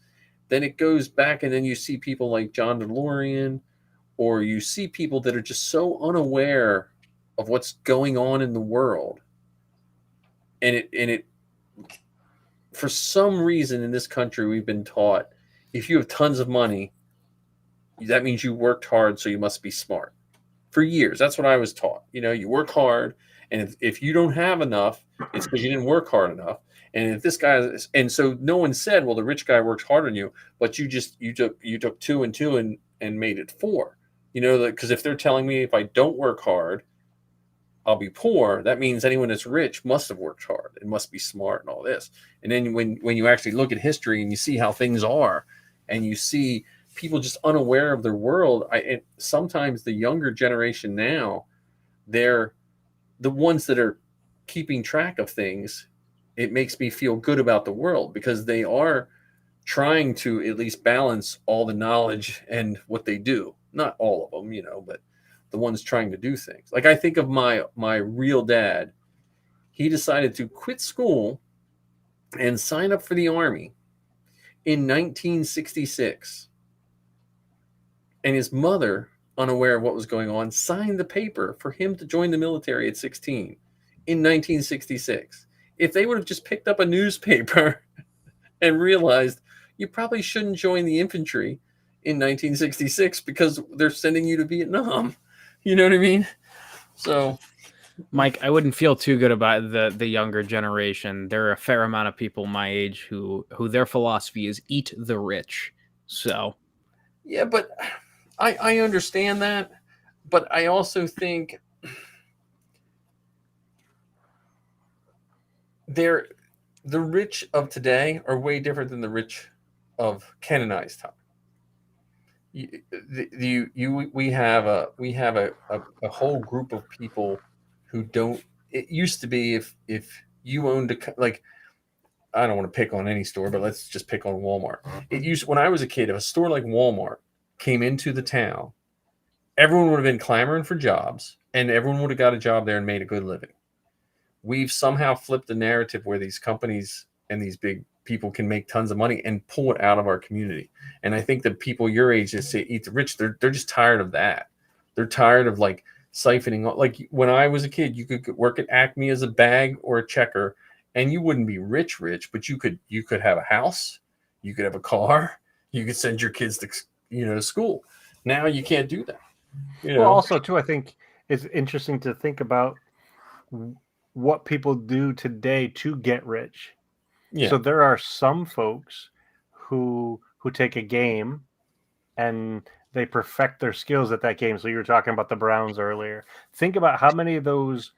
Then it goes back, and then you see people like John DeLorean, or you see people that are just so unaware of what's going on in the world. And it for some reason in this country, we've been taught if you have tons of money, that means you worked hard, so you must be smart. For years, that's what I was taught. You work hard, and if you don't have enough, it's because you didn't work hard enough. And if this guy, and so no one said, well, the rich guy works harder than you, but you took 2 and 2 and made it 4. Because if they're telling me if I don't work hard, I'll be poor, that means anyone that's rich must have worked hard and must be smart and all this. And then when you actually look at history and you see how things are, and you see people just unaware of their world, and sometimes the younger generation now, they're the ones that are keeping track of things. It makes me feel good about the world because they are trying to at least balance all the knowledge and what they do. Not all of them, but the ones trying to do things. Like I think of my real dad. He decided to quit school and sign up for the Army in 1966. And his mother, unaware of what was going on, signed the paper for him to join the military at 16 in 1966. If they would have just picked up a newspaper and realized you probably shouldn't join the infantry in 1966 because they're sending you to Vietnam. You know what I mean? So, Mike, I wouldn't feel too good about the younger generation. There are a fair amount of people my age who their philosophy is eat the rich. So, yeah, but I understand that, but I also think the rich of today are way different than the rich of canonized time. We have a whole group of people who don't. It used to be if you owned like, I don't want to pick on any store, but let's just pick on Walmart. It used, when I was a kid, if a store like Walmart came into the town, everyone would have been clamoring for jobs, and everyone would have got a job there and made a good living. We've somehow flipped the narrative where these companies and these big people can make tons of money and pull it out of our community. And I think that people your age that say eat the rich, they're just tired of that. They're tired of like siphoning. Like when I was a kid, you could work at Acme as a bag or a checker, and you wouldn't be rich, but you could have a house, you could have a car, You could send your kids to to school. Now you can't do that. Well, also too, I think it's interesting to think about what people do today to get rich. Yeah. So there are some folks who take a game and they perfect their skills at that game. So you were talking about the Browns earlier. Think about how many of those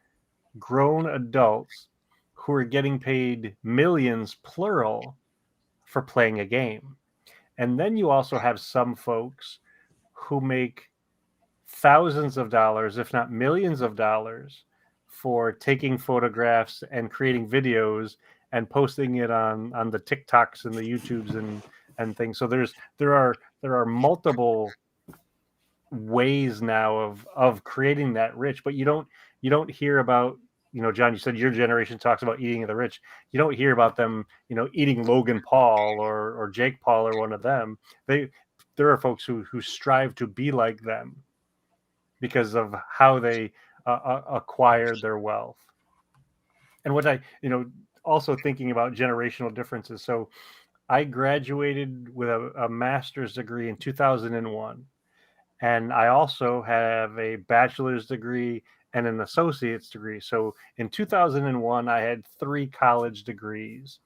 grown adults who are getting paid millions, plural, for playing a game. And then you also have some folks who make thousands of dollars, if not millions of dollars, for taking photographs and creating videos and posting it on the TikToks and the YouTubes and things. So there are multiple ways now of creating that rich, but you don't hear about, John, you said your generation talks about eating the rich. You don't hear about them, eating Logan Paul or Jake Paul or one of them. There are folks who strive to be like them because of how they acquired their wealth. And what I, also thinking about generational differences. So I graduated with a master's degree in 2001. And I also have a bachelor's degree and an associate's degree. So in 2001, I had 3 college degrees.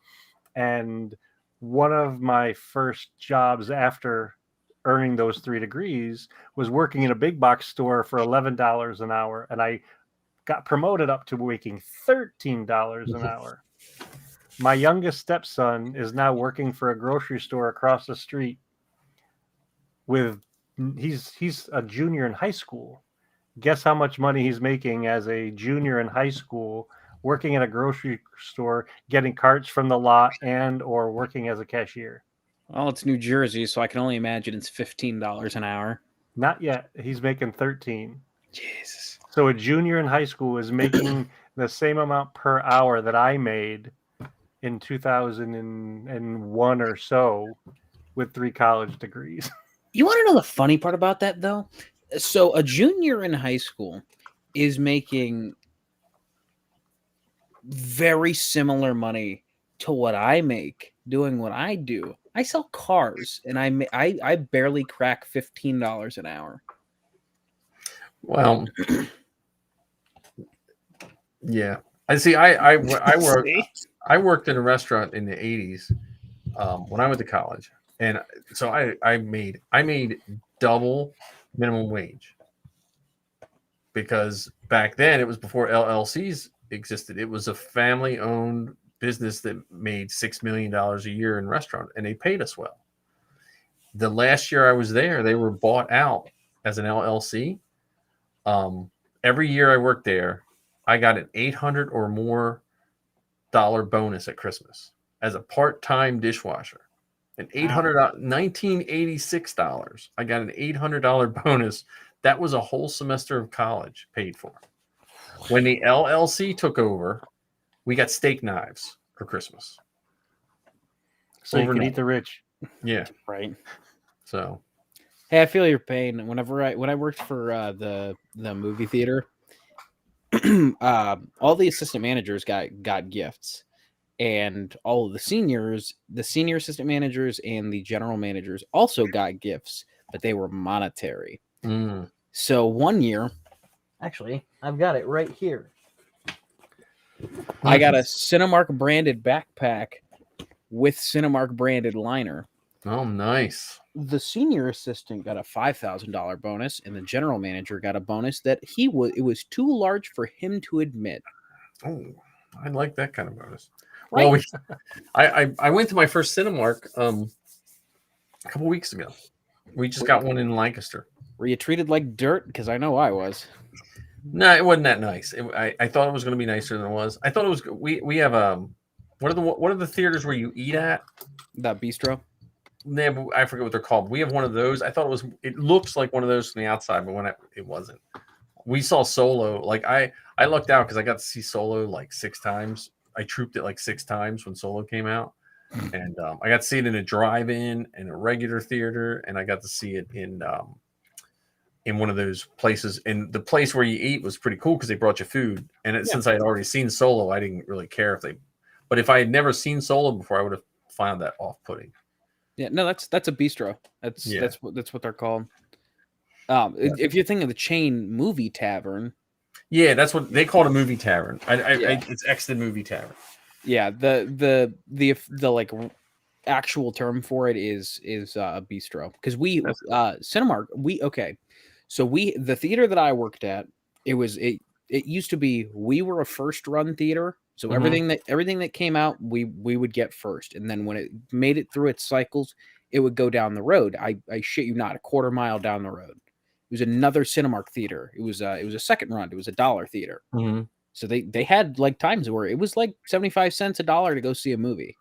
And one of my first jobs after earning those 3 degrees was working in a big box store for $11 an hour. And I got promoted up to making $13 an hour. My youngest stepson is now working for a grocery store across the street he's a junior in high school. Guess how much money he's making as a junior in high school, working at a grocery store, getting carts from the lot and or working as a cashier? Well, it's New Jersey, so I can only imagine it's $15 an hour. Not yet. He's making 13. Jesus. So a junior in high school is making the same amount per hour that I made in 2001 or so with 3 college degrees. You want to know the funny part about that, though? So a junior in high school is making very similar money to what I make doing what I do. I sell cars, and I barely crack $15 an hour. Well, yeah. I see. I worked in a restaurant in the 80s when I went to college. And so I made double minimum wage because back then it was before LLCs existed. It was a family-owned business that made $6 million a year in restaurant, and they paid us well. The last year I was there, they were bought out as an LLC. Every year I worked there, I got an $800 or more bonus at Christmas as a part-time dishwasher. An $1986. I got an $800 bonus. That was a whole semester of college paid for. When the LLC took over, we got steak knives for Christmas. So you can eat the rich. Yeah. Right. So. Hey, I feel your pain. When I worked for the movie theater, all the assistant managers got gifts. And all of the senior assistant managers and the general managers also got gifts, but they were monetary. So one year, actually, I've got it right here. I got a Cinemark branded backpack with Cinemark branded liner. Oh, nice. The senior assistant got a $5,000 bonus, and the general manager got a bonus that it was too large for him to admit. Oh, I like that kind of bonus. Right. Well, I went to my first Cinemark a couple weeks ago. We just got one in Lancaster. Were you treated like dirt? Because I know I was. No, it wasn't that nice. I thought it was going to be nicer than it was. I thought it was. We have what are the theaters where you eat at? That bistro. I forget what they're called. We have one of those. I thought it was. It looks like one of those from the outside, but it wasn't. We saw Solo. Like I lucked out because I got to see Solo like 6 times. I trooped it like 6 times when Solo came out, and I got to see it in a drive-in and a regular theater, and I got to see it in one of those places. And the place where you eat was pretty cool because they brought you food. And since I had already seen Solo, I didn't really care but if I had never seen Solo before, I would have found that off-putting. Yeah, no, that's a bistro. That's Yeah. that's what they're called. If you're thinking of the chain movie tavern, Yeah, that's what they call it, a movie tavern. Yeah. It's Exton Movie Tavern. yeah, the like actual term for it is a bistro, because we That's Cinemark, so the theater that I worked at, it used to be, we were a first run theater, so Mhm. everything that came out, we would get first, and then when it made it through its cycles, it would go down the road. I shit you not, a quarter mile down the road, it was another Cinemark theater. It was a second run. It was a dollar theater. Mhm. So they had like times where it was like 75 cents a dollar to go see a movie.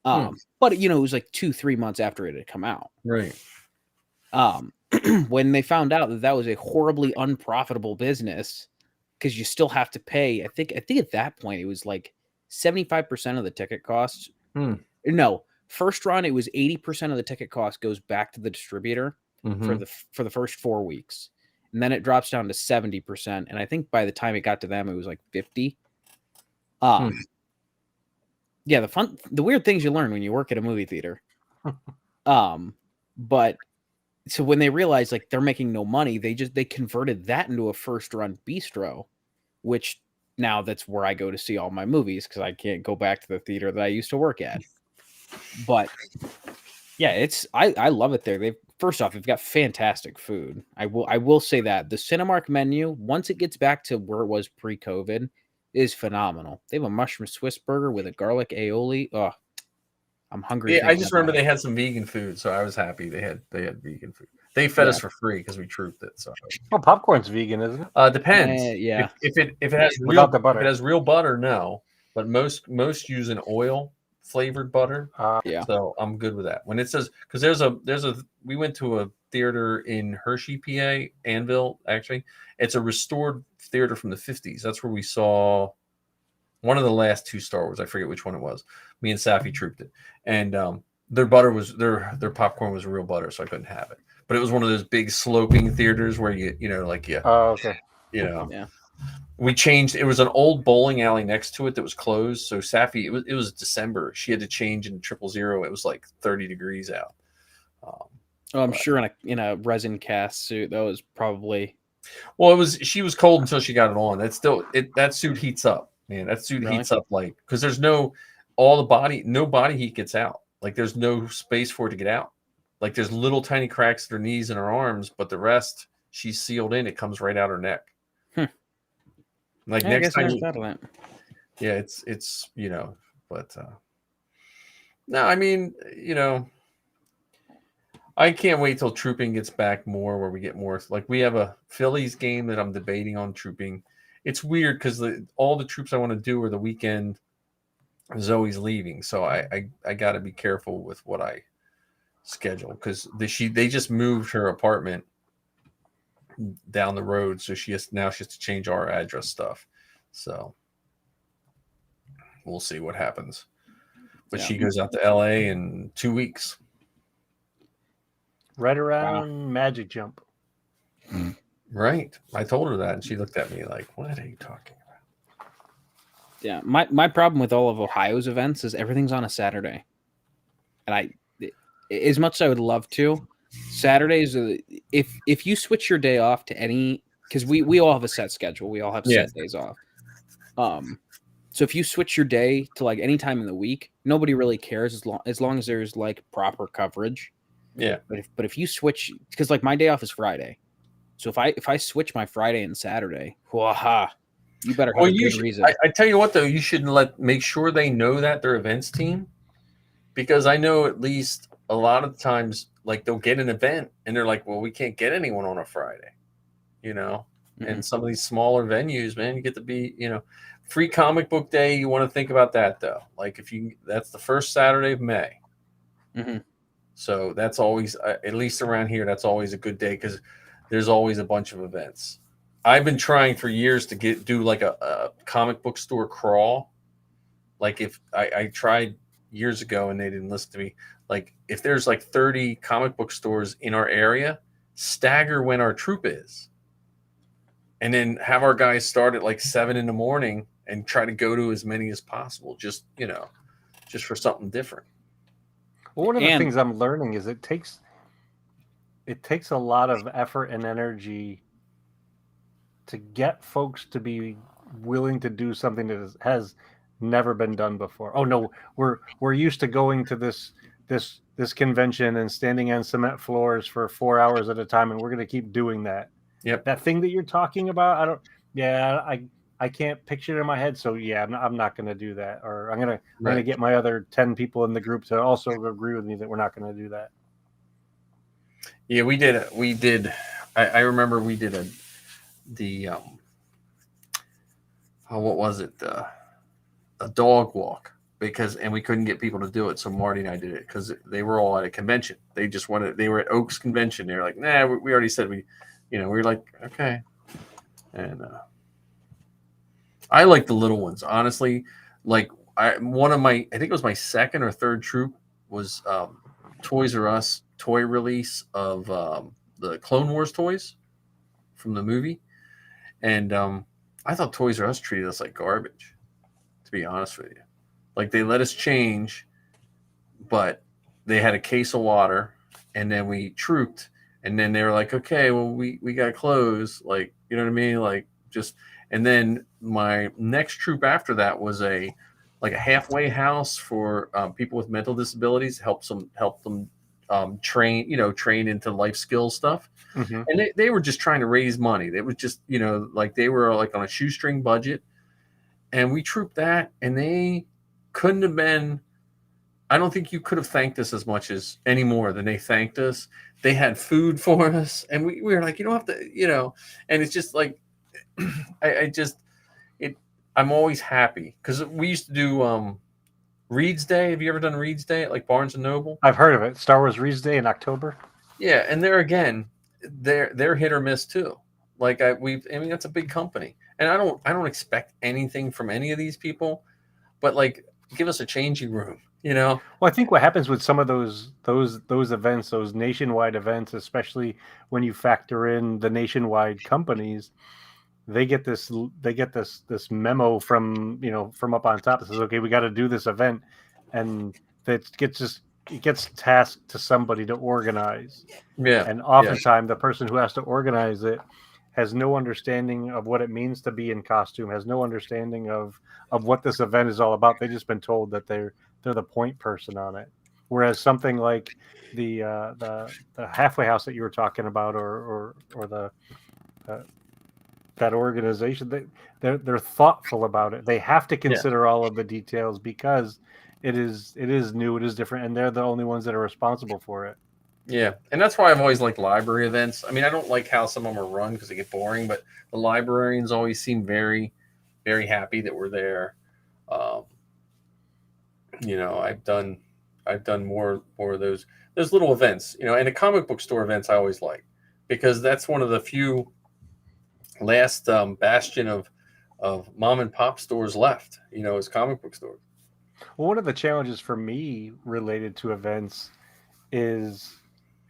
But it was like 2-3 months after it had come out. Right. When they found out that was a horribly unprofitable business, because you still have to pay, I think at that point it was like 75% of the ticket costs. Hmm. No, first run it was 80% of the ticket cost goes back to the distributor for Mhm. the first 4 weeks. And then it drops down to 70%. And I think by the time it got to them, it was like 50. Yeah, the weird things you learn when you work at a movie theater. But so when they realized like they're making no money, they converted that into a first run bistro, which now that's where I go to see all my movies, because I can't go back to the theater that I used to work at. But yeah, I love it there. First off, they've got fantastic food. I will say that the Cinemark menu, once it gets back to where it was pre-COVID, is phenomenal. They have a mushroom Swiss burger with a garlic aioli. Oh, I'm hungry. Yeah, I thinking just about remember it. they had some vegan food, so I was happy they had vegan food. They fed us for free because we trooped it. So Well, popcorn's vegan, isn't it? depends. Yeah. If it has Without the if butter. it has real butter, no. But most use an oil flavored butter. Yeah. So I'm good with that. When it says, because we went to a theater in Hershey, PA, Anvil, actually. It's a restored theater from the 50s. That's where we saw one of the last 2 Star Wars. I forget which one it was. Me and Safi trooped it. And their popcorn was real butter, so I couldn't have it. But it was one of those big sloping theaters where Oh, okay. Yeah. we changed. It was an old bowling alley next to it that was closed. So Safi, it was December. She had to change in 000. It was like 30 degrees out. I'm sure in a resin cast suit that was probably. Well, she was cold until she got it on. That suit heats up, man. That suit Really? heats up like, because there's no body heat gets out. Like there's no space for it to get out. Like there's little tiny cracks at her knees and her arms, but the rest she's sealed in. It comes right out her neck. Like I next guess I time, never thought of that. yeah, it's but no, I mean, I can't wait till trooping gets back more, where we get more. Like we have a Phillies game that I'm debating on trooping. It's weird because all the troops I want to do are the weekend. Zoe's leaving, so I got to be careful with what I schedule, because they just moved her apartment down the road, so she has to change our address stuff. So we'll see what happens. But she goes out to LA in 2 weeks. Right around Magic Jump. Right. I told her that, and she looked at me like, "What are you talking about?" Yeah, my problem with all of Ohio's events is everything's on a Saturday, and as much as I would love to, Saturdays, if you switch your day off to any, because we all have a set schedule, we all have set days off. So if you switch your day to like any time in the week, nobody really cares as long as there's like proper coverage. Yeah. But if you switch, because like my day off is Friday, so if I switch my Friday and Saturday, waha, you better have a good reason. I tell you what, though, you should make sure they know that their events team, because I know at least a lot of the times, like they'll get an event and they're like, "Well, we can't get anyone on a Friday," And some of these smaller venues, man, you get to be, free comic book day. You want to think about that, though. Like that's the first Saturday of May. Mm-hmm. So that's always, at least around here, that's always a good day because there's always a bunch of events. I've been trying for years to do like a comic book store crawl. Like if I tried years ago and they didn't listen to me. Like if there's like 30 comic book stores in our area, stagger when our troop is. And then have our guys start at like 7 a.m. and try to go to as many as possible. Just for something different. Well, one of the And things I'm learning is it takes a lot of effort and energy to get folks to be willing to do something that has never been done before. Oh no, we're used to going to this convention and standing on cement floors for 4 hours at a time, and we're going to keep doing that. Yep. That thing that you're talking about, I don't. Yeah, I can't picture it in my head. So yeah, I'm not going to do that. Or I'm gonna get my other 10 people in the group to also agree with me that we're not going to do that. Yeah, we did. I remember we did what was it? A dog walk and we couldn't get people to do it. So Marty and I did it because they were all at a convention. They were at Oaks convention. They were like, nah, we already said we were like, okay. And I like the little ones, honestly. Like I think it was my second or third troop was Toys R Us toy release of the Clone Wars toys from the movie. And I thought Toys R Us treated us like garbage, to be honest with you. Like they let us change, but they had a case of water, and then we trooped, and then they were like, okay, well, we got clothes, like, you know what I mean? Like just, and then my next troop after that was a halfway house for people with mental disabilities, help them train into life skills stuff. Mm-hmm. And they were just trying to raise money. They was just, like they were like on a shoestring budget. And we trooped that, and they couldn't have been, I don't think you could have thanked us as much as any more than they thanked us. They had food for us, and we were like, you don't have to, and it's just like, I'm always happy because we used to do Reed's Day. Have you ever done Reed's Day at like Barnes and Noble? I've heard of it. Star Wars Reed's Day in October. Yeah, and there again, they're hit or miss too. Like I mean, that's a big company, and I don't expect anything from any of these people, but like, give us a changing room, Well, I think what happens with some of those events, those nationwide events, especially when you factor in the nationwide companies, they get this memo from from up on top that says, okay, we got to do this event, and it gets tasked to somebody to organize. Yeah. And oftentimes the person who has to organize it has no understanding of what it means to be in costume, has no understanding of what this event is all about. They've just been told that they're the point person on it. Whereas something like the halfway house that you were talking about, or the that organization, they're thoughtful about it. They have to consider all of the details because it is new, it is different, and they're the only ones that are responsible for it. Yeah, and that's why I've always liked library events. I mean, I don't like how some of them are run because they get boring, but the librarians always seem very, very happy that we're there. I've done more of those little events, and the comic book store events I always like because that's one of the few last bastion of mom and pop stores left, is comic book stores. Well, one of the challenges for me related to events is,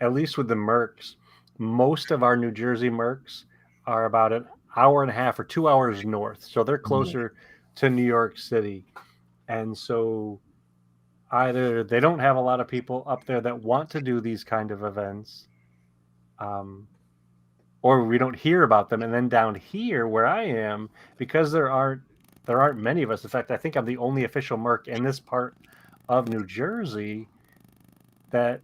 at least with the Mercs, most of our New Jersey Mercs are about an hour and a half or 2 hours north. So they're closer to New York City. And so either they don't have a lot of people up there that want to do these kind of events, or we don't hear about them. And then down here where I am, because there aren't many of us. In fact, I think I'm the only official Merc in this part of New Jersey that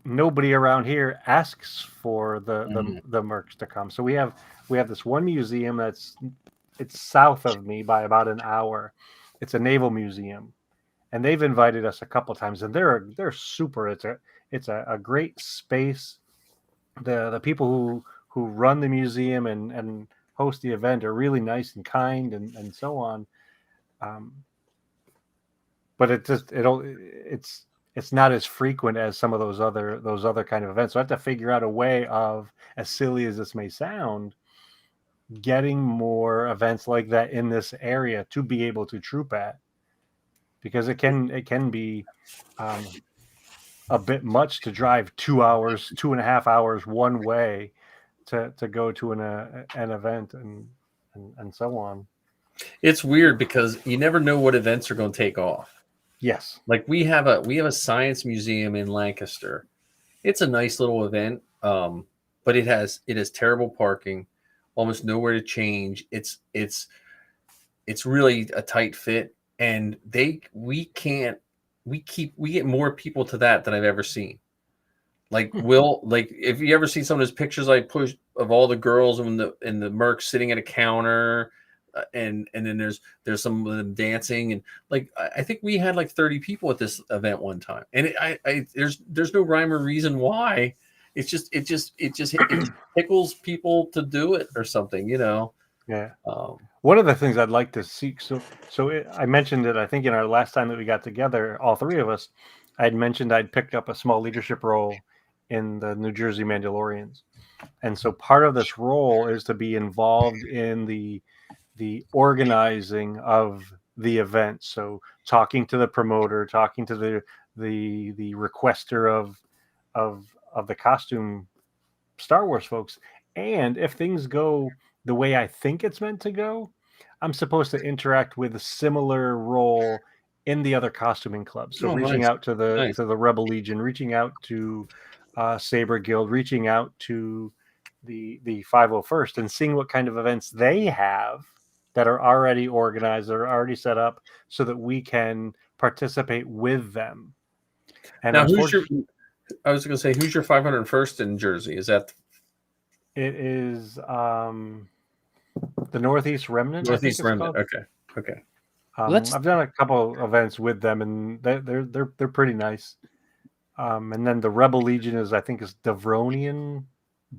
nobody around here asks for the Mercs to come. So we have this one museum it's south of me by about an hour. It's a naval museum, and they've invited us a couple times, and they're super. It's a great space. The people who run the museum and host the event are really nice and kind and so on. But it's not as frequent as some of those other kind of events. So I have to figure out a way of, as silly as this may sound, getting more events like that in this area to be able to troop at, because it can be a bit much to drive 2 hours, 2.5 hours one way to go to an event and so on. It's weird because you never know what events are going to take off. Yes. Like we have a science museum in Lancaster. It's a nice little event, but it has terrible parking, almost nowhere to change. It's really a tight fit, and we get more people to that than I've ever seen. Like if you ever see some of those pictures I pushed of all the girls in the Merc sitting at a counter, and then there's some of them dancing, and like I think we had like 30 people at this event one time, and there's no rhyme or reason why. It tickles people to do it or something, you know. Yeah. One of the things I'd like to see, I mentioned it, I think in our last time that we got together, all three of us, I had mentioned I'd picked up a small leadership role in the New Jersey Mandalorians. And so part of this role is to be involved in the organizing of the event. So talking to the promoter, talking to the requester of the costume Star Wars folks. And if things go the way I think it's meant to go, I'm supposed to interact with a similar role in the other costuming clubs. So reaching Nice. out to the Nice. Rebel Legion, reaching out to Saber Guild, reaching out to the 501st, and seeing what kind of events they have that are already organized or already set up, so that we can participate with them. And now, I was going to say, who's your 501st in Jersey? Is that it is the Northeast Remnant. Northeast Remnant? Called. Okay. I've done a couple events with them, and they're pretty nice. And then the Rebel Legion is Devronian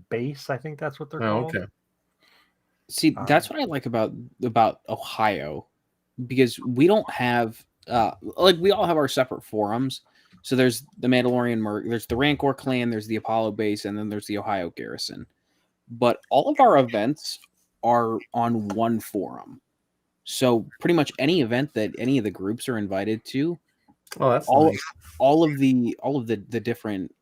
Base. I think that's what they're called. Okay. See, that's what I like about Ohio, because we don't have we all have our separate forums. So there's the Mandalorian Merc, there's the Rancor Clan, there's the Apollo Base, and then there's the Ohio Garrison. But all of our events are on one forum. So pretty much any event that any of the groups are invited to, that's nice. Nice. all of the different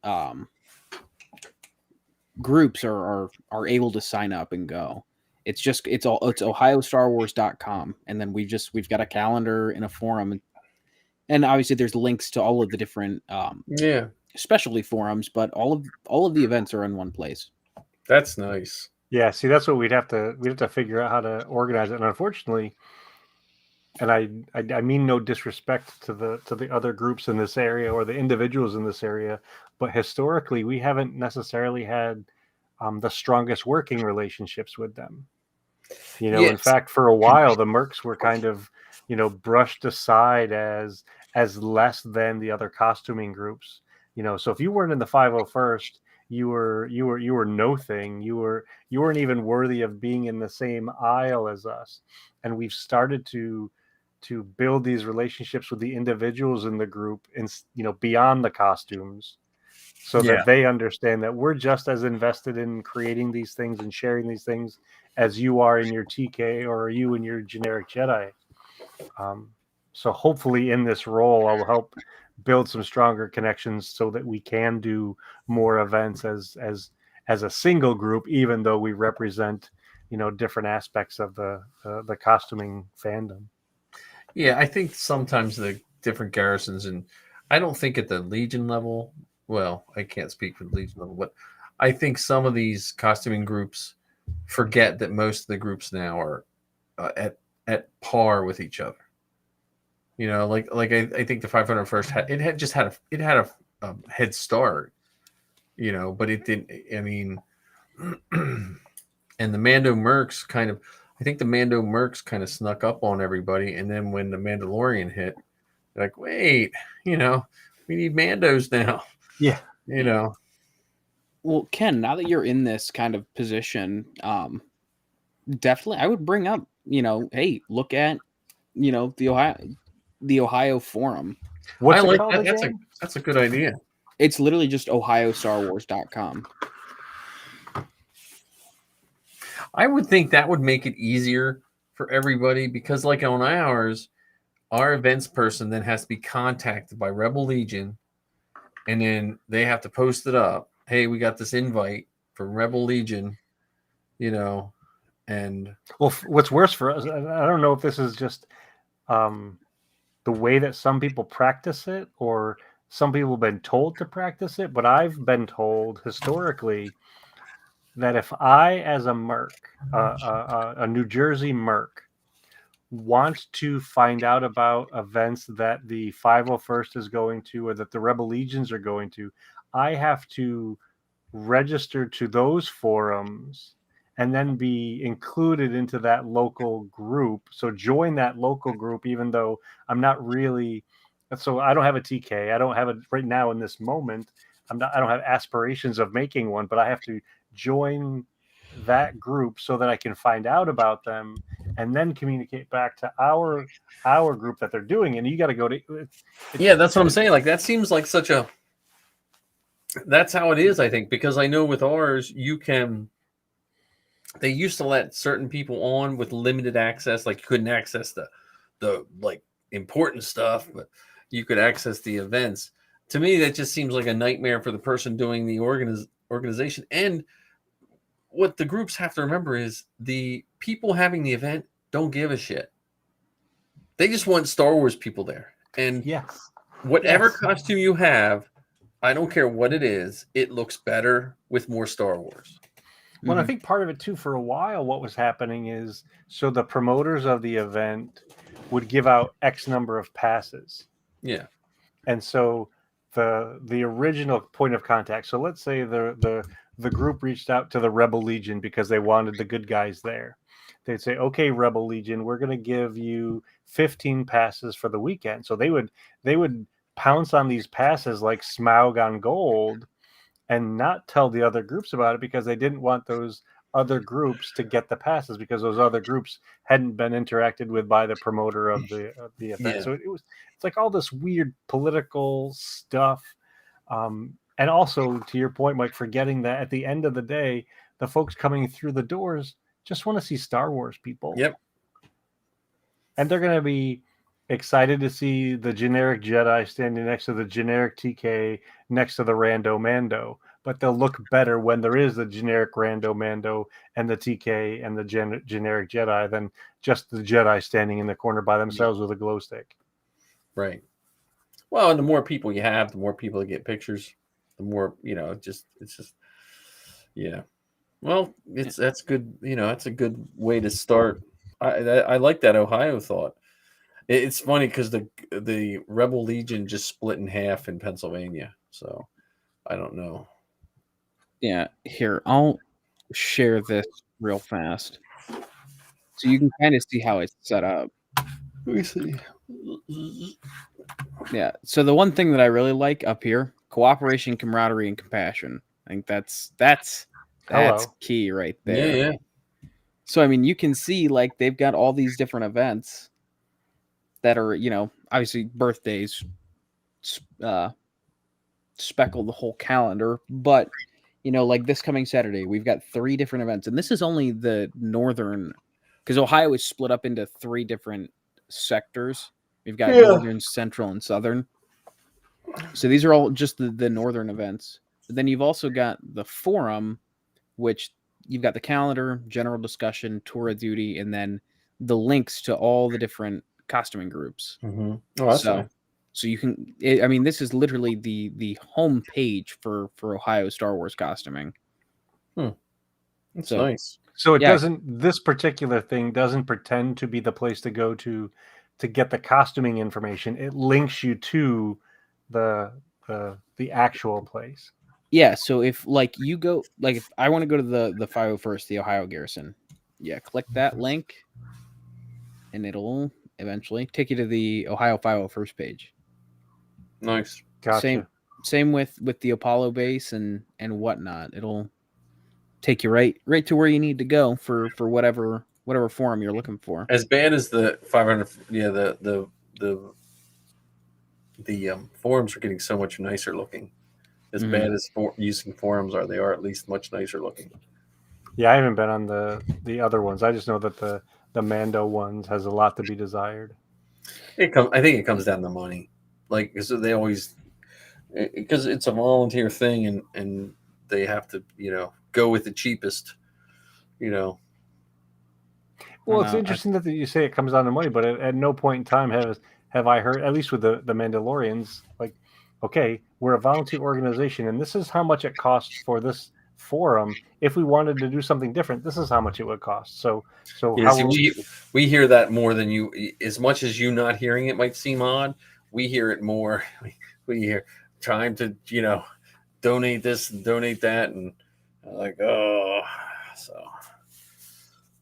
groups are able to sign up and go. It's ohiostarwars.com, and then we've got a calendar and a forum, and obviously there's links to all of the different specialty forums, but all of the events are in one place. That's nice. Yeah, see, that's what we'd have to figure out how to organize it. And unfortunately, and I mean no disrespect to the other groups in this area or the individuals in this area, but historically we haven't necessarily had the strongest working relationships with them. You know, in fact, for a while the Mercs were kind of, brushed aside as less than the other costuming groups. So if you weren't in the 501st, you were no thing. You weren't even worthy of being in the same aisle as us. And we've started to build these relationships with the individuals in the group, and beyond the costumes, so that they understand that we're just as invested in creating these things and sharing these things as you are in your TK or you in your generic Jedi. So hopefully in this role, I will help build some stronger connections so that we can do more events as a single group, even though we represent, different aspects of the costuming fandom. Yeah, I think sometimes the different garrisons, and I don't think at the Legion level, well, I can't speak for the Legion level, but I think some of these costuming groups forget that most of the groups now are at par with each other. I think the 501st had a head start, but it didn't. I mean, and the Mando Mercs I think the Mando Mercs kind of snuck up on everybody, and then when the Mandalorian hit, they're like, wait, we need Mandos now. Yeah. Well, Ken, now that you're in this kind of position, definitely I would bring up, hey, look at, the Ohio forum. What's it called again? That's a good idea. It's literally just ohiostarwars.com. I would think that would make it easier for everybody, because like on ours, our events person then has to be contacted by Rebel Legion, and then they have to post it up. Hey, we got this invite from Rebel Legion, and well, what's worse for us, I don't know if this is just the way that some people practice it, or some people have been told to practice it, but I've been told historically that if I, as a merc, a New Jersey merc, want to find out about events that the 501st is going to, or that the Rebel Legions are going to, I have to register to those forums and then be included into that local group. So join that local group, even though I'm not really. So I don't have a TK. I don't have it right now in this moment. I don't have aspirations of making one, but I have to join that group so that I can find out about them and then communicate back to our group that they're doing. And you got to go to. Yeah, that's what I'm saying. Like that seems like such a. That's how it is, I think, because I know with ours, they used to let certain people on with limited access, like you couldn't access the like important stuff, but you could access the events. To me, that just seems like a nightmare for the person doing the organization. And what the groups have to remember is the people having the event don't give a shit. They just want Star Wars people there. And Yes. whatever Yes. costume you have, I don't care what it is, it looks better with more Star Wars. Well, I think part of it too, for a while, what was happening is, so the promoters of the event would give out X number of passes. Yeah. And so the original point of contact. So let's say the group reached out to the Rebel Legion because they wanted the good guys there. They'd say, "Okay, Rebel Legion, we're going to give you 15 passes for the weekend." So they would pounce on these passes like Smaug on gold, and not tell the other groups about it because they didn't want those other groups to get the passes, because those other groups hadn't been interacted with by the promoter of the event. Yeah. So it's like all this weird political stuff. And also, to your point, Mike, forgetting that at the end of the day, the folks coming through the doors just want to see Star Wars people. Yep. And they're going to be excited to see the generic Jedi standing next to the generic TK next to the rando Mando, but they'll look better when there is the generic rando Mando and the TK and the generic Jedi than just the Jedi standing in the corner by themselves with a glow stick. Right. Well, and the more people you have, the more people that get pictures, the more, it's just, yeah. Well, that's good. That's a good way to start. I like that Ohio thought. It's funny because the Rebel Legion just split in half in Pennsylvania. So I don't know. Yeah, here, I'll share this real fast. So you can kind of see how it's set up. Let me see. Yeah. So the one thing that I really like up here, cooperation, camaraderie, and compassion. I think that's Hello. key right there. Yeah. So I mean, you can see like they've got all these different events that are, obviously birthdays speckle the whole calendar, but like this coming Saturday, we've got 3 different events, and this is only the northern, because Ohio is split up into 3 different sectors. We've got northern, central, and southern. So these are all just the northern events. But then you've also got the forum, which you've got the calendar, general discussion, tour of duty, and then the links to all the different costuming groups. Mm-hmm. Oh, that's nice. So you can, I mean, this is literally the home page for Ohio Star Wars costuming. That's nice. So this particular thing doesn't pretend to be the place to go to get the costuming information. It links you to the actual place. Yeah. So if like you go, like if I want to go to the 501st, the Ohio Garrison, click that link and it'll eventually take you to the Ohio 501st page. Nice. Gotcha. Same with the Apollo base and whatnot. It'll take you right to where you need to go for whatever forum you're looking for. As bad as the 500, the forums are getting so much nicer looking. As bad as using forums are, they are at least much nicer looking. Yeah, I haven't been on the other ones. I just know that the Mando ones has a lot to be desired. I think it comes down to money. Like, because they always, because it's a volunteer thing, and they have to, go with the cheapest, Well, it's interesting that you say it comes down to money, but at no point in time have I heard, at least with the Mandalorians, like, okay, we're a volunteer organization, and this is how much it costs for this forum. If we wanted to do something different, this is how much it would cost. So Yeah, how see, we hear that more than you. As much as you not hearing it might seem odd, we hear it more. We hear trying to donate this and donate that, and like so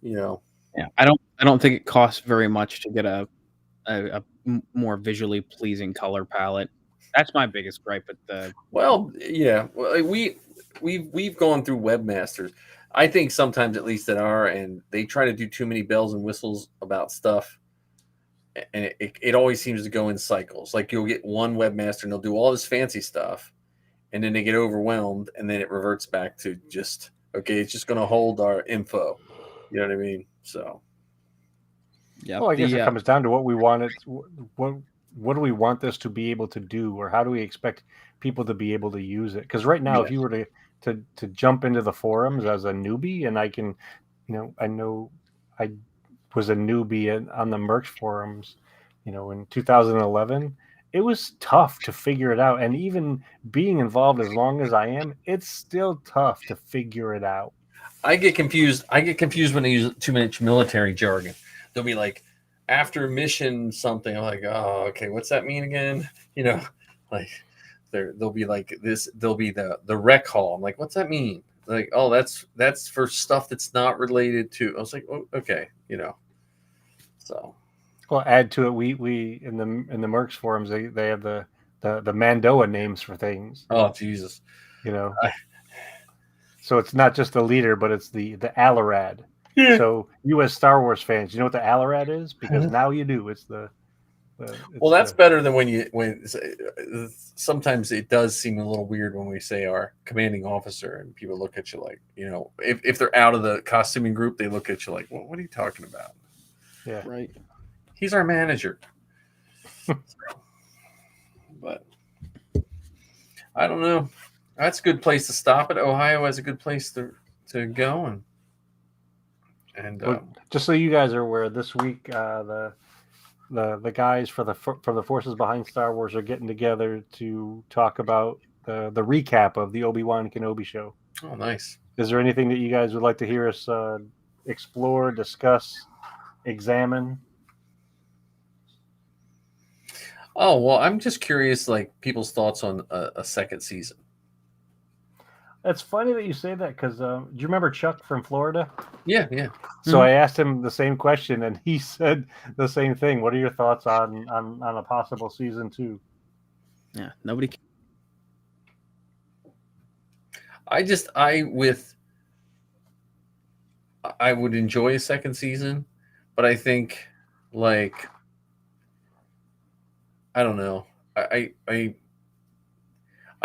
Yeah, I don't think it costs very much to get a more visually pleasing color palette. That's my biggest gripe with the. Well, yeah, well, we've gone through webmasters. I think sometimes, at least at our end, they try to do too many bells and whistles about stuff, and it always seems to go in cycles. Like you'll get one webmaster and they'll do all this fancy stuff, and then they get overwhelmed, and then it reverts back to just okay. It's just going to hold our info. You know what I mean? So, Yeah, well, I guess it comes down to what we want it. What do we want this to be able to do, or how do we expect people to be able to use it? Because right now, if you were to jump into the forums as a newbie, and I can, I know I was a newbie on the Merch forums, in 2011. It was tough to figure it out, and even being involved as long as I am, it's still tough to figure it out. I get confused. When they use too much military jargon. They'll be like, after mission something. I'm like, oh, okay, what's that mean again? Like they'll be like this. There'll be the rec hall. I'm like, what's that mean? Like, oh, that's for stuff that's not related to. I was like, oh, okay, So, well, add to it. We in the Mercs forums they have the Mandoa names for things. Oh Jesus, So it's not just the leader, but it's the Alarad. Yeah. So you as Star Wars fans, you know what the Alarad is? Because now you do. It's well, that's better than when sometimes it does seem a little weird when we say our commanding officer and people look at you like, if they're out of the costuming group, they look at you like, well, what are you talking about? Yeah. Right. He's our manager. But I don't know. That's a good place to stop it. Ohio is a good place to go and just so you guys are aware, this week the guys from the forces behind Star Wars are getting together to talk about the recap of the Obi-Wan Kenobi show. Oh, nice. Is there anything that you guys would like to hear us explore, discuss, examine? Oh, well, I'm just curious, like people's thoughts on a second season. It's funny that you say that because do you remember Chuck from Florida? Yeah. So I asked him the same question, and he said the same thing. What are your thoughts on a possible season 2? Yeah, nobody. I would enjoy a second season, but I think like I don't know.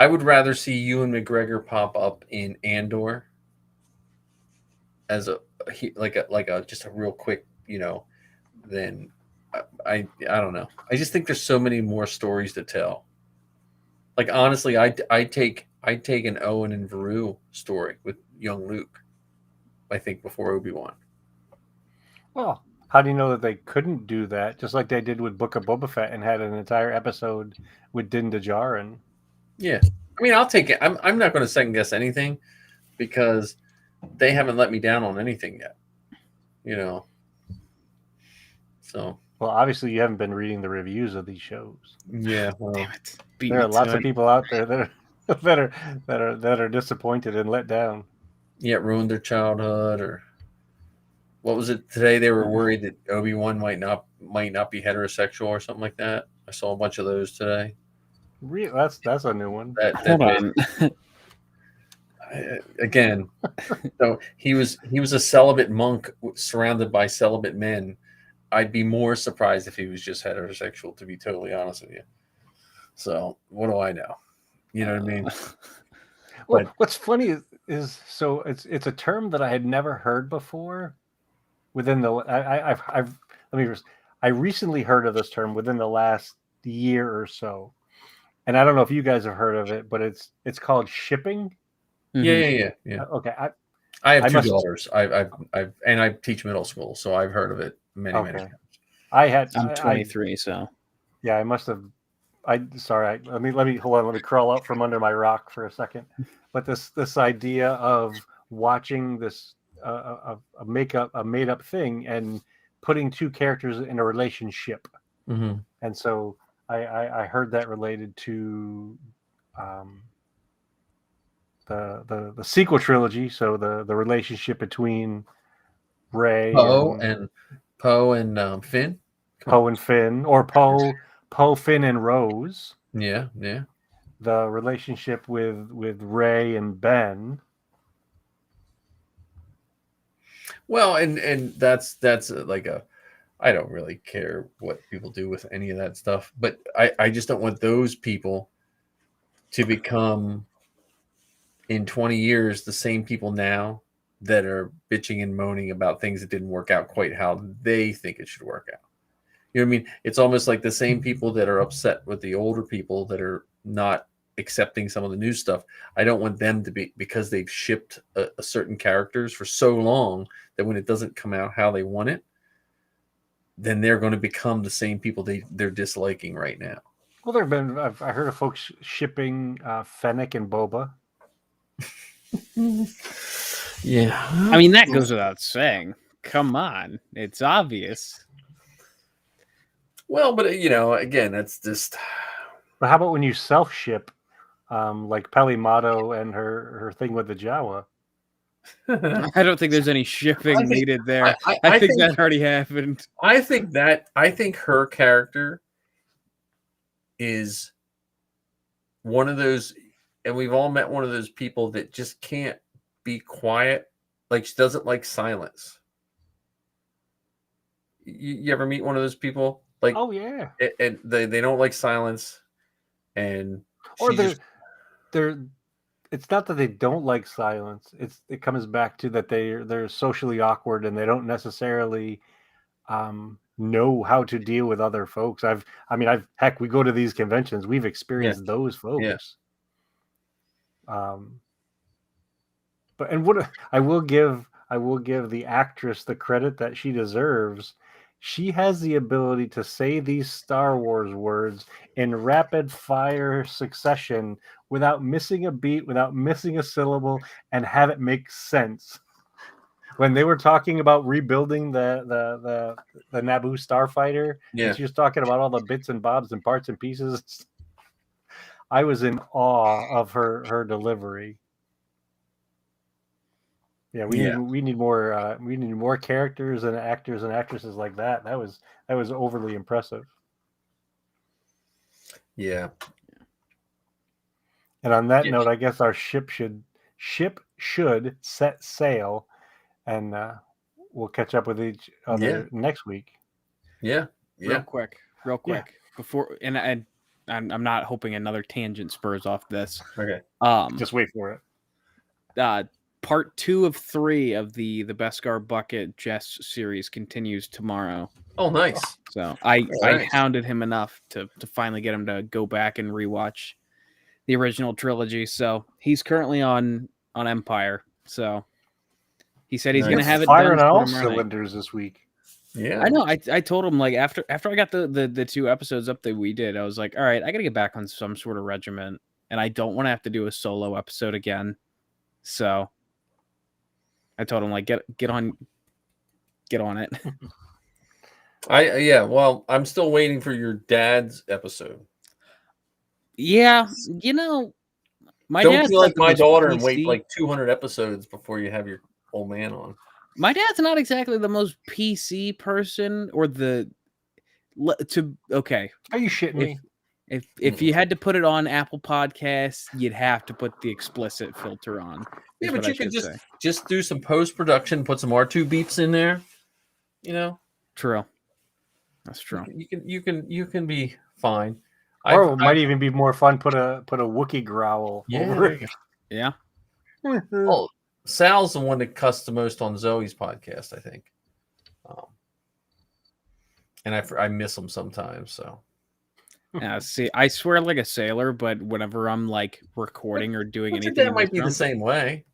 I would rather see Ewan McGregor pop up in Andor as just a real quick, than I don't know. I just think there's so many more stories to tell. Like honestly, I'd take an Owen and Veru story with young Luke. I think before Obi-Wan. Well, how do you know that they couldn't do that? Just like they did with Book of Boba Fett and had an entire episode with Din Djarin. Yeah, I mean, I'll take it. I'm not going to second guess anything because they haven't let me down on anything yet. So. Well, obviously, you haven't been reading the reviews of these shows. Yeah, well, Damn it! There are lots of people out there that are disappointed and let down. Yeah, ruined their childhood, or what was it today? They were worried that Obi-Wan might not be heterosexual or something like that. I saw a bunch of those today. Really, that's a new one. Hold on. Again, so he was a celibate monk surrounded by celibate men. I'd be more surprised if he was just heterosexual, to be totally honest with you. So what do I know? You know what I mean? Well, what's funny is so it's a term that I had never heard before. Within the I recently heard of this term within the last year or so, and I don't know if you guys have heard of it, but it's called shipping. Yeah. Okay, I have two daughters. I teach middle school, so I've heard of it many times. I'm 23, so Yeah, I must have. Let me hold on. Let me crawl out from under my rock for a second. But this idea of watching this a made up thing and putting two characters in a relationship, Mm-hmm. and so I heard that related to the sequel trilogy. So the relationship between Ray Poe and Finn. Come Poe on. and Finn, or Poe, Finn and Rose. Yeah. The relationship with Ray and Ben. Well, and that's like a. I don't really care what people do with any of that stuff, but I just don't want those people to become in 20 years the same people now that are bitching and moaning about things that didn't work out quite how they think it should work out. You know what I mean? It's almost like the same people that are upset with the older people that are not accepting some of the new stuff. I don't want them to be, because they've shipped a certain characters for so long that when it doesn't come out how they want it, then they're going to become the same people they're disliking right now. Well, there have been. I heard of folks shipping Fennec and Boba. Yeah. I mean, that goes without saying. Come on, it's obvious. Well, but again, that's just. But how about when you self ship, like Pelimato and her thing with the Jawa? I don't think there's any shipping needed there. I think that already happened. I think her character is one of those, and we've all met one of those people that just can't be quiet. Like, she doesn't like silence. You ever meet one of those people? Like, Oh yeah, and they don't like silence, and or they're. It's not that they don't like silence. It comes back to that they're socially awkward and they don't necessarily know how to deal with other folks. Heck, we go to these conventions. We've experienced those folks. Yeah. But I will give the actress the credit that she deserves. She has the ability to say these Star Wars words in rapid fire succession without missing a beat, without missing a syllable, and have it make sense. When they were talking about rebuilding the Naboo starfighter, and she was talking about all the bits and bobs and parts and pieces, I was in awe of her delivery. Yeah, we need more characters and actors and actresses like that. That was overly impressive. Yeah. And on that note, I guess our ship should set sail, and we'll catch up with each other next week. Yeah. Real quick. Before, and I'm not hoping another tangent spurs off this. Okay. Just wait for it. Part 2 of 3 of the Beskar Bucket Jess series continues tomorrow. Oh, nice. So I hounded him enough to finally get him to go back and rewatch the original trilogy. So he's currently on Empire. So he said he's going to have it firing done on all cylinders this week. Yeah, I know. I told him, like, after I got the 2 episodes up that we did, I was like, all right, I got to get back on some sort of regiment, and I don't want to have to do a solo episode again. So I told him, like, get on it. Well, I'm still waiting for your dad's episode. Yeah, my don't dad's be like my daughter PC. and wait like 200 episodes before you have your old man on. My dad's not exactly the most PC person, or okay. Are you shitting me? If you had to put it on Apple Podcasts, you'd have to put the explicit filter on. Yeah, but you could just do some post-production, put some R2 beeps in there. True. That's true. You can be fine. Or it might even be more fun. Put a Wookiee growl over it. Yeah. Well, Sal's the one that cussed the most on Zoe's podcast, I think. And I miss him sometimes. So. Yeah. See, I swear like a sailor, but whenever I'm like recording or doing anything, that might be the same way.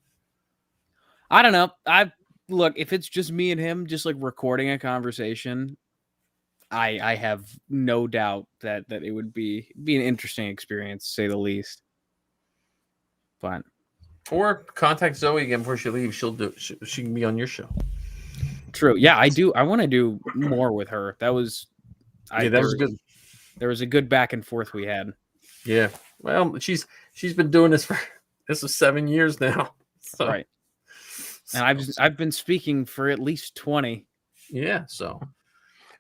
I don't know. Look, if it's just me and him, just like recording a conversation, I have no doubt that it would be an interesting experience, to say the least. But Or contact Zoe again before she leaves. She can be on your show. true, yeah, I do. I want to do more with her. That was That was good. There was a good back and forth we had. Yeah. Well, she's been doing this for 7 years now. So, Right. And I've been speaking for at least 20. Yeah. So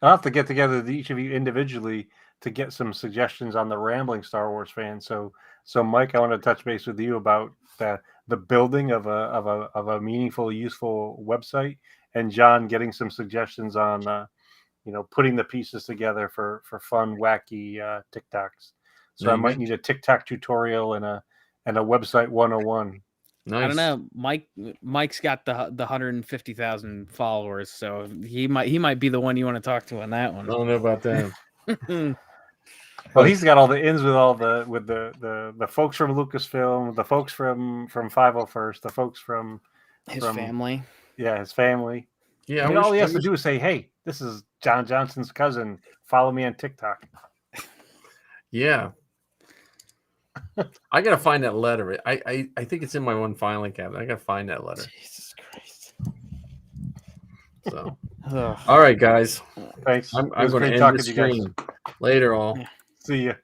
I'll have to get together with each of you individually to get some suggestions on the rambling Star Wars fan. So Mike, I want to touch base with you about the building of a meaningful, useful website, and John getting some suggestions on putting the pieces together for fun, wacky TikToks. So I might need a TikTok tutorial and a website 101. nice. I don't know. Mike's got the 150,000 followers, so he might be the one you want to talk to on that I one. don't know about that. Well, he's got all the ins with the folks from Lucasfilm, the folks from 501st, the folks from His family. Yeah, his family. Yeah. All he has to do is say, "Hey, this is John Johnson's cousin. Follow me on TikTok." Yeah. I gotta find that letter. I think it's in my one filing cabinet. I gotta find that letter. Jesus Christ. So, Ugh. all right, guys. Thanks. I'm It was going to great end talking the to you guys. stream. Later, all. See you.